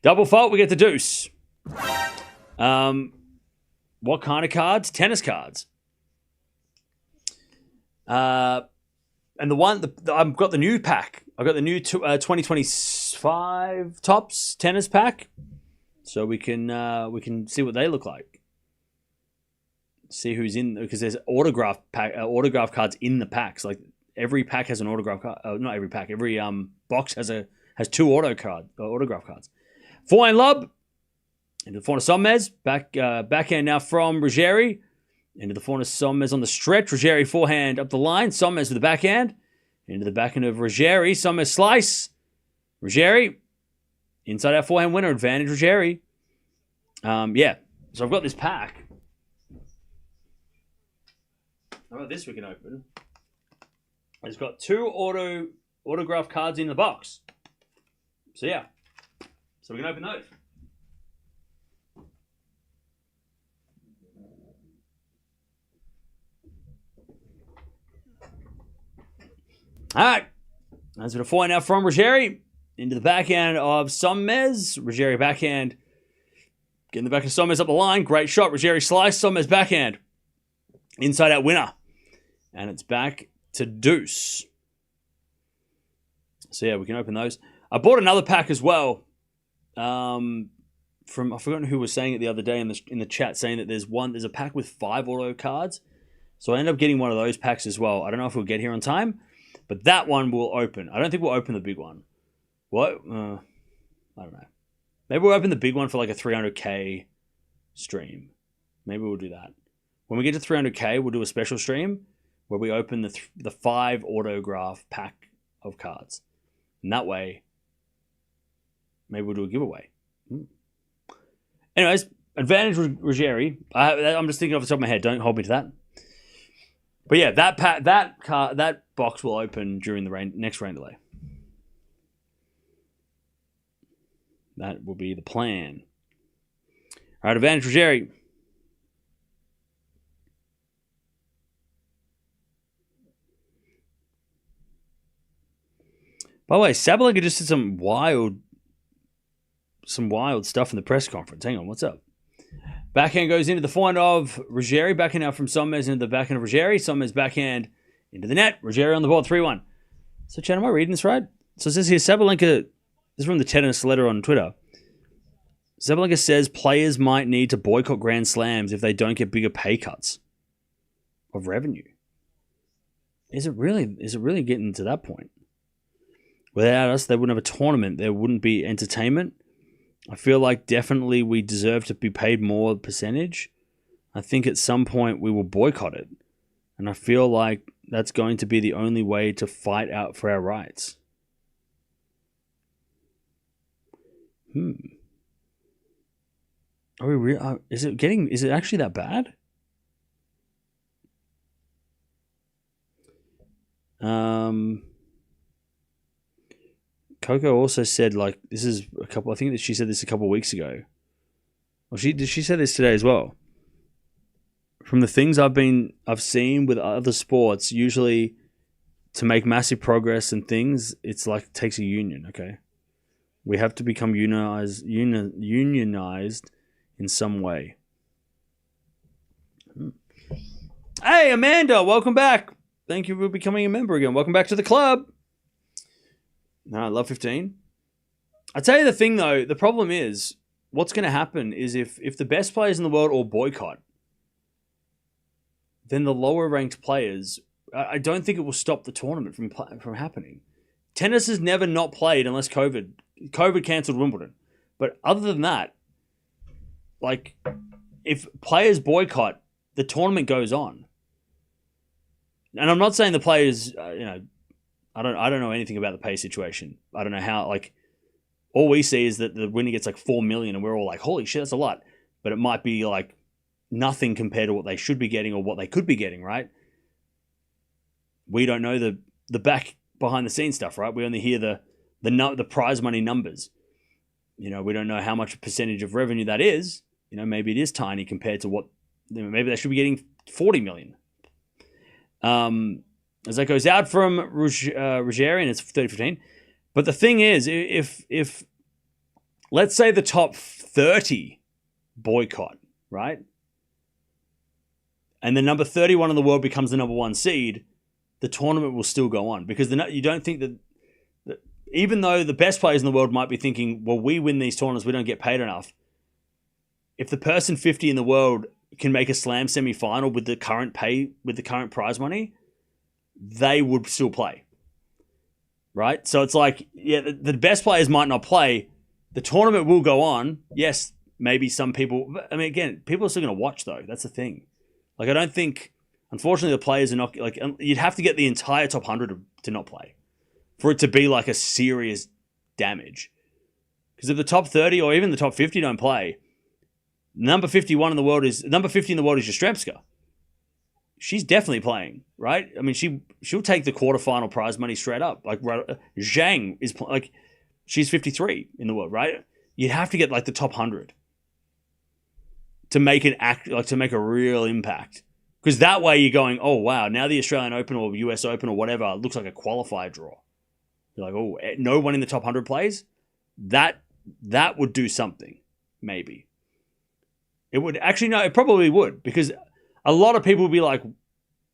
Double fault, we get the deuce. What kind of cards? Tennis cards. And I've got the new pack. I've got the new 2025 Tops tennis pack. So we can see what they look like. See who's in, because there's autograph cards in the packs. Like every pack has an autograph card. Not every pack. Every box has 2 autograph cards. Forehand lob into the forehand of SONMEZ. Backhand now from Ruggeri. Into the forehand of SONMEZ on the stretch. Ruggeri forehand up the line. SONMEZ with the backhand. Into the backhand of Ruggeri. SONMEZ slice. Ruggeri. Inside out forehand winner. Advantage Ruggeri. Yeah. So I've got this pack. How about this we can open? It's got 2 autograph cards in the box. So yeah. So we can open those. Alright. That's a point now from Ruggeri. Into the backhand of SONMEZ. Ruggeri backhand. Getting the back of SONMEZ up the line. Great shot. Ruggeri slice. SONMEZ backhand. Inside out winner. And it's back to deuce. So yeah, we can open those. I bought another pack as well. From I've forgotten who was saying it the other day in the chat, saying that there's a pack with 5 auto cards. So I ended up getting one of those packs as well. I don't know if we'll get here on time, but that one will open. I don't think we'll open the big one. What? I don't know. Maybe we'll open the big one for like a 300k stream. Maybe we'll do that. When we get to 300k, we'll do a special stream where we open the 5 autograph pack of cards. And that way, maybe we'll do a giveaway. Anyways, advantage Ruggeri. I'm just thinking off the top of my head. Don't hold me to that. But yeah, that box will open during the next rain delay. That will be the plan. All right, advantage Ruggeri. By the way, Sabalenka just did some wild stuff in the press conference. Hang on, what's up? Backhand goes into the forehand of Ruggeri. Backhand out from SONMEZ into the backhand of Ruggeri. SONMEZ backhand into the net. Ruggeri on the board, 3-1. So, Chad, am I reading this right? So it says here, Sabalenka, this is from the tennis letter on Twitter. Sabalenka says players might need to boycott Grand Slams if they don't get bigger pay cuts of revenue. Is it really getting to that point? Without us, they wouldn't have a tournament. There wouldn't be entertainment. I feel like definitely we deserve to be paid more percentage. I think at some point we will boycott it. And I feel like that's going to be the only way to fight out for our rights. Are we real? Is it actually that bad? Coco also said, like, this is a couple. I think that she said this a couple of weeks ago. Well, did she say this today as well? From the things I've seen with other sports, usually to make massive progress and things, it's like it takes a union. Okay, we have to become unionized in some way. Hey, Amanda, welcome back. Thank you for becoming a member again. Welcome back to the club. No, I love 15. I tell you the thing, though. The problem is, what's going to happen is if the best players in the world all boycott, then the lower-ranked players, I don't think it will stop the tournament from happening. Tennis has never not played unless COVID cancelled Wimbledon. But other than that, like, if players boycott, the tournament goes on. And I'm not saying the players, I don't know anything about the pay situation. I don't know how, like, all we see is that the winner gets like 4 million and we're all like, holy shit, that's a lot. But it might be like nothing compared to what they should be getting or what they could be getting, right? We don't know the back behind the scenes stuff, right? We only hear the prize money numbers. We don't know how much percentage of revenue that is. Maybe it is tiny compared to what, maybe they should be getting 40 million. As that goes out from Ruggeri, and it's 30-15. But the thing is, if let's say the top 30 boycott, right? And the number 31 in the world becomes the number 1 seed, the tournament will still go on. Because you don't think that even though the best players in the world might be thinking, well, we win these tournaments, we don't get paid enough. If the person 50 in the world can make a slam semi-final with the current prize money, they would still play, right? So it's like, yeah, the best players might not play. The tournament will go on. Yes, maybe some people. I mean, again, people are still going to watch, though. That's the thing. Like, I don't think, unfortunately, the players are not, like, you'd have to get the entire top 100 to not play for it to be like a serious damage. Because if the top 30 or even the top 50 don't play, number 50 in the world is Jastrzemska. she's definitely playing, right? I mean, she'll take the quarterfinal prize money straight up. Like Zhang is like, she's 53 in the world, right? You'd have to get like the top 100 to make an to make a real impact. Because that way you're going, oh wow, now the Australian Open or US Open or whatever looks like a qualifier draw. You're like, oh, no one in the top 100 plays. That would do something, maybe. It would actually, no, it probably would, because a lot of people would be like,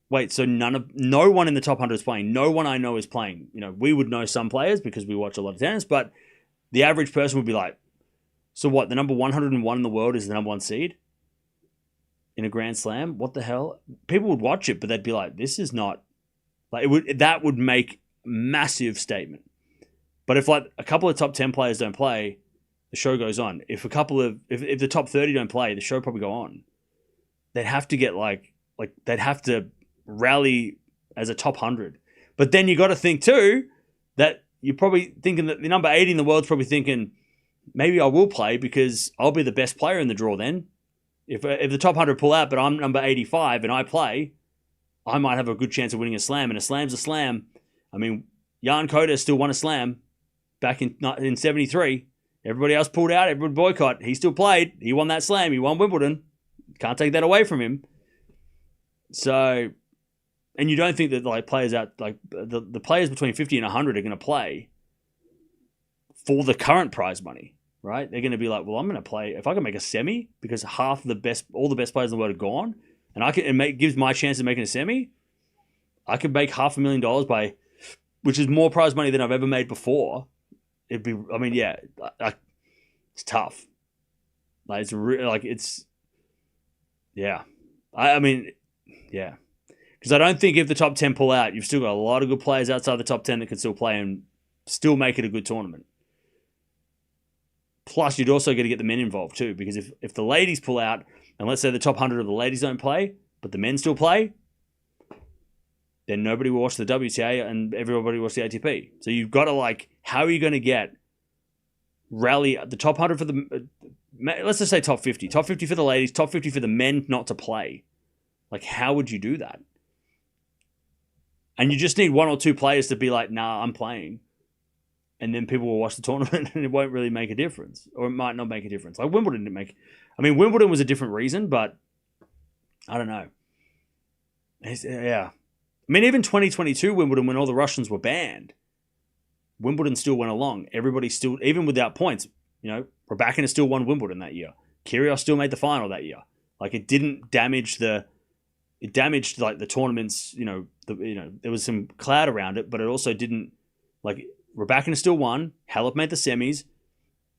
wait, so no one in the top 100 is playing. No one I know is playing. You know, we would know some players because we watch a lot of tennis, but the average person would be like, so what? The number 101 in the world is the number one seed in a Grand Slam? What the hell? People would watch it, but they'd be like, this is not like that would make massive statement. But if like a couple of top 10 players don't play, the show goes on. If the top 30 don't play, the show probably go on. They'd have to get they'd have to rally as a top 100. But then you got to think too that you're probably thinking that the number 80 in the world's probably thinking, maybe I will play because I'll be the best player in the draw then. If the top 100 pull out, but I'm number 85 and I play, I might have a good chance of winning a slam. And a slam's a slam. I mean, Jan Koda still won a slam back in 73. Everybody else pulled out. Everybody boycott. He still played. He won that slam. He won Wimbledon. Can't take that away from him. So, and you don't think that like players out like the players between 50 and 100 are going to play for the current prize money, right? They're going to be like, well, I'm going to play if I can make a semi because all the best players in the world are gone, and it gives my chance of making a semi. I could make $500,000 which is more prize money than I've ever made before. It'd be, I mean, yeah, it's tough. Like yeah. I mean, yeah. Because I don't think if the top 10 pull out, you've still got a lot of good players outside the top 10 that can still play and still make it a good tournament. Plus, you'd also get to get the men involved too, because if the ladies pull out, and let's say the top 100 of the ladies don't play, but the men still play, then nobody will watch the WTA and everybody will watch the ATP. So you've got to how are you going to rally the top 100 for the, let's just say top 50. Top 50 for the ladies, top 50 for the men not to play. Like, how would you do that? And you just need one or two players to be like, nah, I'm playing. And then people will watch the tournament and it won't really make a difference. Or it might not make a difference. Like Wimbledon didn't make... I mean, Wimbledon was a different reason, but I don't know. Yeah. I mean, even 2022 Wimbledon, when all the Russians were banned, Wimbledon still went along. Everybody still, even without points, Raducanu still won Wimbledon that year. Kyrgios still made the final that year. Like, it didn't damage the tournaments. There was some cloud around it, but it also didn't. Like, Raducanu still won. Halep made the semis,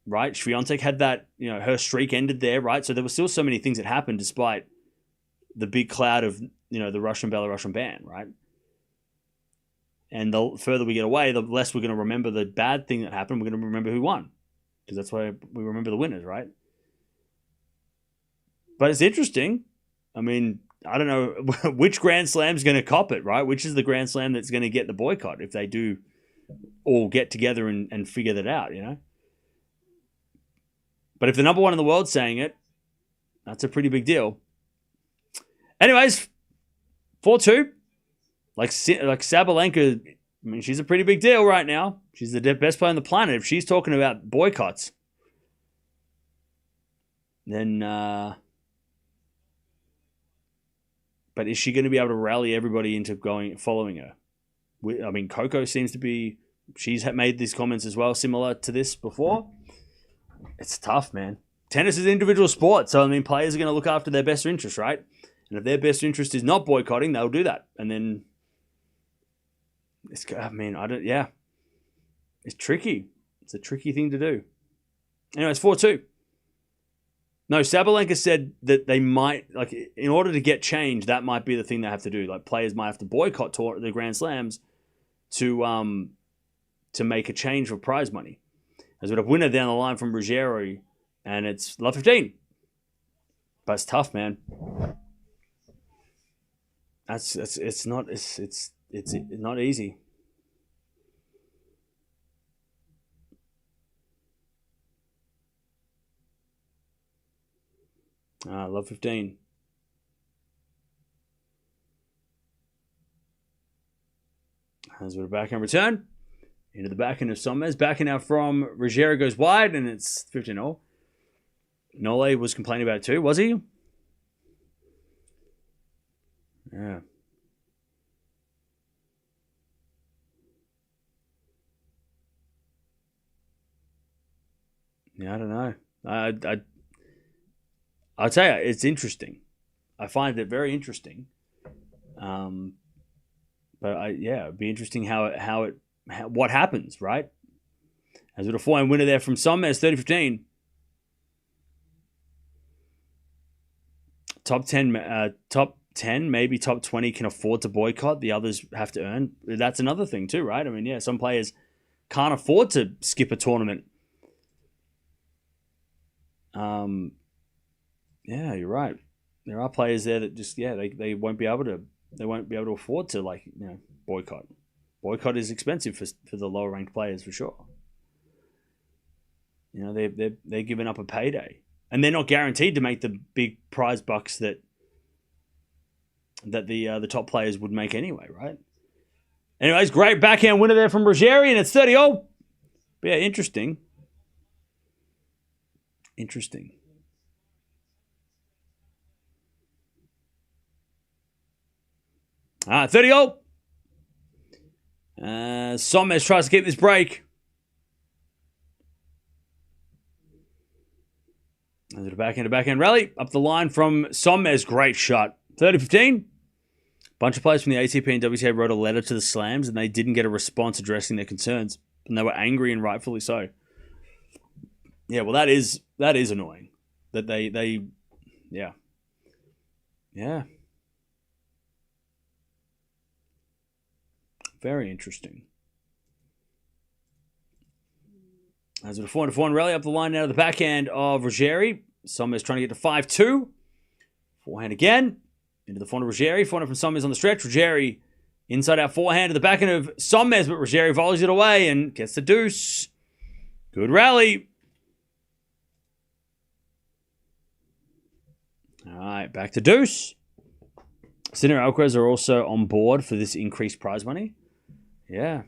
right? Swiatek had that. Her streak ended there, right? So there were still so many things that happened despite the big cloud of the Russian-Belarusian ban, right? And the further we get away, the less we're going to remember the bad thing that happened. We're going to remember who won, because that's why we remember the winners, right? But it's interesting. I mean, I don't know which Grand Slam's going to cop it, right? Which is the Grand Slam that's going to get the boycott if they do all get together and figure that out, But if the number one in the world's saying it, that's a pretty big deal. Anyways, 4-2. Like Sabalenka, I mean, she's a pretty big deal right now. She's the best player on the planet. If she's talking about boycotts, then... But is she going to be able to rally everybody into following her? I mean, Coco seems to be... She's made these comments as well, similar to this before. It's tough, man. Tennis is an individual sport, so, I mean, players are going to look after their best interest, right? And if their best interest is not boycotting, they'll do that. And then... It's tricky. It's a tricky thing to do. Anyway, it's 4-2. No, Sabalenka said that they might, in order to get change, that might be the thing they have to do. Like, players might have to boycott the Grand Slams to make a change for prize money. There's a winner down the line from RUGGERI, and it's love 15. But it's tough, man. It's not easy. Love 15. As with a backhand return. Into the backhand of SONMEZ. Backhand now from Ruggeri goes wide, and it's 15-0. Nole was complaining about it too, was he? Yeah. Yeah, I don't know. I'll tell you, it's interesting. I find it very interesting. But it'd be interesting what happens, right? As with a 4-1 winner there from SONMEZ, 30-15. Top 10, maybe top 20 can afford to boycott. The others have to earn. That's another thing too, right? I mean, yeah, some players can't afford to skip a tournament. Yeah, you're right. There are players there that just they won't be able to afford to boycott. Boycott is expensive for the lower ranked players for sure. They're giving up a payday, and they're not guaranteed to make the big prize bucks that the top players would make anyway, right? Anyways, great backhand winner there from Ruggeri, and it's 30-0. But yeah, interesting. Interesting. 30-0. SONMEZ tries to keep this break. Under the backhand rally. Up the line from SONMEZ. Great shot. 30-15. Bunch of players from the ATP and WTA wrote a letter to the Slams, and they didn't get a response addressing their concerns. And they were angry, and rightfully so. Yeah, well, that is annoying. That they yeah. Very interesting. As with a 4-1 rally up the line now to the backhand of Ruggeri. SONMEZ trying to get to 5-2. Forehand again. Into the forehand of Ruggeri. Forehand from SONMEZ on the stretch. Ruggeri inside out forehand to the backhand of SONMEZ, but Ruggeri volleys it away and gets the deuce. Good rally. All right, back to deuce. Sinner and Alcaraz are also on board for this increased prize money. Yeah.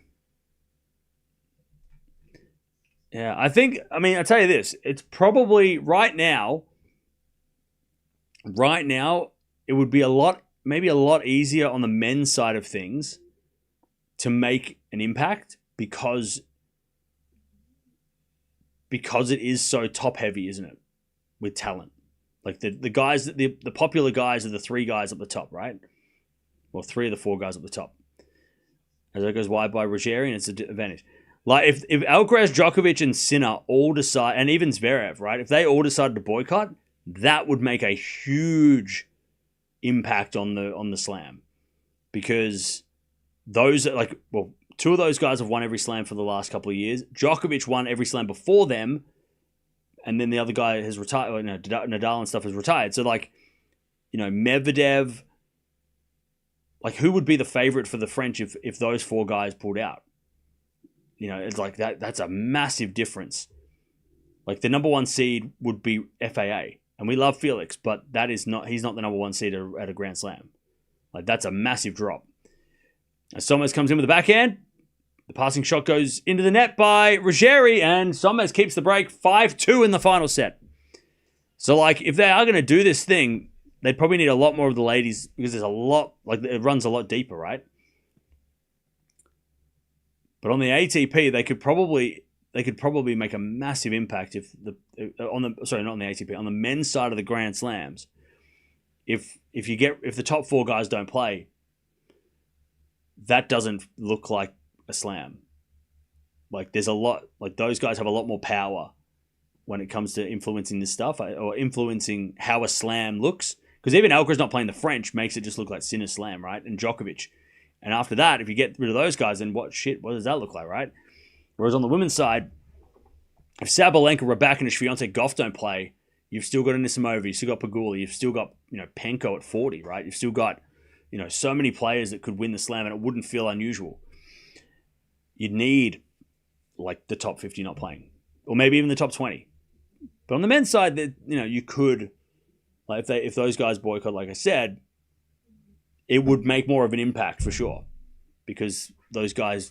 Yeah, I'll tell you this. It's probably right now, it would be a lot easier on the men's side of things to make an impact because it is so top heavy, isn't it? With talent. Like the guys, the popular guys are the three guys up the top, right? Well, three of the four guys up the top. As it goes wide by Ruggeri, and it's an advantage. Like if Alcaraz, Djokovic, and Sinner all decide, and even Zverev, right? If they all decided to boycott, that would make a huge impact on the slam, because those are two of those guys have won every slam for the last couple of years. Djokovic won every slam before them, and then the other guy has retired. Nadal and stuff has retired. So Medvedev. Like, who would be the favorite for the French if those four guys pulled out? It's like that's a massive difference. Like, the number one seed would be FAA. And we love Felix, but he's not the number one seed at a Grand Slam. Like, that's a massive drop. As SONMEZ comes in with the backhand, the passing shot goes into the net by Ruggeri, and SONMEZ keeps the break 5-2 in the final set. So, if they are going to do this thing, they'd probably need a lot more of the ladies, because there's a lot, it runs a lot deeper, right? But on the ATP, they could probably make a massive impact on the men's side of the Grand Slams. If the top four guys don't play, that doesn't look like a slam. There's a lot, those guys have a lot more power when it comes to influencing this stuff, or influencing how a slam looks. Because even Alcaraz not playing the French makes it just look like Sinner slam, right? And Djokovic. And after that, if you get rid of those guys, then what does that look like, right? Whereas on the women's side, if Sabalenka, Raducanu, and Swiatek Gauff don't play, you've still got Anisimova, you've still got Pegula, you've still got Penko at 40, right? You've still got so many players that could win the slam, and it wouldn't feel unusual. You'd need the top 50 not playing, or maybe even the top 20. But on the men's side, you could, if those guys boycott, like I said, it would make more of an impact for sure, because those guys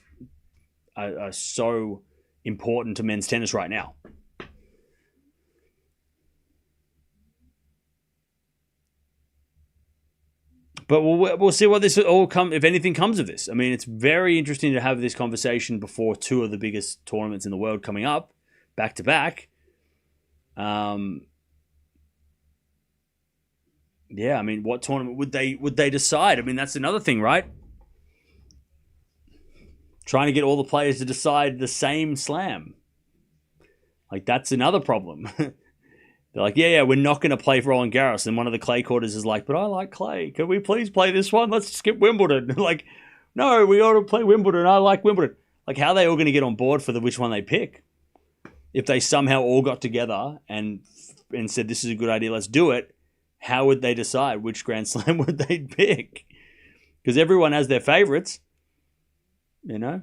are so important to men's tennis right now. But we'll see what this all if anything comes of this. I mean, it's very interesting to have this conversation before two of the biggest tournaments in the world coming up, back to back. Yeah, I mean, what tournament would they decide? I mean, that's another thing, right? Trying to get all the players to decide the same slam. Like, that's another problem. They're like, yeah, we're not going to play for Roland Garros. And one of the clay quarters is like, but I like clay. Can we please play this one? Let's skip Wimbledon. Like, no, we ought to play Wimbledon. I like Wimbledon. Like, how are they all going to get on board for which one they pick? If they somehow all got together and said, this is a good idea, let's do it, how would they decide which Grand Slam would they pick? Because everyone has their favorites, you know?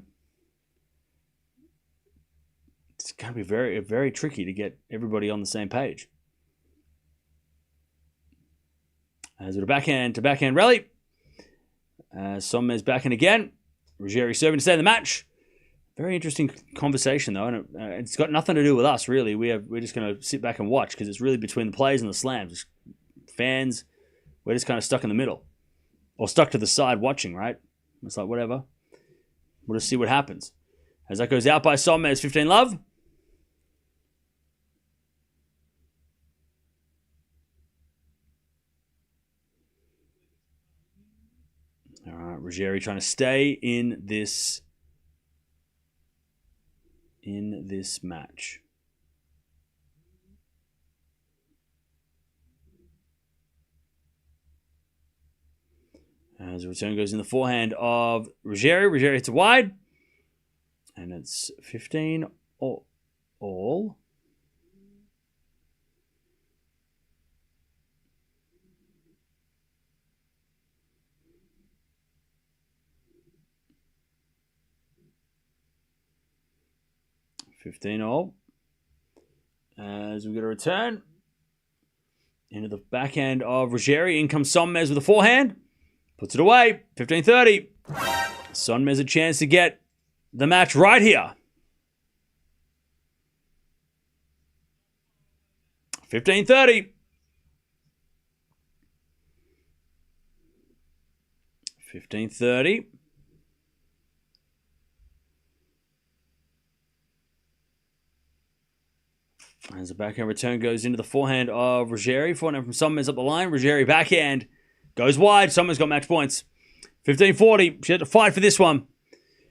It's going to be very, very tricky to get everybody on the same page. As with a backhand to backhand rally. SONMEZ backhand again. Ruggeri serving to stay in the match. Very interesting conversation, though. And it's got nothing to do with us, really. We're just going to sit back and watch because it's really between the players and the slams. Just fans, we're just kind of stuck in the middle. Or stuck to the side watching, right? It's like, whatever. We'll just see what happens. As that goes out by SONMEZ, 15 love. All right, Ruggeri trying to stay in this match. As the return goes in the forehand of Ruggeri. Ruggeri hits it wide. And it's 15 all. As we get a return into the backhand of Ruggeri. In comes SONMEZ with a forehand. Puts it away. 15-30. SONMEZ a chance to get the match right here. 15-30. 15-30. As the backhand return goes into the forehand of Ruggeri. Forehand from SONMEZ up the line. Ruggeri backhand goes wide. SONMEZ got match points. 15-40. She had to fight for this one.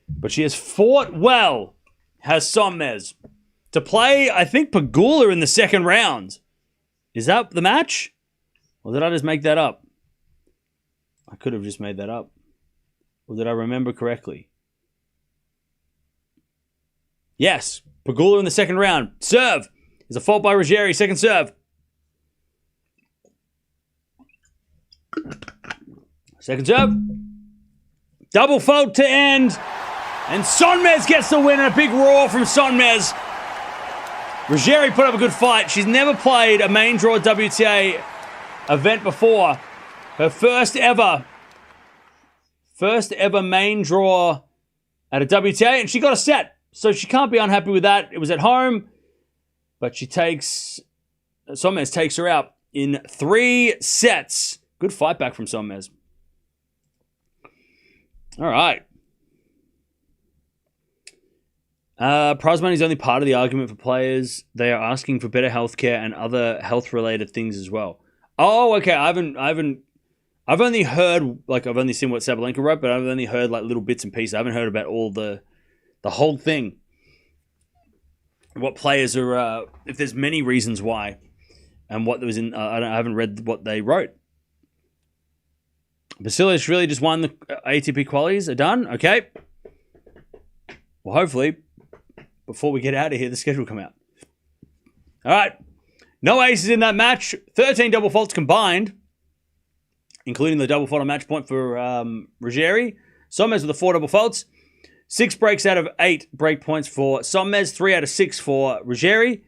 But she has fought well, has SONMEZ. To play, I think, Pegula in the second round. Is that the match? Or did I just make that up? I could have just made that up. Or did I remember correctly? Yes. Pegula in the second round. Serve. There's a fault by Ruggeri. Second serve. Second serve. Double fault to end. And SONMEZ gets the win. And a big roar from SONMEZ. Ruggeri put up a good fight. She's never played a main draw WTA event before. Her first ever main draw at a WTA. And she got a set. So she can't be unhappy with that. It was at home. But SONMEZ takes her out in 3 sets. Good fight back from SONMEZ. All right. Prize money is only part of the argument for players. They are asking for better healthcare and other health-related things as well. Oh, okay. I've only heard, like, I've only seen what Sabalenka wrote, but I've only heard like little bits and pieces. I haven't heard about all the whole thing. What players are, if there's many reasons why, and what there was in, I haven't read what they wrote. Basilius really just won the ATP qualies. Are done? Okay. Well, hopefully, before we get out of here, the schedule will come out. All right. No aces in that match. 13 double faults combined, including the double fault on match point for Ruggeri. SONMEZ with the 4 double faults. 6 breaks out of 8 break points for SONMEZ. 3 out of 6 for Ruggeri.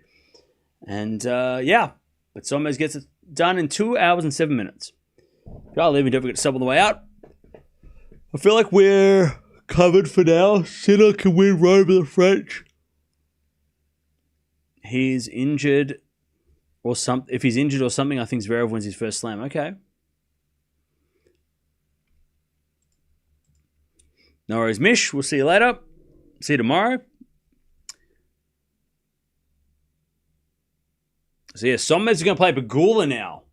And, yeah. But SONMEZ gets it done in 2 hours and 7 minutes. I'll leave me. Don't forget to sub on the way out. I feel like we're covered for now. Sinner can win Rome of the French. He's injured or something. If he's injured or something, I think Zverev wins his first slam. Okay. No worries, Mish. We'll see you later. See you tomorrow. So yeah, SONMEZ is going to play Pegula now,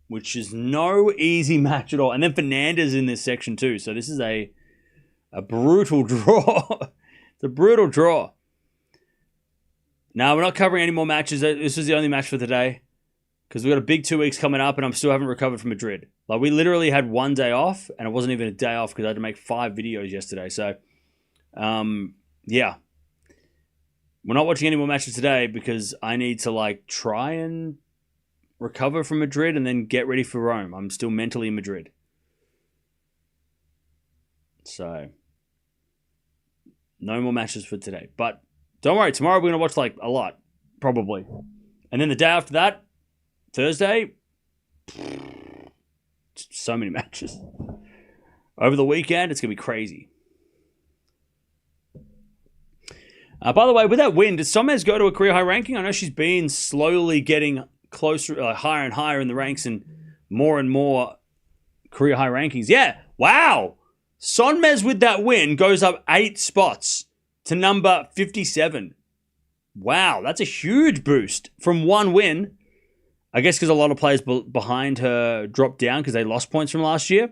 which is no easy match at all. And then Fernandez in this section too. So this is a brutal draw. It's a brutal draw. Now, we're not covering any more matches. This was the only match for today because we've got a big 2 weeks coming up and I still haven't recovered from Madrid. Like, we literally had one day off and it wasn't even a day off because I had to make 5 videos yesterday. So, yeah. We're not watching any more matches today because I need to, like, try and recover from Madrid and then get ready for Rome. I'm still mentally in Madrid. So, no more matches for today. But don't worry, tomorrow we're going to watch, like, a lot. Probably. And then the day after that, Thursday, so many matches. Over the weekend, it's going to be crazy. By the way, with that win, did SONMEZ go to a career high ranking? I know she's been slowly getting closer, higher and higher in the ranks and more career high rankings. Yeah, wow. SONMEZ with that win goes up 8 spots to number 57. Wow, that's a huge boost from one win. I guess because a lot of players behind her dropped down because they lost points from last year.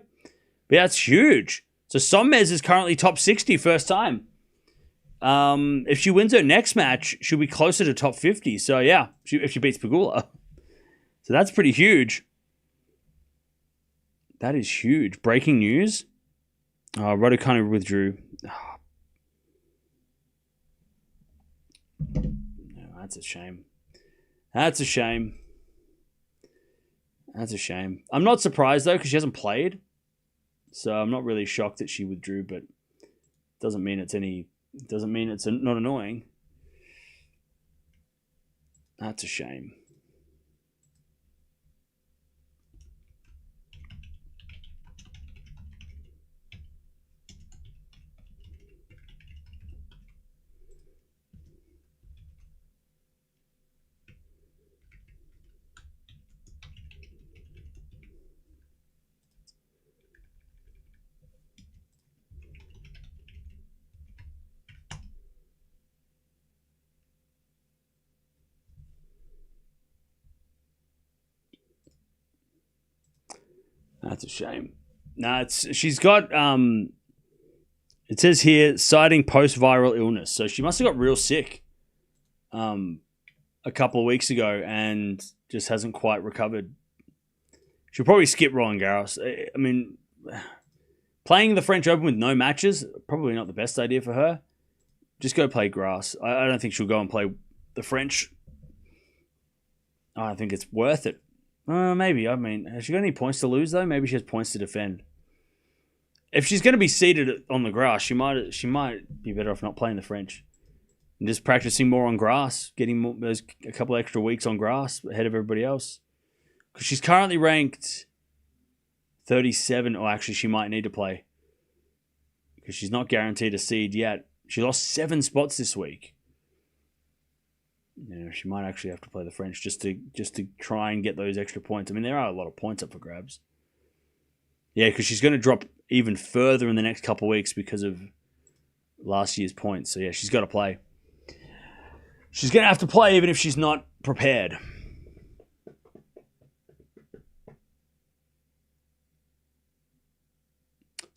But yeah, that's huge. So SONMEZ is currently top 60 first time. If she wins her next match, she'll be closer to top 50. So yeah, if she beats Pegula. So that's pretty huge. That is huge. Breaking news. Raducanu withdrew. That's a shame. That's a shame. That's a shame. I'm not surprised though because she hasn't played. So I'm not really shocked that she withdrew, but doesn't mean it's not annoying. That's a shame. That's a shame. No, she's got it says here citing post-viral illness. So she must have got real sick a couple of weeks ago and just hasn't quite recovered. She'll probably skip Roland Garros. I mean, playing the French Open with no matches, probably not the best idea for her. Just go play grass. I don't think she'll go and play the French. I don't think it's worth it. Maybe. I mean, has she got any points to lose, though? Maybe she has points to defend. If she's going to be seated on the grass, she might be better off not playing the French. And just practicing more on grass, getting those a couple extra weeks on grass ahead of everybody else. Because she's currently ranked 37. Or actually, she might need to play. Because she's not guaranteed a seed yet. She lost 7 spots this week. Yeah, she might actually have to play the French just to try and get those extra points. I mean, there are a lot of points up for grabs. Yeah, because she's going to drop even further in the next couple of weeks because of last year's points. So yeah, she's got to play. She's going to have to play even if she's not prepared.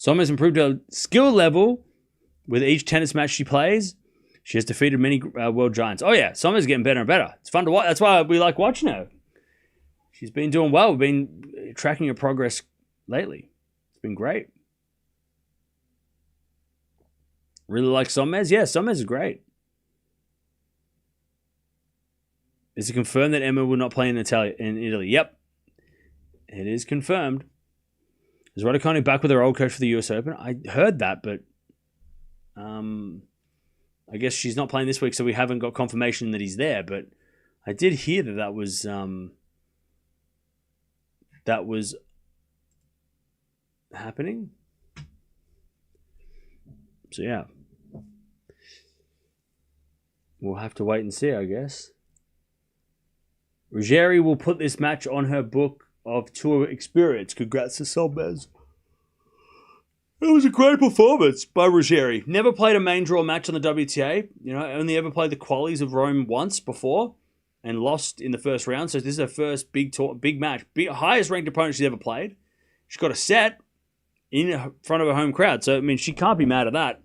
SONMEZ improved her skill level with each tennis match she plays. She has defeated many world giants. Oh, yeah. SONMEZ getting better and better. It's fun to watch. That's why we like watching her. She's been doing well. We've been tracking her progress lately. It's been great. Really like SONMEZ? Yeah, SONMEZ is great. Is it confirmed that Emma will not play in Italy? Yep. It is confirmed. Is Raducanu back with her old coach for the US Open? I heard that, but I guess she's not playing this week, so we haven't got confirmation that he's there. But I did hear that was happening. So yeah, we'll have to wait and see, I guess. Ruggeri will put this match on her book of tour experience. Congrats to SONMEZ. It was a great performance by Ruggeri. Never played a main draw match on the WTA. You know, only ever played the qualies of Rome once before and lost in the first round. So this is her first big match. Highest ranked opponent she's ever played. She got a set in front of her home crowd. So, I mean, she can't be mad at that.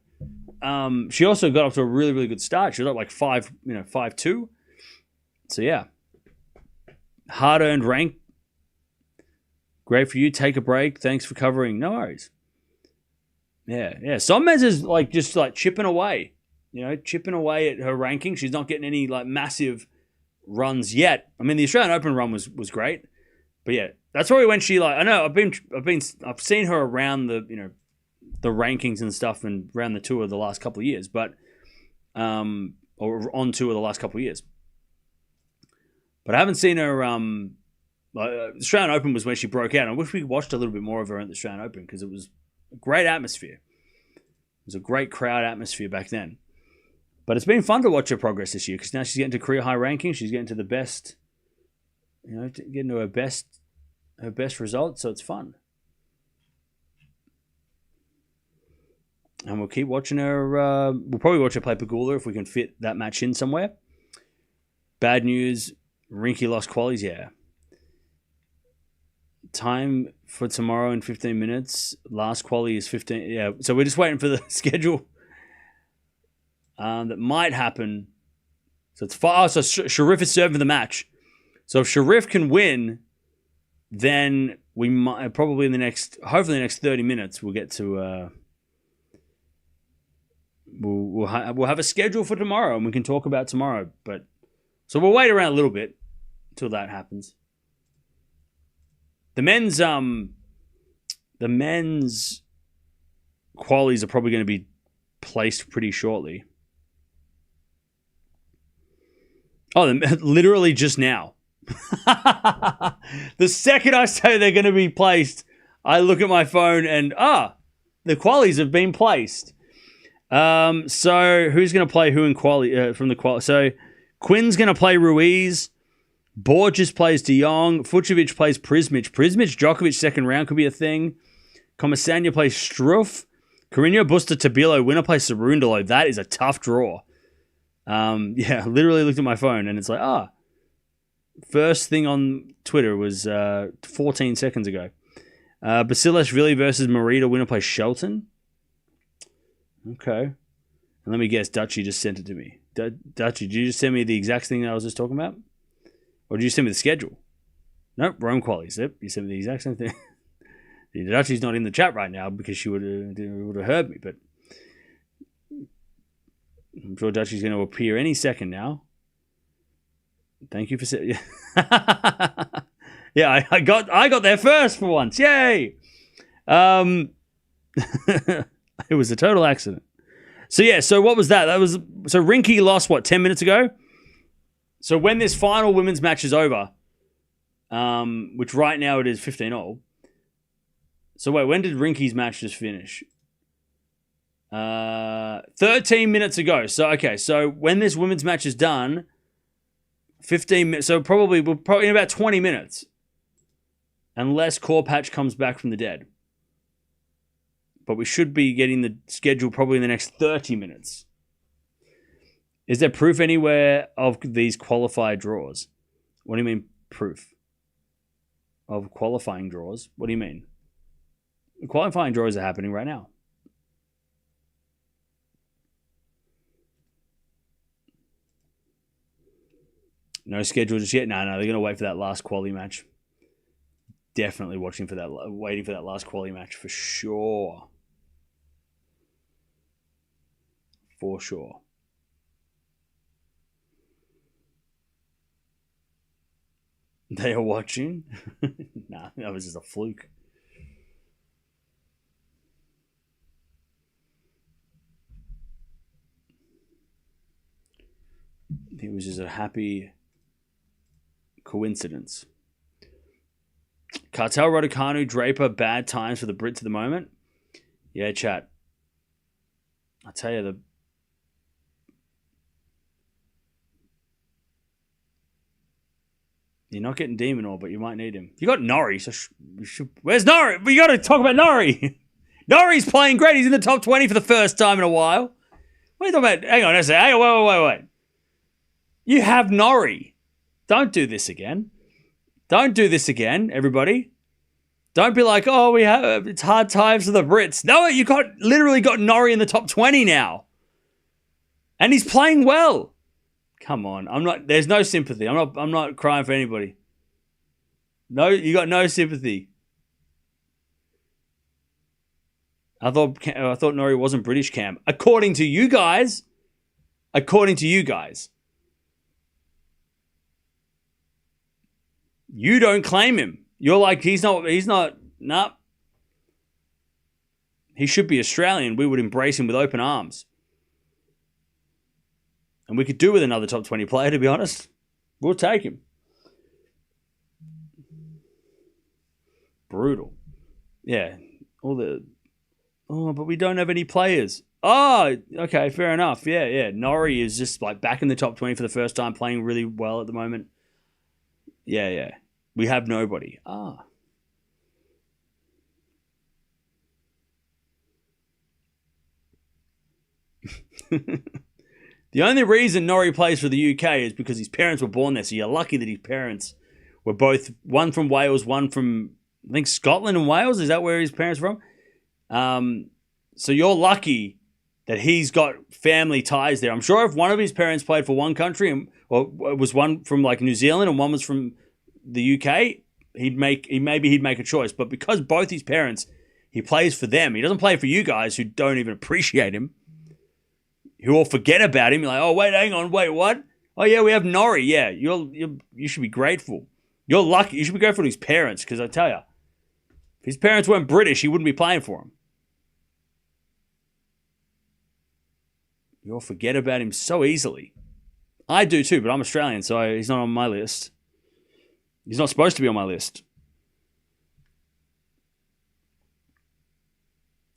She also got off to a really, really good start. She was up like 5-2. So, yeah. Hard-earned rank. Great for you. Take a break. Thanks for covering. No worries. Yeah. SONMEZ is just chipping away. You know, chipping away at her ranking. She's not getting any massive runs yet. I mean, the Australian Open run was great. But yeah, that's probably when she I know I've seen her around the the rankings and stuff and around the tour the last couple of years, but or on tour the last couple of years. But I haven't seen her. Australian Open was when she broke out. I wish we watched a little bit more of her at the Australian Open because it was a great atmosphere. It was a great crowd atmosphere back then. But it's been fun to watch her progress this year because now she's getting to career high ranking. She's getting to the best, getting to her best results. So it's fun. And we'll keep watching her. We'll probably watch her play Pegula if we can fit that match in somewhere. Bad news. Rinky lost qualies. Yeah. Time for tomorrow in 15 minutes. Last quali is 15. Yeah. So we're just waiting for the schedule. That might happen. So it's far. So Sharif is serving the match. So if Sharif can win, then we might probably hopefully the next 30 minutes, we'll get to. We'll have a schedule for tomorrow, and we can talk about tomorrow. But so we'll wait around a little bit until that happens. The men's qualies are probably going to be placed pretty shortly. Oh, literally just now. The second I say they're going to be placed, I look at my phone and the qualies have been placed. So who's going to play who in quali from the quali? So Quinn's going to play Ruiz. Borges plays De Jong. Fucsovics plays Prismic. Djokovic second round could be a thing. Comasanya plays Struff. Carreño, Busta, Tabilo. Winner plays Cerundolo. That is a tough draw. Literally looked at my phone and it's like, first thing on Twitter was 14 seconds ago. Basilashvili versus Morita. Winner plays Shelton. Okay. And let me guess, Dutchy just sent it to me. Dutchy, did you just send me the exact thing that I was just talking about? Or did you send me the schedule? Nope, Rome qualies. Yep, you sent me the exact same thing. Dutchy's not in the chat right now because she would have heard me, but I'm sure Dutchy's going to appear any second now. Thank you for saying. Yeah, I got there first for once. Yay! It was a total accident. So what was that? So Rinky lost 10 minutes ago? So when this final women's match is over, which right now it is 15-all. So wait, when did Rinky's match just finish? 13 minutes ago. So when this women's match is done, 15 minutes. So probably in about 20 minutes, unless Korpatch comes back from the dead. But we should be getting the schedule probably in the next 30 minutes. Is there proof anywhere of these qualified draws? What do you mean proof? Of qualifying draws? What do you mean? The qualifying draws are happening right now. No schedule just yet? No, they're going to wait for that last quali match. Definitely waiting for that last quali match for sure. For sure. They are watching? Nah, that was just a fluke. It was just a happy coincidence. Cartel, Raducanu, Draper, bad times for the Brits at the moment. Yeah, chat. I tell you, you're not getting Demon Ore, but you might need him. You got Norrie, so where's Norrie? We got to talk about Norrie. Norrie's playing great. He's in the top 20 for the first time in a while. What are you talking about? Hang on a second. Wait. You have Norrie. Don't do this again. Don't do this again, everybody. Don't be like, oh, it's hard times for the Brits. No, you literally got Norrie in the top 20 now. And he's playing well. Come on. There's no sympathy. I'm not crying for anybody. No, you got no sympathy. I thought Norrie wasn't British, Cam. According to you guys. You don't claim him. You're like, he's not, nah. He should be Australian. We would embrace him with open arms. And we could do with another top 20 player, to be honest. We'll take him. Brutal. Yeah. But we don't have any players. Oh, okay, fair enough. Yeah. Norrie is just like back in the top 20 for the first time, playing really well at the moment. Yeah. We have nobody. The only reason Norrie plays for the UK is because his parents were born there. So you're lucky that his parents were both, one from Wales, one from, I think, Scotland and Wales. Is that where his parents are from? So you're lucky that he's got family ties there. I'm sure if one of his parents played for one country, or was one from like New Zealand and one was from the UK, he'd make a choice. But because both his parents, he plays for them. He doesn't play for you guys who don't even appreciate him, who all forget about him. You're like, oh wait, hang on, wait, what? Oh yeah, we have Norrie. Yeah, you should be grateful. You're lucky. You should be grateful to his parents, because I tell you, if his parents weren't British, he wouldn't be playing for him. You all forget about him so easily. I do too, but I'm Australian, so he's not on my list. He's not supposed to be on my list.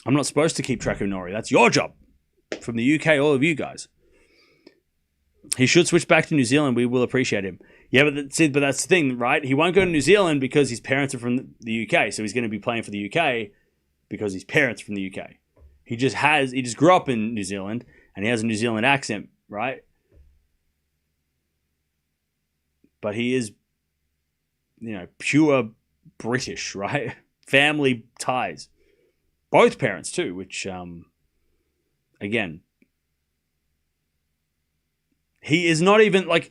I'm not supposed to keep track of Norrie. That's your job. From the UK, all of you guys. He should switch back to New Zealand. We will appreciate him. Yeah, but that's the thing, right? He won't go to New Zealand because his parents are from the UK. So he's going to be playing for the UK because his parents are from the UK. He just grew up in New Zealand and he has a New Zealand accent, right? But he is, pure British, right? Family ties. Both parents too, which, again, he is not even like,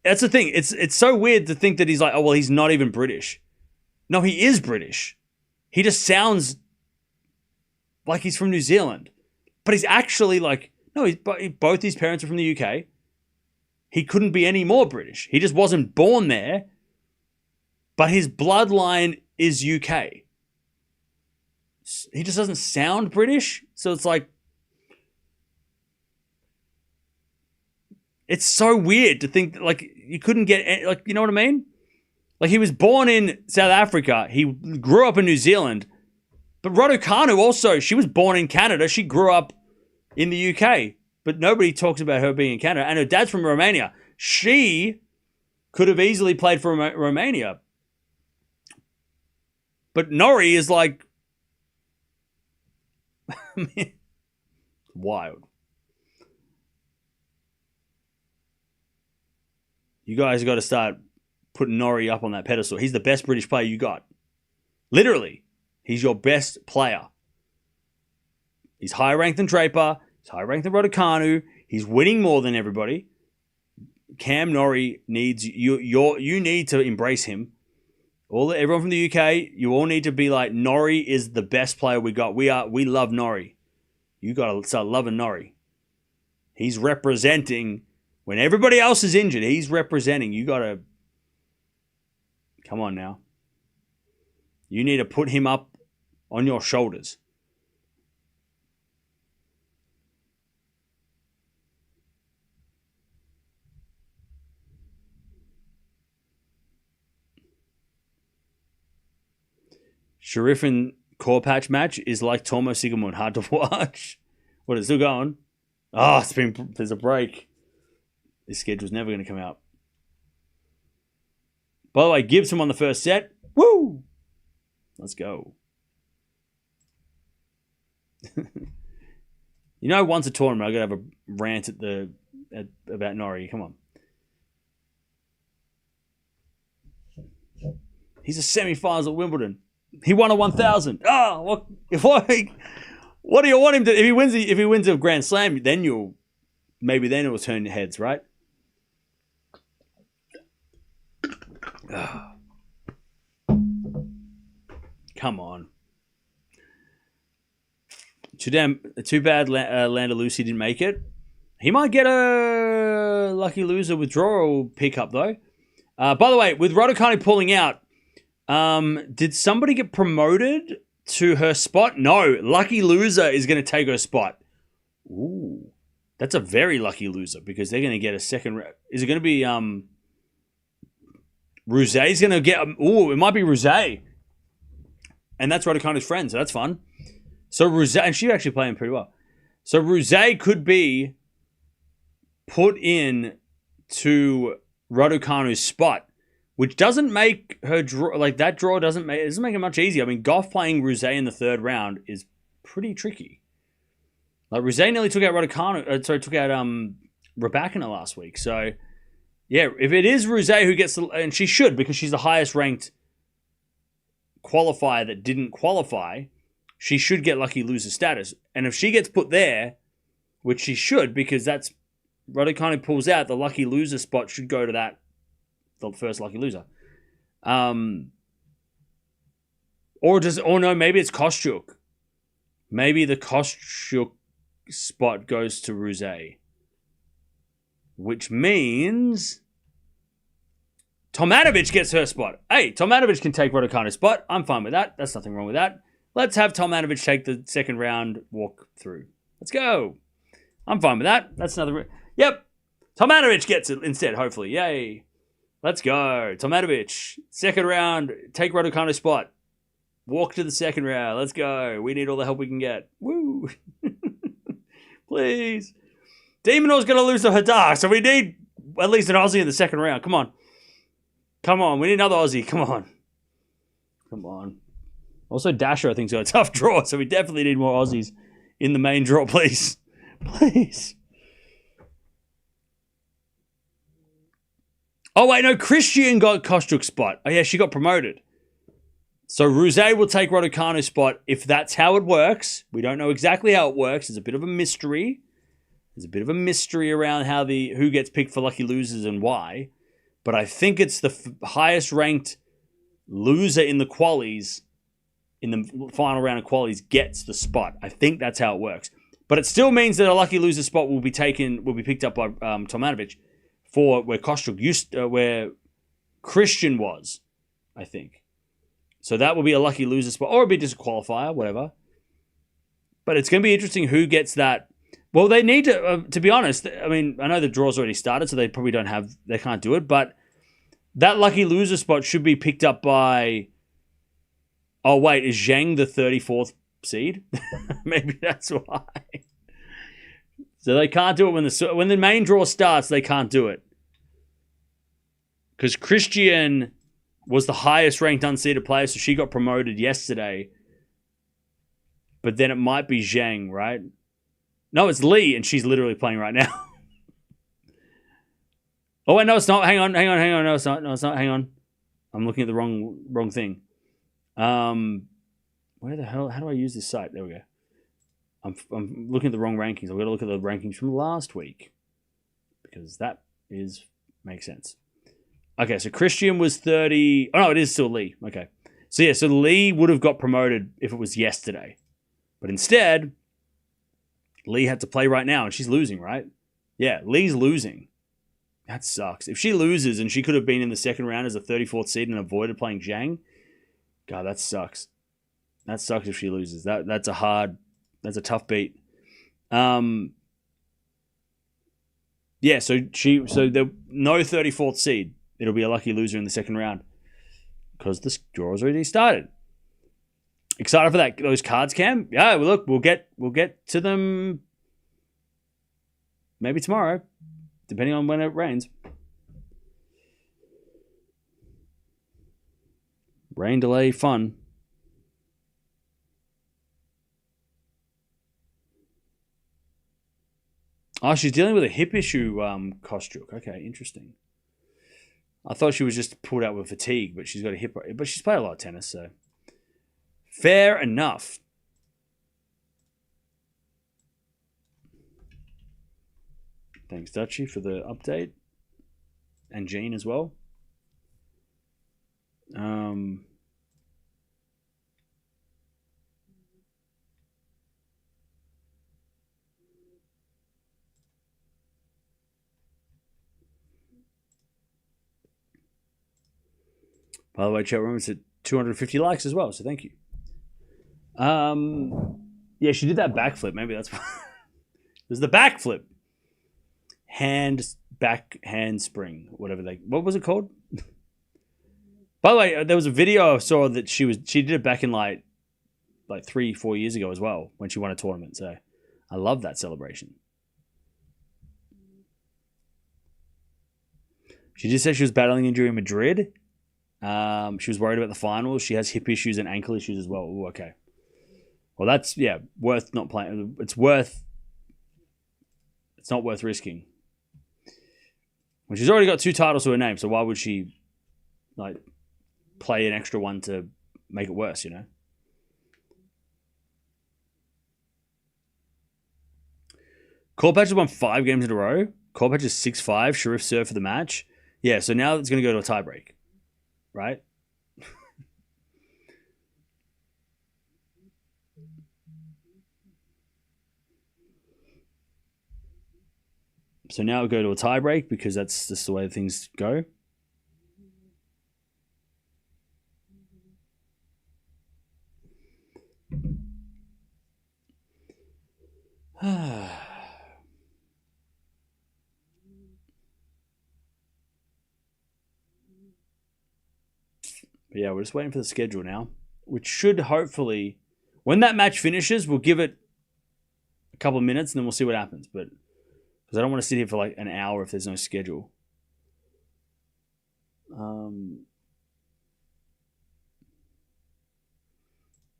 that's the thing. It's so weird to think that he's like, oh, well, he's not even British. No, he is British. He just sounds like he's from New Zealand. But he's actually like, no, both his parents are from the UK. He couldn't be any more British. He just wasn't born there. But his bloodline is UK. He just doesn't sound British. So it's like, it's so weird to think that, like, you couldn't get, like, you know what I mean? Like, he was born in South Africa. He grew up in New Zealand. But Raducanu also, she was born in Canada. She grew up in the UK. But nobody talks about her being in Canada. And her dad's from Romania. She could have easily played for Romania. But Norrie is like, wild. You guys got to start putting Norrie up on that pedestal. He's the best British player you got. Literally. He's your best player. He's higher ranked than Draper. He's higher ranked than Raducanu. He's winning more than everybody. Cam Norrie needs you. You need to embrace him. Everyone from the UK, you all need to be like, Norrie is the best player we got. We love Norrie. You got to start loving Norrie. He's representing. When everybody else is injured, he's representing. You got to... Come on now. You need to put him up on your shoulders. Sharif and Korpatch match is like Tomo Sigmund. Hard to watch. What, it's still going? Oh, there's a break. This schedule's never going to come out. By the way, Gibson won the first set. Woo! Let's go. Once a tournament, I got to have a rant about Norrie. Come on. He's a semi-finals at Wimbledon. He won a 1,000. Oh, what do you want him to? If he wins a Grand Slam, then it will turn heads, right? Come on. Too bad Landalusi didn't make it. He might get a lucky loser withdrawal pickup, though. By the way, with Raducanu pulling out, did somebody get promoted to her spot? No. Lucky loser is going to take her spot. Ooh. That's a very lucky loser because they're going to get a second. Is it going to be Rouzet's going to get... Ooh, it might be Rouzet. And that's Raducanu's friend, so that's fun. So Rouzet... And she's actually playing pretty well. So Rouzet could be put in to Raducanu's spot, which doesn't make her draw... Like, that draw doesn't make it much easier. I mean, Gauff playing Rouzet in the third round is pretty tricky. Like, Rouzet nearly took out Raducanu last week. So, yeah, if it is Rouzet who gets... And she should, because she's the highest ranked qualifier that didn't qualify, she should get lucky loser status. And if she gets put there, which she should, because that's... Raducanu pulls out, the lucky loser spot should go to the first lucky loser. Or no, maybe it's Kostyuk. Maybe the Kostyuk spot goes to Rouzet. Which means Tomanovic gets her spot. Hey, Tomanovic can take Raducanu's spot. I'm fine with that. There's nothing wrong with that. Let's have Tomanovic take the second round walk through. Let's go. I'm fine with that. That's another... Yep. Tomanovic gets it instead, hopefully. Yay. Let's go. Tomanovic. Second round. Take Raducanu's spot. Walk to the second round. Let's go. We need all the help we can get. Woo. Please. Demonor's going to lose to Hadar, so we need at least an Aussie in the second round. Come on. Come on. We need another Aussie. Come on. Come on. Also, Dasher, I think, got a tough draw, so we definitely need more Aussies in the main draw, please. Please. Oh, wait, no. Christian got Kostyuk's spot. Oh, yeah, she got promoted. So Rouzet will take Raducanu's spot if that's how it works. We don't know exactly how it works. There's a bit of a mystery. There's a bit of a mystery around who gets picked for lucky losers and why. But I think it's the highest ranked loser in the qualies, in the final round of qualies, gets the spot. I think that's how it works. But it still means that a lucky loser spot will be picked up by Tomanovic for where Kostyuk where Christian was, I think. So that will be a lucky loser spot, or it'll be just a qualifier, whatever. But it's going to be interesting who gets that. Well, they need to be honest, I mean, I know the draw's already started, so they probably they can't do it, but that lucky loser spot should be picked up by, oh wait, is Zhang the 34th seed? Maybe that's why. So they can't do it when the main draw starts, they can't do it. Because Christian was the highest ranked unseeded player, so she got promoted yesterday. But then it might be Zhang, right? No, it's Lee, and she's literally playing right now. Oh, wait, no, it's not. Hang on. No, it's not. Hang on. I'm looking at the wrong thing. Where the hell? How do I use this site? There we go. I'm looking at the wrong rankings. I've got to look at the rankings from last week. Because that makes sense. Okay, so Christian was 30. Oh, no, it is still Lee. Okay. So, yeah, so Lee would have got promoted if it was yesterday. But instead, Lee had to play right now, and she's losing, right? Yeah, Lee's losing. That sucks. If she loses and she could have been in the second round as a 34th seed and avoided playing Zhang, God, that sucks. That sucks if she loses. That's a tough beat. Yeah, so the no 34th seed. It'll be a lucky loser in the second round because the draw's already started. Excited for those cards, Cam? Yeah, well, look, we'll get to them maybe tomorrow, depending on when it rains. Rain delay fun. Oh, she's dealing with a hip issue, Kostyuk. Okay, interesting. I thought she was just pulled out with fatigue, but she's got a hip. But she's played a lot of tennis, so fair enough. Thanks, Dutchie, for the update, and Jean as well. By the way, chat room, it's at 250 likes as well, so thank you. Yeah, she did that backflip. Maybe that's why. There's the backflip. Backhand spring, whatever what was it called? By the way, there was a video I saw that she did it back in like 3-4 years ago as well when she won a tournament. So I love that celebration. She just said she was battling injury in Madrid. She was worried about the finals. She has hip issues and ankle issues as well. Ooh, okay. Well, that's worth not playing. It's not worth risking. Well, she's already got 2 titles to her name, so why would she play an extra one to make it worse, you know? Korpatch has won 5 games in a row. Korpatch is 6-5. Sharif served for the match. Yeah, so now it's going to go to a tiebreak, right? So now we'll go to a tiebreak because that's just the way things go. But yeah, we're just waiting for the schedule now, which should hopefully, when that match finishes, we'll give it a couple of minutes and then we'll see what happens. But because I don't want to sit here for like an hour if there's no schedule.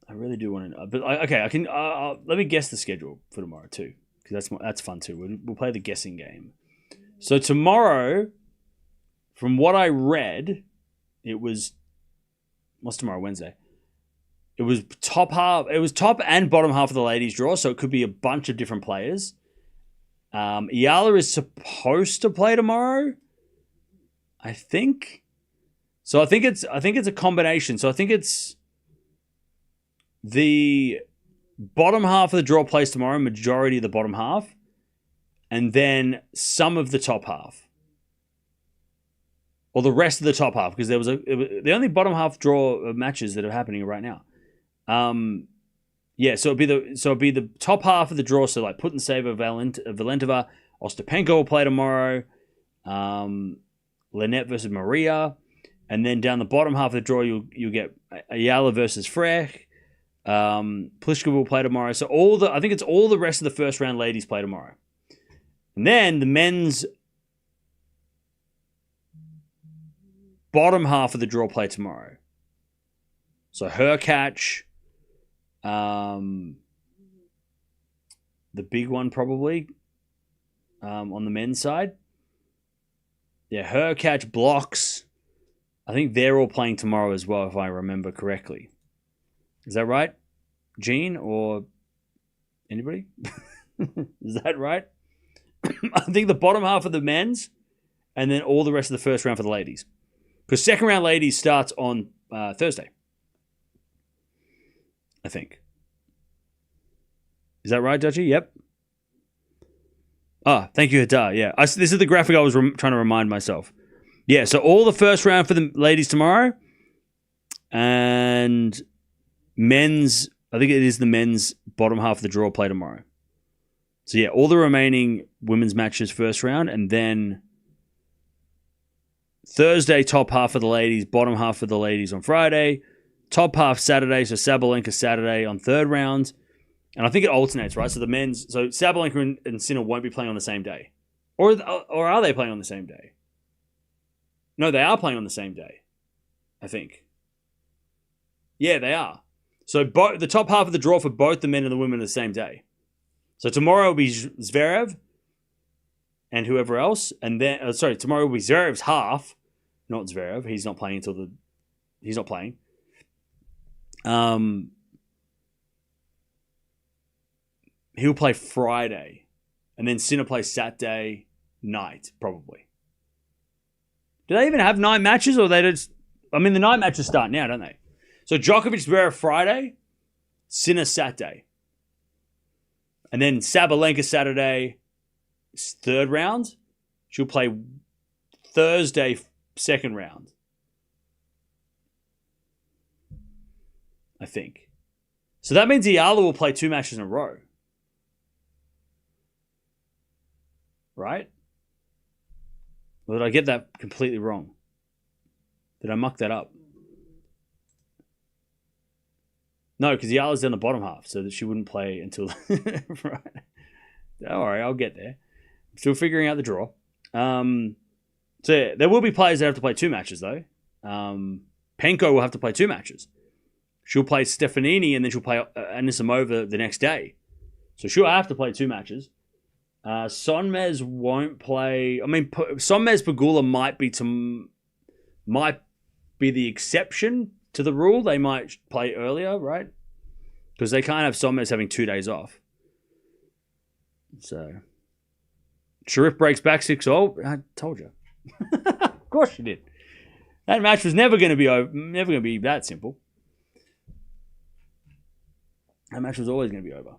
I really do want to, but okay, I can. Let me guess the schedule for tomorrow too, because that's fun too. We'll play the guessing game. So tomorrow, from what I read, it was what's tomorrow? Wednesday. It was top half. It was top and bottom half of the ladies' draw, so it could be a bunch of different players. Eala is supposed to play tomorrow, I think. So I think it's a combination. So I think it's the bottom half of the draw plays tomorrow, majority of the bottom half, and then some of the top half, or the rest of the top half, because there was the only bottom half draw matches that are happening right now. Yeah, so it'd be the top half of the draw. So like Putintseva, Valentova, Ostapenko will play tomorrow. Linette versus Maria, and then down the bottom half of the draw, you'll get Eala versus Frech. Pliskova will play tomorrow. So I think it's all the rest of the first round ladies play tomorrow, and then the men's bottom half of the draw play tomorrow. So Hurkacz. The big one probably on the men's side. Yeah, Hurkacz, Blocks. I think they're all playing tomorrow as well, if I remember correctly. Is that right, Gene, or anybody? Is that right? I think the bottom half of the men's, and then all the rest of the first round for the ladies. Because second round ladies starts on Thursday, I think. Is that right, Dutchie? Yep. Ah, thank you, Hadar. Yeah, this is the graphic I was trying to remind myself. Yeah, so all the first round for the ladies tomorrow, and men's, I think it is the men's bottom half of the draw play tomorrow. So yeah, all the remaining women's matches first round, and then Thursday top half of the ladies, bottom half of the ladies on Friday, top half Saturday, so Sabalenka Saturday on third round, And I think it alternates, right? So the men's, so Sabalenka and Sinner won't be playing on the same day, or are they playing on the same day? No, they are playing on the same day, I think. Yeah, they are. So the top half of the draw for both the men and the women are the same day. So tomorrow will be Zverev and whoever else, and then tomorrow will be Zverev's half, not Zverev. He's not playing he's not playing. He'll play Friday, and then Sinner plays Saturday night, probably. Do they even have 9 matches, or they just? I mean, the 9 matches start now, don't they? So Djokovic, Zverev Friday, Sinner Saturday, and then Sabalenka Saturday, 3rd round. She'll play Thursday, 2nd round, I think. So that means Eala will play 2 matches in a row. Right? Or did I get that completely wrong? Did I muck that up? No, because Eala's down the bottom half, so that she wouldn't play until... Right. Don't worry, I'll get there. Still figuring out the draw. So yeah, there will be players that have to play 2 matches, though. Penko will have to play 2 matches. She'll play Stefanini, and then she'll play Anisimova the next day. So she'll have to play 2 matches. SONMEZ won't play. I mean, SONMEZ Pegula might be the exception to the rule. They might play earlier, right? Because they can't have SONMEZ having 2 days off. So Sharif breaks back 6-0. I told you. Of course you did. That match was never going to be that simple. That match was always going to be over.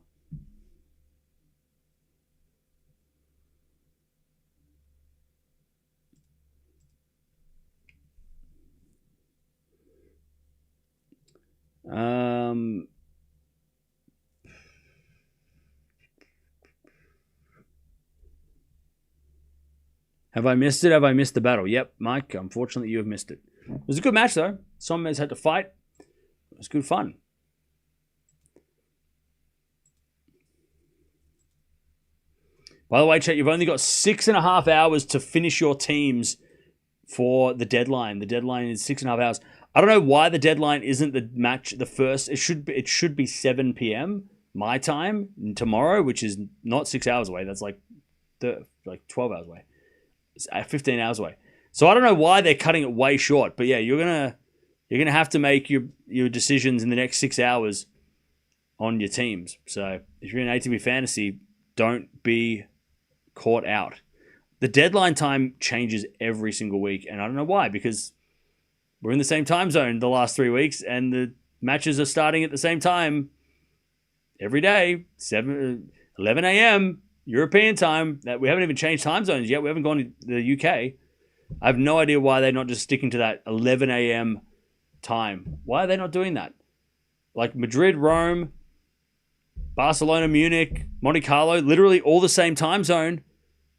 Have I missed it? Have I missed the battle? Yep, Mike, unfortunately you have missed it. It was a good match though. SONMEZ had to fight. It was good fun. By the way, chat, you've only got 6.5 hours to finish your teams for the deadline. The deadline is 6.5 hours. I don't know why the deadline isn't the first. It should be 7 p.m. my time tomorrow, which is not 6 hours away. That's like 12 hours away. It's 15 hours away. So I don't know why they're cutting it way short. But yeah, you're gonna have to make your decisions in the next 6 hours on your teams. So if you're in ATP Fantasy, don't be caught out. The deadline time changes every single week, and I don't know why, because we're in the same time zone the last 3 weeks, and the matches are starting at the same time every day, 11 a.m. European time. That we haven't even changed time zones yet. We haven't gone to the UK. I have no idea why they're not just sticking to that 11 a.m. time. Why are they not doing that? Like Madrid, Rome, Barcelona, Munich, Monte Carlo, literally all the same time zone,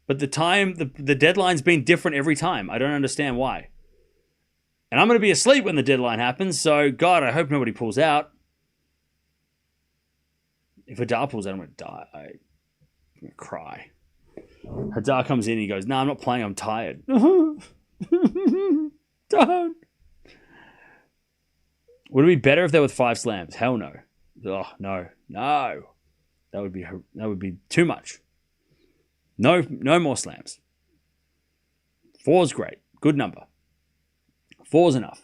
but the deadline's been different every time. I don't understand why. And I'm going to be asleep when the deadline happens, so God, I hope nobody pulls out. If Hadar pulls out, I'm going to die. I'm going to cry. Hadar comes in and he goes, "No, I'm not playing, I'm tired." Don't. Would it be better if there were 5 slams? Hell no. Oh, no. That would be too much. No more slams. 4's great. Good number. 4's enough.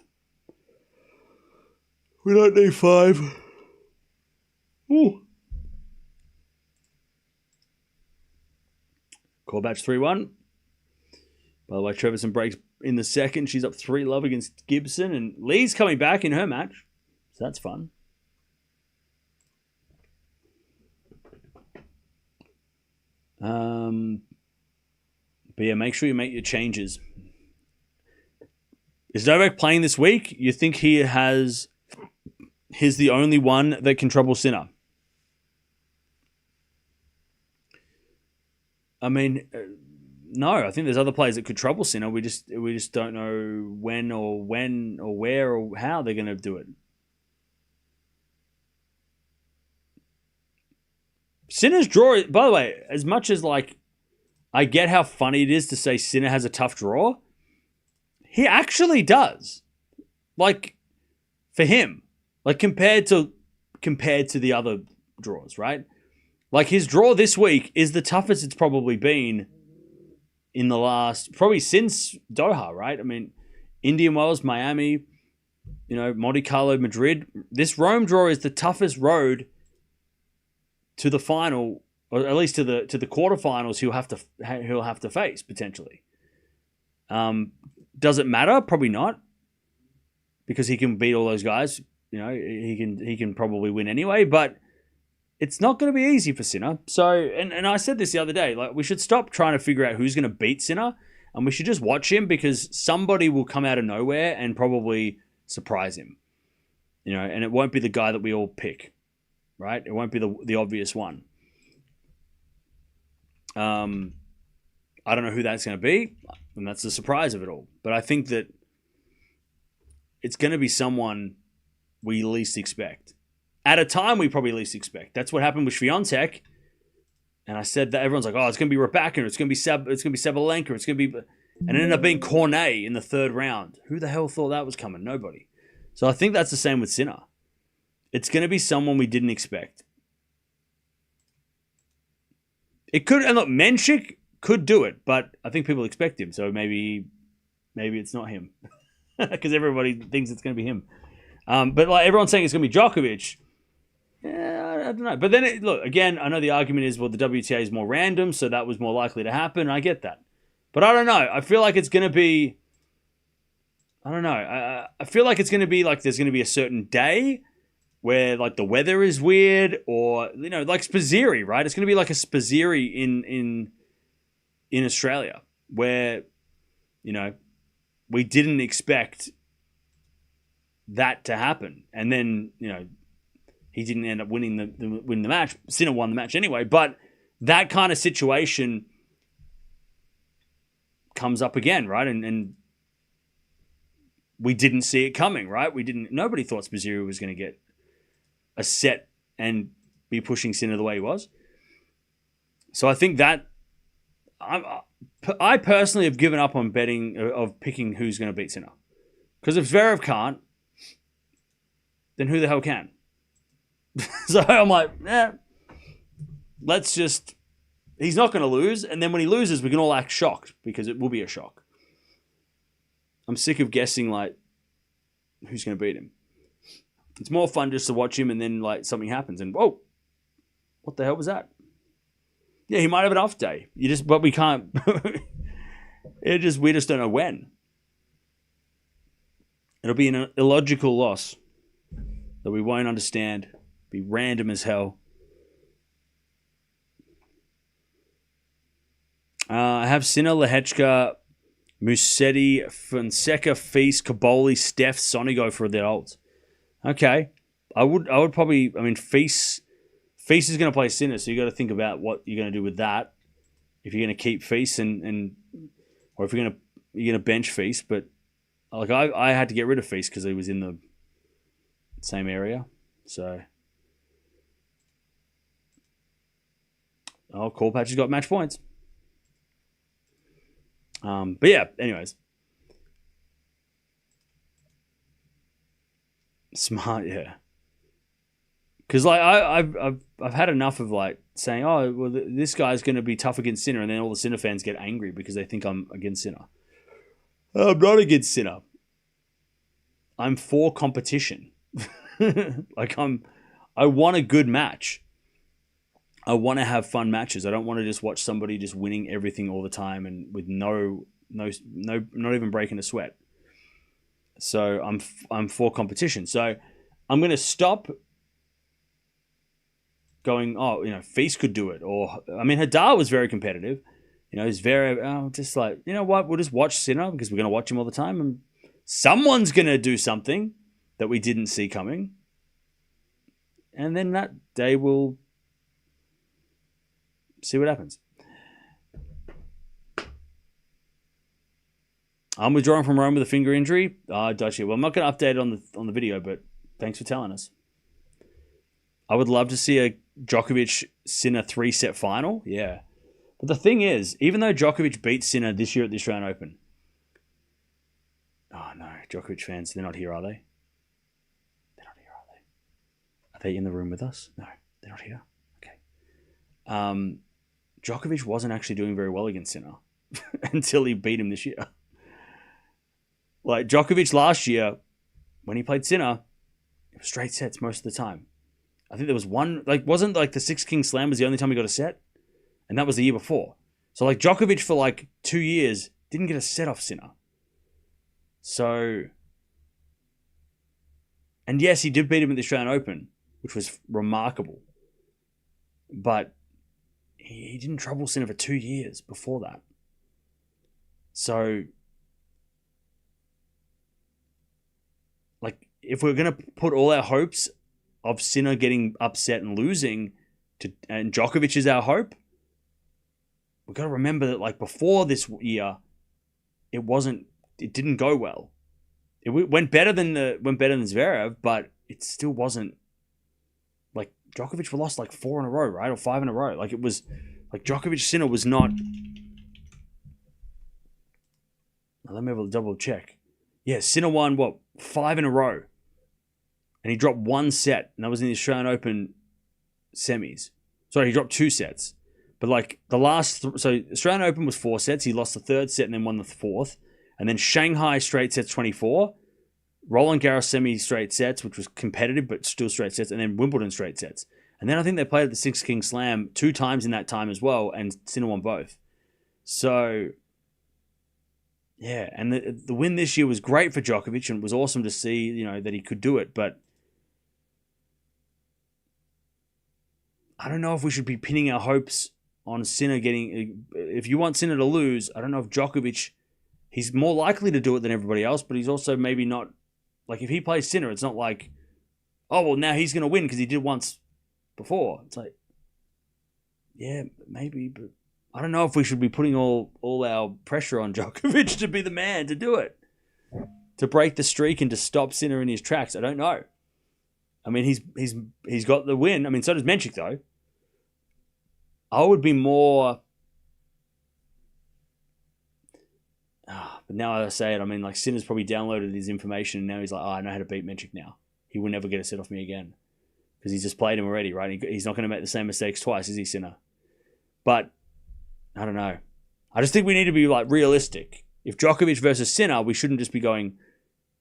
We don't need 5. Ooh. Korbatch 3-1. By the way, Trevisan breaks in the second. She's up 3-love against Gibson. And Lee's coming back in her match. So that's fun. But yeah, make sure you make your changes. Is Novak playing this week? You think he's the only one that can trouble Sinner? I mean, no. I think there's other players that could trouble Sinner. We just don't know when or where or how they're going to do it. Sinner's draw, by the way, as much as like I get how funny it is to say Sinner has a tough draw, he actually does. Like, for him, like compared to the other draws, right? Like his draw this week is the toughest it's probably been in the last, probably since Doha, right? I mean, Indian Wells, Miami, Monte Carlo, Madrid. This Rome draw is the toughest road to the final, or at least to the quarterfinals. He'll have to face potentially. Does it matter? Probably not, because he can beat all those guys. He can probably win anyway, but it's not going to be easy for Sinner. So, and I said this the other day, like we should stop trying to figure out who's going to beat Sinner, and we should just watch him, because somebody will come out of nowhere and probably surprise him. And it won't be the guy that we all pick, right? It won't be the obvious one. I don't know who that's going to be, and that's the surprise of it all. But I think that it's going to be someone we least expect. At a time we probably least expect. That's what happened with Swiatek. And I said that everyone's like, oh, it's going to be Raducanu, it's going to be Sabalenka, it's going to be... And it ended up being Cornet in the third round. Who the hell thought that was coming? Nobody. So I think that's the same with Sinner. It's going to be someone we didn't expect. It could... And look, Menchik could do it, but I think people expect him, so maybe it's not him. Because everybody thinks it's going to be him. But like everyone's saying it's going to be Djokovic. Yeah, I don't know. But then, look, again, I know the argument is, well, the WTA is more random, so that was more likely to happen. I get that. But I don't know. I feel like it's going to be... I don't know. I feel like it's going to be like there's going to be a certain day where like the weather is weird, or, like Spaziri, right? It's going to be like a Spaziri in Australia where, we didn't expect that to happen. And then, he didn't end up winning the match. Sinner won the match anyway. But that kind of situation comes up again, right? And we didn't see it coming, right? Nobody thought Spaziri was going to get a set and be pushing Sinner the way he was. So I think that I personally have given up on betting, of picking who's going to beat Sinner. Because if Zverev can't, then who the hell can? So I'm like, let's just... He's not going to lose, and then when he loses, we can all act shocked, because it will be a shock. I'm sick of guessing, like, who's going to beat him. It's more fun just to watch him, and then, like, something happens, and, whoa, what the hell was that? Yeah, he might have an off day. But we can't... we just don't know when. It'll be an illogical loss that we won't understand. Be random as hell. I have Sinner, Lehechka, Musetti, Fonseca, Feast, Caboli, Steph, Sonigo for the olds. Okay. I would probably... I mean, Feast is going to play Sinner, so you got to think about what you're going to do with that. If you're going to keep Feast and or if you're going to bench Feast, but like I had to get rid of Feast because he was in the same area. So Call Patch has got match points. But yeah, anyways. Smart, yeah. Because like I've had enough of like saying, oh, well, this guy's going to be tough against Sinner, and then all the Sinner fans get angry because they think I'm against Sinner. I'm not against Sinner. I'm for competition. Like I want a good match. I want to have fun matches. I don't want to just watch somebody just winning everything all the time and with no, not even breaking a sweat. So I'm for competition. So I'm going to stop going, oh, Feast could do it. Or, I mean, Hadar was very competitive. He's very, just like, you know what, we'll just watch Sinner because we're going to watch him all the time. And someone's going to do something that we didn't see coming. And then that day we'll see what happens. I'm withdrawing from Rome with a finger injury. Dutchy. Well, I'm not going to update it on the video, but thanks for telling us. I would love to see Djokovic Sinner 3-set final. Yeah. But the thing is, even though Djokovic beat Sinner this year at the Australian Open. Oh no, Djokovic fans, they're not here, are they? They're not here, are they? Are they in the room with us? No, they're not here. Okay. Djokovic wasn't actually doing very well against Sinner until he beat him this year. Like Djokovic last year, when he played Sinner, it was straight sets most of the time. I think there was one, like, wasn't like the Six King Slam was the only time he got a set? And that was the year before. So like Djokovic for like 2 years didn't get a set off Sinner. So, and yes, he did beat him at the Australian Open, which was remarkable. But he didn't trouble Sinner for 2 years before that. So, like, if we're going to put all our hopes of Sinner getting upset and losing and Djokovic is our hope, we've got to remember that, like, before this year, it didn't go well. It went better than Zverev, but it still wasn't, like, Djokovic lost like 4 in a row, right? Or 5 in a row. Like, it was, like, Djokovic Sinner was not. Now, let me have a double check. Yeah, Sinner won, 5 in a row. And he dropped 1 set, and that was in the Australian Open semis. Sorry, he dropped 2 sets. But, like, the last... so, Australian Open was 4 sets. He lost the 3rd set and then won the 4th. And then Shanghai straight sets 24. Roland Garros semi straight sets, which was competitive, but still straight sets. And then Wimbledon straight sets. And then I think they played at the Six King Slam 2 times in that time as well. And Sinner won both. So... yeah, and the win this year was great for Djokovic, and it was awesome to see, you know, that he could do it. But I don't know if we should be pinning our hopes on Sinner getting... if you want Sinner to lose, I don't know if Djokovic... he's more likely to do it than everybody else, but he's also maybe not... like, if he plays Sinner, it's not like, oh, well, now he's going to win because he did once before. It's like, yeah, maybe, but I don't know if we should be putting all our pressure on Djokovic to be the man to do it. To break the streak and to stop Sinner in his tracks. I don't know. I mean, he's got the win. I mean, so does Menchik, though. I would be more... but now I say it, I mean, like, Sinner's probably downloaded his information and now he's like, oh, I know how to beat Menchik now. He will never get a set off me again. Because he's just played him already, right? He's not going to make the same mistakes twice, is he, Sinner? But, I don't know. I just think we need to be, like, realistic. If Djokovic versus Sinner, we shouldn't just be going,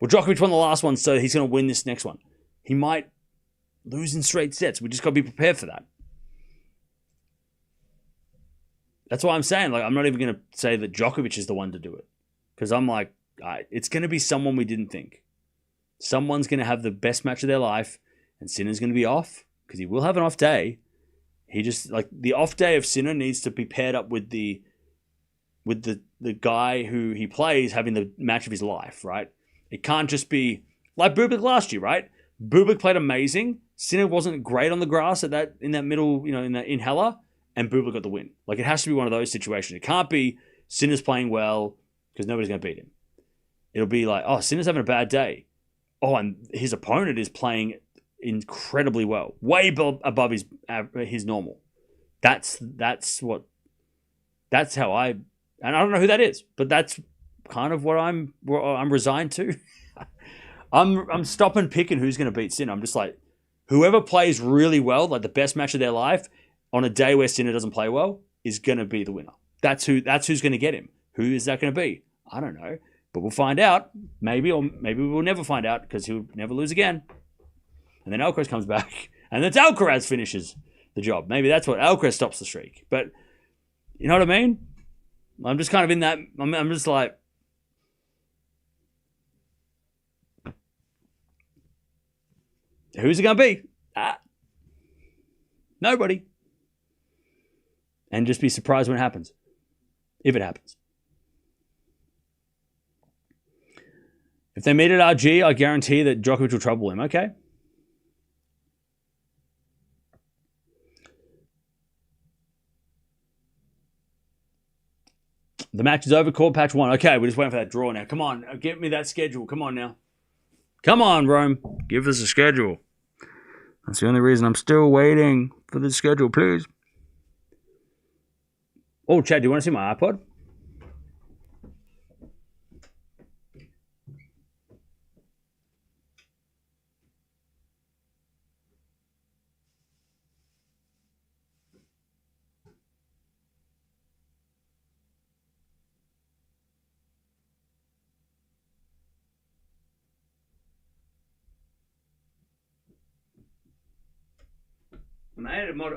well, Djokovic won the last one, so he's going to win this next one. He might lose in straight sets. We just got to be prepared for that. That's why I'm saying, like, I'm not even going to say that Djokovic is the one to do it. Because I'm like, it's going to be someone we didn't think. Someone's going to have the best match of their life, and Sinner's going to be off, because he will have an off day. He just, like, the off day of Sinner needs to be paired up with the guy who he plays having the match of his life, right? It can't just be like Bublik last year, right? Bublik played amazing. Sinner wasn't great on the grass in that middle, you know, in Hella, and Bublik got the win. Like, it has to be one of those situations. It can't be Sinner's playing well because nobody's going to beat him. It'll be like, oh, Sinner's having a bad day. Oh, and his opponent is playing incredibly well, way above his normal. That's how I, and I don't know who that is, but that's kind of what I'm resigned to. I'm stopping picking who's going to beat Sinner. I'm just like, whoever plays really well, like the best match of their life, on a day where Sinner doesn't play well, is going to be the winner. That's who's going to get him. Who is that going to be? I don't know, but we'll find out. Maybe we'll never find out because he'll never lose again. And then Alcaraz comes back, and then Alcaraz finishes the job. Maybe that's what Alcaraz stops the streak. But you know what I mean? I'm just kind of in that. I'm just like, who's it going to be? Nobody. And just be surprised when it happens. If it happens. If they meet at RG, I guarantee that Djokovic will trouble him. Okay. The match is over. Court patch 1. Okay, we're just waiting for that draw now. Come on. Get me that schedule. Come on now. Come on, Rome. Give us a schedule. That's the only reason I'm still waiting for the schedule, please. Oh, Chad, do you want to see my iPod?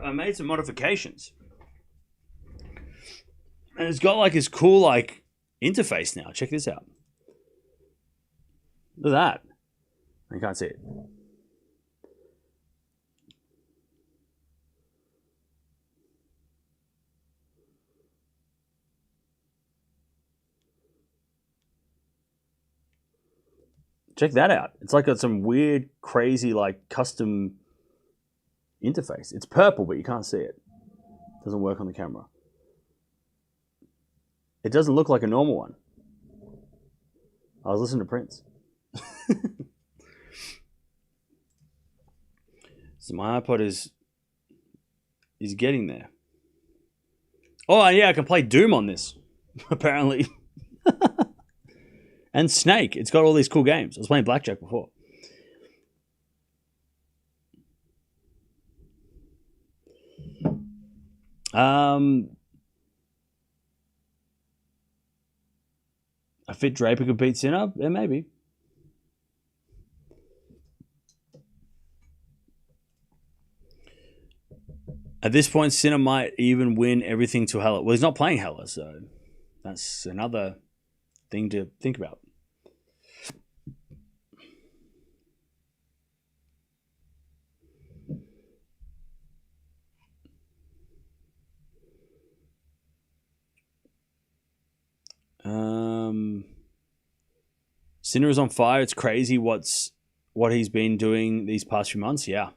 I made some modifications. And it's got like this cool like interface now. Check this out. Look at that. You can't see it. Check that out. It's like got some weird, crazy, like custom interface. It's purple, but you can't see it. It doesn't work on the camera. It doesn't look like a normal one. I was listening to Prince. So my iPod is getting there. Oh yeah, I can play Doom on this, apparently. And Snake. It's got all these cool games. I was playing Blackjack before. A fit Draper could beat Sinner? Yeah, maybe. At this point, Sinner might even win everything to Heller. Well, he's not playing Heller, so that's another thing to think about. Sinner is on fire. It's crazy what he's been doing these past few months. Yeah.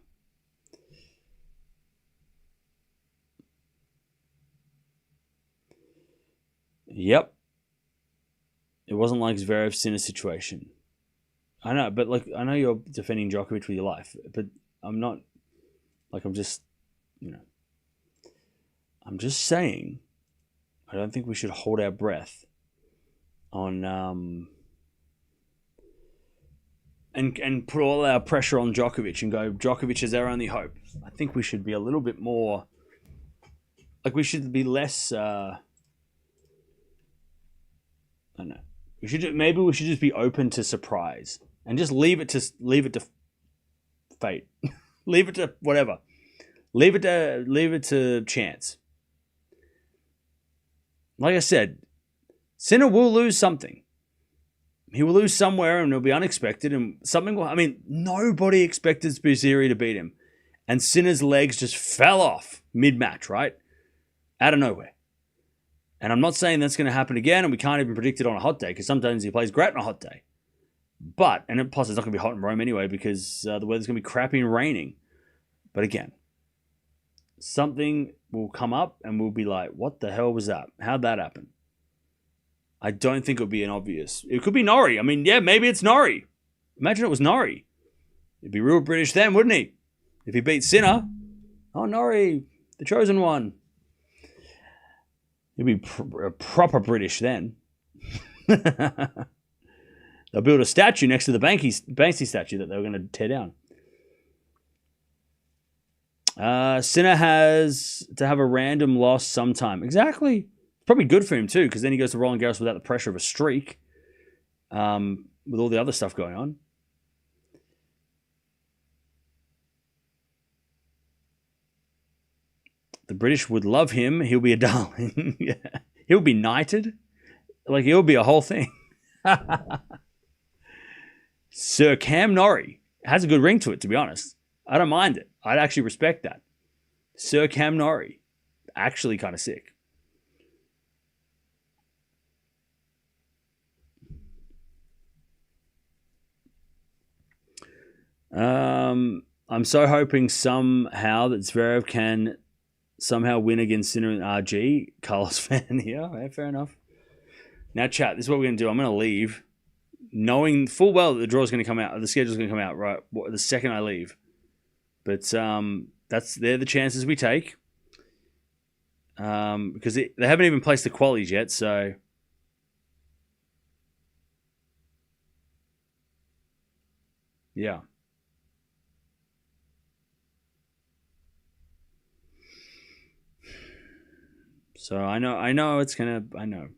Yep. It wasn't like Zverev Sinner situation. I know, but like I know you're defending Djokovic with your life, but I'm not. Like I'm just saying. I don't think we should hold our breath on and put all our pressure on Djokovic and go, Djokovic is our only hope. I think we should be a little bit more, like we should be less, I don't know. Maybe we should just be open to surprise and just leave it to fate. Leave it to whatever. Leave it to chance. Like I said, Sinner will lose something. He will lose somewhere and it'll be unexpected and something will... I mean, nobody expected Spuzzeri to beat him. And Sinner's legs just fell off mid-match, right? Out of nowhere. And I'm not saying that's going to happen again and we can't even predict it on a hot day because sometimes he plays great on a hot day. But, and plus it's not going to be hot in Rome anyway because the weather's going to be crappy and raining. But again, something will come up and we'll be like, what the hell was that? How'd that happen? I don't think it would be an obvious. It could be Norrie. I mean, yeah, maybe it's Norrie. Imagine it was Norrie. He'd be real British then, wouldn't he? If he beat Sinner. Oh, Norrie, the chosen one. He'd be proper British then. They'll build a statue next to the Banksy statue that they were going to tear down. Sinner has to have a random loss sometime. Exactly. Probably good for him too, because then he goes to Roland Garros without the pressure of a streak, with all the other stuff going on. The British would love him. He'll be a darling. Yeah. He'll be knighted. Like, it'll be a whole thing. Sir Cam Norrie has a good ring to it, to be honest. I don't mind it. I'd actually respect that. Sir Cam Norrie. Actually kind of sick. I'm so hoping somehow that Zverev can somehow win against Sinner and RG. Carlos fan here. Yeah, fair enough. Now, chat, this is what we're going to do. I'm going to leave, knowing full well that the draw's going to come out, the schedule's going to come out right the second I leave. But they're the chances we take. Because they haven't even placed the qualies yet, so yeah. So I know it's gonna. I know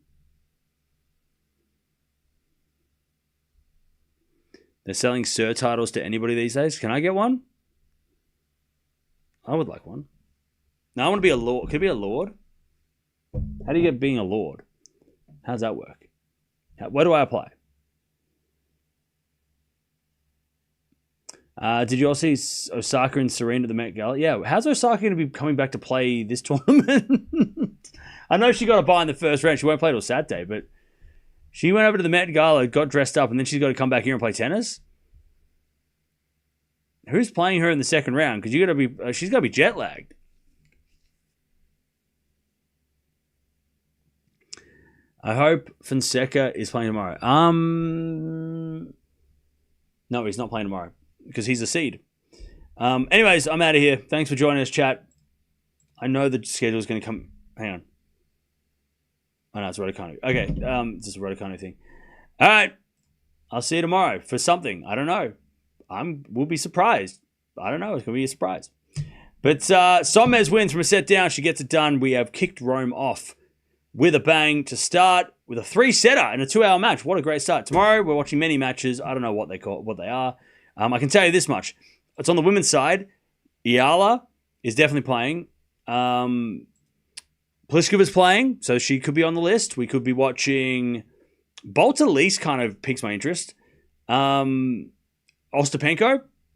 they're selling Sir titles to anybody these days. Can I get one? I would like one. No, I want to be a lord. Could it be a lord? How do you get being a lord? How does that work? Where do I apply? Did you all see Osaka and Serena at the Met Gala? Yeah. How's Osaka going to be coming back to play this tournament? I know she got a bye in the first round. She won't play till Saturday, but she went over to the Met Gala, got dressed up, and then she's got to come back here and play tennis. Who's playing her in the second round? Because she's got to be jet lagged. I hope Fonseca is playing tomorrow. No, he's not playing tomorrow because he's a seed. Anyways, I'm out of here. Thanks for joining us, chat. I know the schedule is going to come. Hang on. Oh, no, it's Raducanu. Okay, it's just a Raducanu thing. All right. I'll see you tomorrow for something. I don't know. We'll be surprised. I don't know. It's going to be a surprise. But SONMEZ wins from a set down. She gets it done. We have kicked Rome off with a bang to start with a 3-setter in a 2-hour match. What a great start. Tomorrow, we're watching many matches. I don't know what they are. I can tell you this much. It's on the women's side. Eala is definitely playing. Pliskova's playing, so she could be on the list. We could be watching... Bolt at least kind of piques my interest. Ostapenko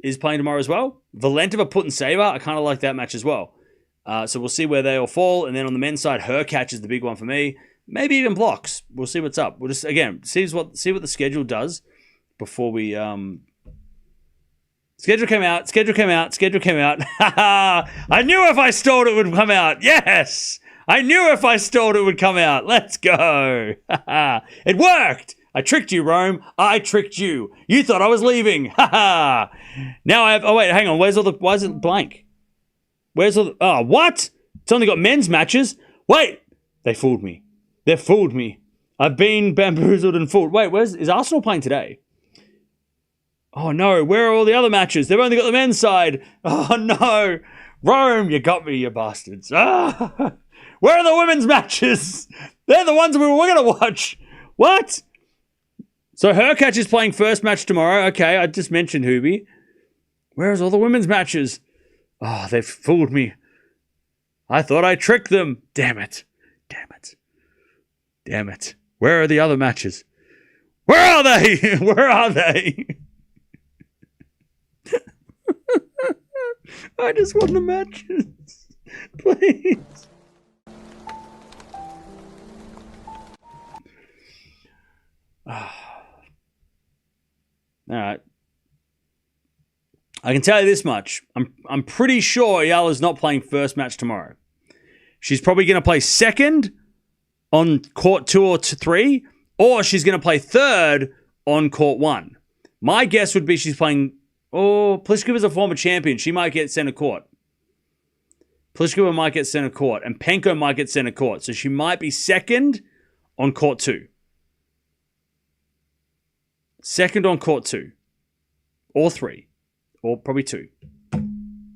is playing tomorrow as well. Valentova Putintseva, I kind of like that match as well. So we'll see where they all fall. And then on the men's side, Hurkacz is the big one for me. Maybe even blocks. We'll see what's up. We'll just, again, see what the schedule does before we... Schedule came out. I knew if I stalled it would come out. Yes! I knew if I stalled it would come out. Let's go. It worked. I tricked you, Rome. I tricked you. You thought I was leaving. Now I have... Oh, wait, hang on. Why is it blank? Oh, what? It's only got men's matches. Wait. They fooled me. They fooled me. I've been bamboozled and fooled. Wait, is Arsenal playing today? Oh, no. Where are all the other matches? They've only got the men's side. Oh, no. Rome, you got me, you bastards. Ah. Where are the women's matches? They're the ones we were going to watch. What? So Hurkacz is playing first match tomorrow. Okay, I just mentioned Hubie. Where's all the women's matches? Oh, they've fooled me. I thought I tricked them. Damn it. Where are the other matches? Where are they? I just want the matches. Please. All right. I can tell you this much. I'm pretty sure Eala's not playing first match tomorrow. She's probably going to play second on court 2 or 3, or she's going to play third on court 1. My guess would be she's playing... Oh, Pliskova's a former champion. She might get center court. Pliskova might get center court, and Penko might get center court. So she might be second on court 2. Second on court 2. Or 3. Or probably 2.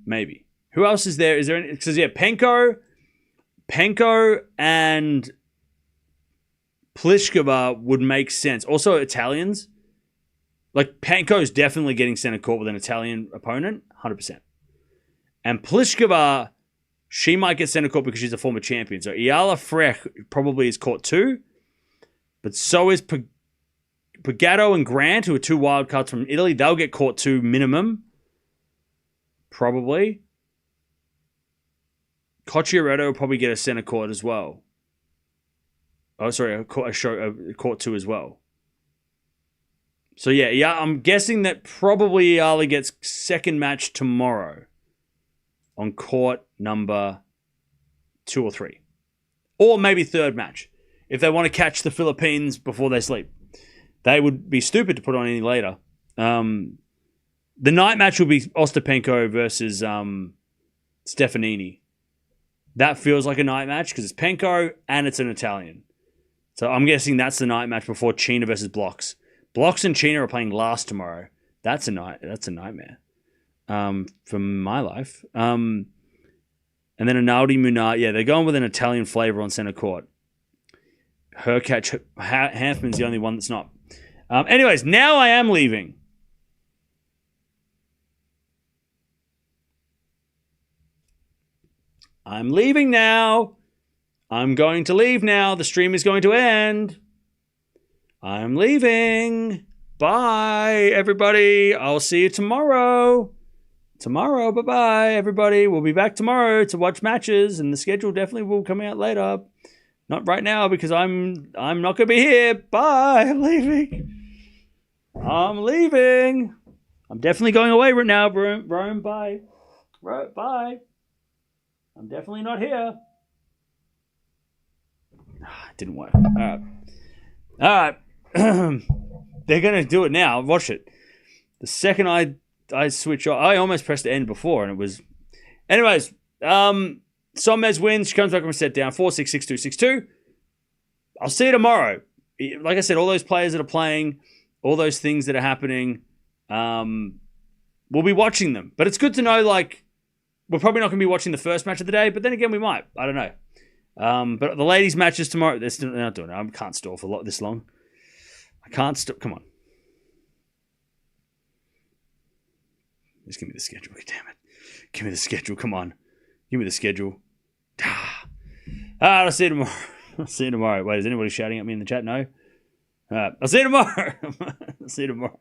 Maybe. Who else is there? Is there any... Because, yeah, Penko and Pliskova would make sense. Also, Italians. Like, Penko's definitely getting center court with an Italian opponent. 100%. And Pliskova, she might get center court because she's a former champion. So, Eala Frech probably is court 2. But so is Pagato and Grant, who are 2 wildcards from Italy. They'll get court 2 minimum. Probably. Cocciaretto will probably get a center court as well. Oh, sorry, a court 2 as well. So, yeah, I'm guessing that probably Eala gets second match tomorrow on court number 2 or 3. Or maybe third match, if they want to catch the Philippines before they sleep. They would be stupid to put on any later. The night match will be Ostapenko versus Stefanini. That feels like a night match because it's Penko and it's an Italian. So I'm guessing that's the night match before China versus Blocks. Blocks and China are playing last tomorrow. That's a nightmare from my life. And then Rinaldi Munar. Yeah, they're going with an Italian flavor on center court. Hurkacz Hanfman's the only one that's not. Anyways, now I am leaving. I'm leaving now. I'm going to leave now. The stream is going to end. I'm leaving. Bye, everybody. I'll see you tomorrow. Bye-bye, everybody. We'll be back tomorrow to watch matches, and the schedule definitely will come out later. Not right now because I'm not going to be here. Bye. I'm leaving. I'm definitely going away right now, Rome. Bye. Bye. I'm definitely not here. It didn't work. All right. They're going to do it now. Watch it. The second I switch off, I almost pressed end before, and it was... Anyways, SONMEZ wins. She comes back from a set down. 4-6, 6-2, 6-2. I'll see you tomorrow. Like I said, all those players that are playing, all those things that are happening, we'll be watching them. But it's good to know, like, we're probably not going to be watching the first match of the day, but then again, we might. I don't know. But the ladies' matches tomorrow, they're not doing it. I can't stall for this long. I can't stop. Come on. Just give me the schedule. Damn it. Give me the schedule. Come on. Give me the schedule. I'll see you tomorrow. I'll see you tomorrow. Wait, is anybody shouting at me in the chat? No? I'll see you tomorrow. I'll see you tomorrow.